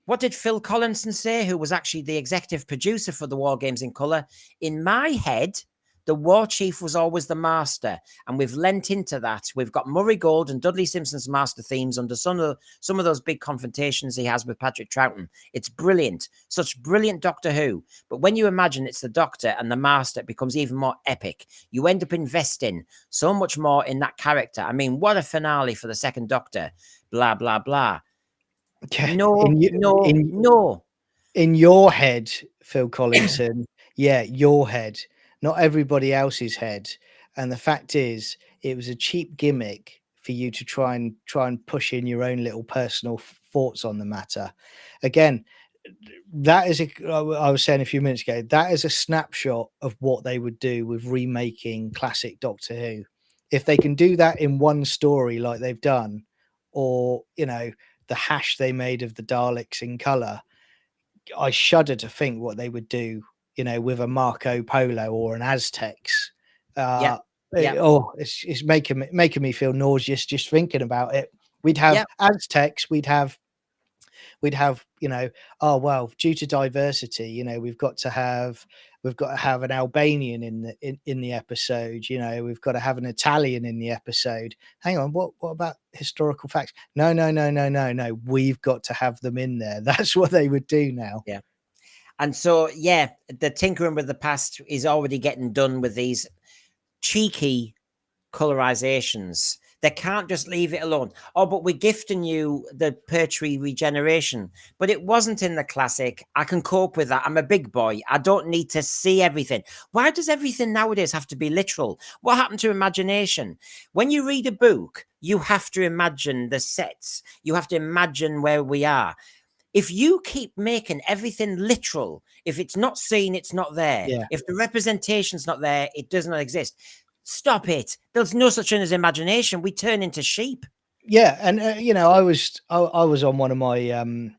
What did Phil Collinson say, who was actually the executive producer for the War Games in Colour? In my head, the War Chief was always the master, and we've lent into that. We've got Murray Gold and Dudley Simpson's master themes under some of those big confrontations he has with Patrick Troughton. It's brilliant. Such brilliant Doctor Who. But when you imagine it's the Doctor and the master, it becomes even more epic. You end up investing so much more in that character. I mean, what a finale for the second Doctor. Blah, blah, blah. No. In your head, Phil Collinson, your head, not everybody else's head. And the fact is, it was a cheap gimmick for you to try and push in your own little personal thoughts on the matter. Again, that is I was saying a few minutes ago, that is a snapshot of what they would do with remaking classic Doctor Who. If they can do that in one story like they've done, or the hash they made of the Daleks in color, I shudder to think what they would do, with a Marco Polo or an Aztecs. It's making me feel nauseous just thinking about it. We'd have Aztecs, we'd have oh well, due to diversity, we've got to have an Albanian in the episode, we've got to have an Italian in the episode. Hang on, what about historical facts? No, we've got to have them in there. That's what they would do now. Yeah. And so the tinkering with the past is already getting done with these cheeky colorizations. They can't just leave it alone. Oh, but we're gifting you the Pertwee regeneration. But it wasn't in the classic. I can cope with that. I'm a big boy. I don't need to see everything. Why does everything nowadays have to be literal? What happened to imagination? When you read a book, you have to imagine the sets. You have to imagine where we are. If you keep making everything literal, if it's not seen, it's not there. Yeah. If the representation's not there, it does not exist. Stop it. There's no such thing as imagination. We turn into sheep. Yeah. And, I was on one of my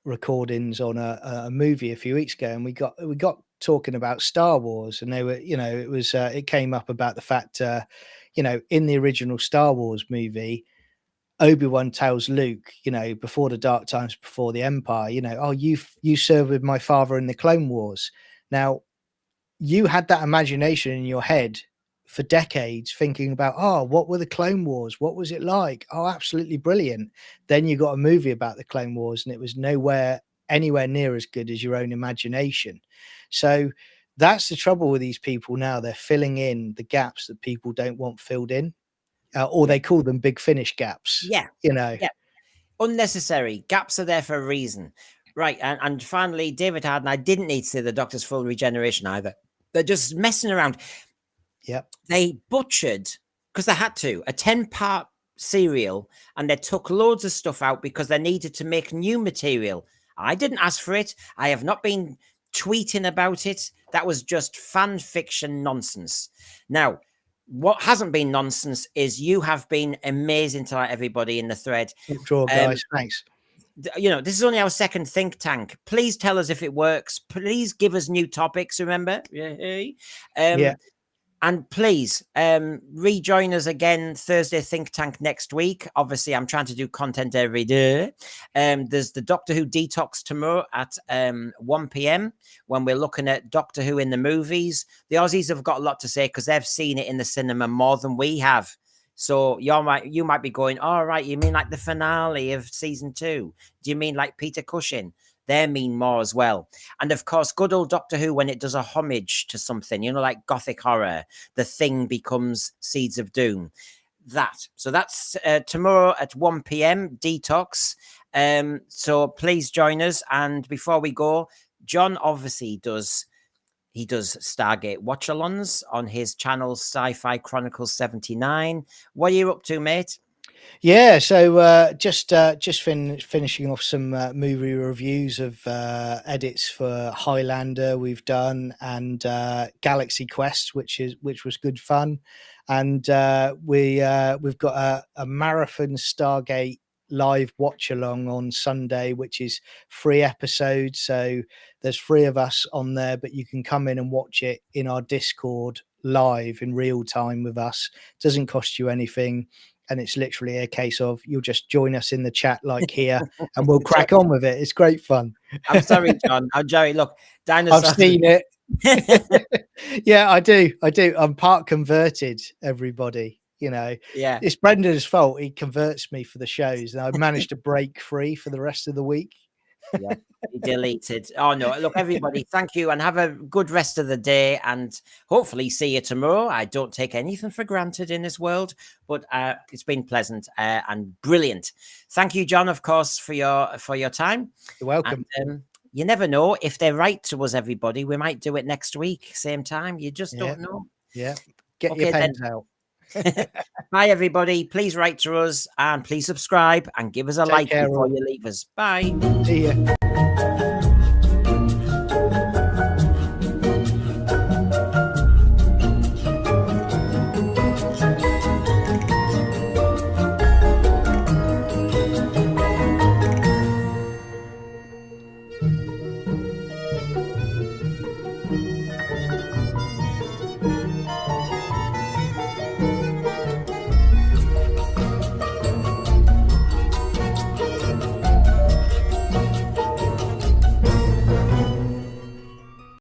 recordings on a movie a few weeks ago, and we got talking about Star Wars, and they were, it came up about the fact, in the original Star Wars movie, Obi-Wan tells Luke, before the dark times, before the Empire, oh, you served with my father in the Clone Wars. Now, you had that imagination in your head for decades, thinking about, oh, what were the Clone Wars? What was it like? Oh, absolutely brilliant. Then you got a movie about the Clone Wars, and it was anywhere near as good as your own imagination. So that's the trouble with these people now. They're filling in the gaps that people don't want filled in. Or they call them big finish gaps. Yeah. Unnecessary. Gaps are there for a reason. Right. And finally, David Harden, I didn't need to see the Doctor's full regeneration either. They're just messing around. Yep. They butchered, because they had to, a 10-part serial, and they took loads of stuff out because they needed to make new material. I didn't ask for it. I have not been tweeting about it. That was just fan fiction nonsense. Now, what hasn't been nonsense is you have been amazing tonight, everybody in the thread. Draw, guys. Thanks. This is only our second think tank. Please tell us if it works. Please give us new topics. Remember, And please rejoin us again Thursday Think Tank next week. Obviously, I'm trying to do content every day. There's the Doctor Who Detox tomorrow at 1 p.m. when we're looking at Doctor Who in the movies. The Aussies have got a lot to say because they've seen it in the cinema more than we have. So you might be going, all right, you mean like the finale of season 2? Do you mean like Peter Cushing? They mean more as well. And of course, good old Doctor Who, when it does a homage to something, like Gothic horror, the Thing becomes Seeds of Doom. So that's tomorrow at 1 p.m. Detox. So please join us. And before we go, John obviously does Stargate watch-alongs on his channel Sci-Fi Chronicles 79. What are you up to, mate? Yeah, so just finishing off some movie reviews of edits for Highlander we've done, and Galaxy Quest, which was good fun, and we've got a marathon Stargate live watch along on Sunday, which is 3 episodes. So there's 3 of us on there, but you can come in and watch it in our Discord live in real time with us. Doesn't cost you anything. And it's literally a case of you'll just join us in the chat like here and we'll crack on with it. It's great fun. I'm sorry, John. I'm Joey. Look, dinosaurs. I've seen it. Yeah, I do. I'm part converted, everybody. Yeah. It's Brendan's fault. He converts me for the shows and I managed to break free for the rest of the week. Yeah, deleted. Oh no, look, everybody, thank you and have a good rest of the day, and hopefully see you tomorrow. I don't take anything for granted in this world, but it's been pleasant and brilliant. Thank you, John, of course, for your time. You're welcome. And, you never know if they write to us, everybody. We might do it next week, same time. You just don't know. Yeah, get your pens out. Bye, everybody. Please write to us and please subscribe and give us a like before you leave us. Bye. See ya.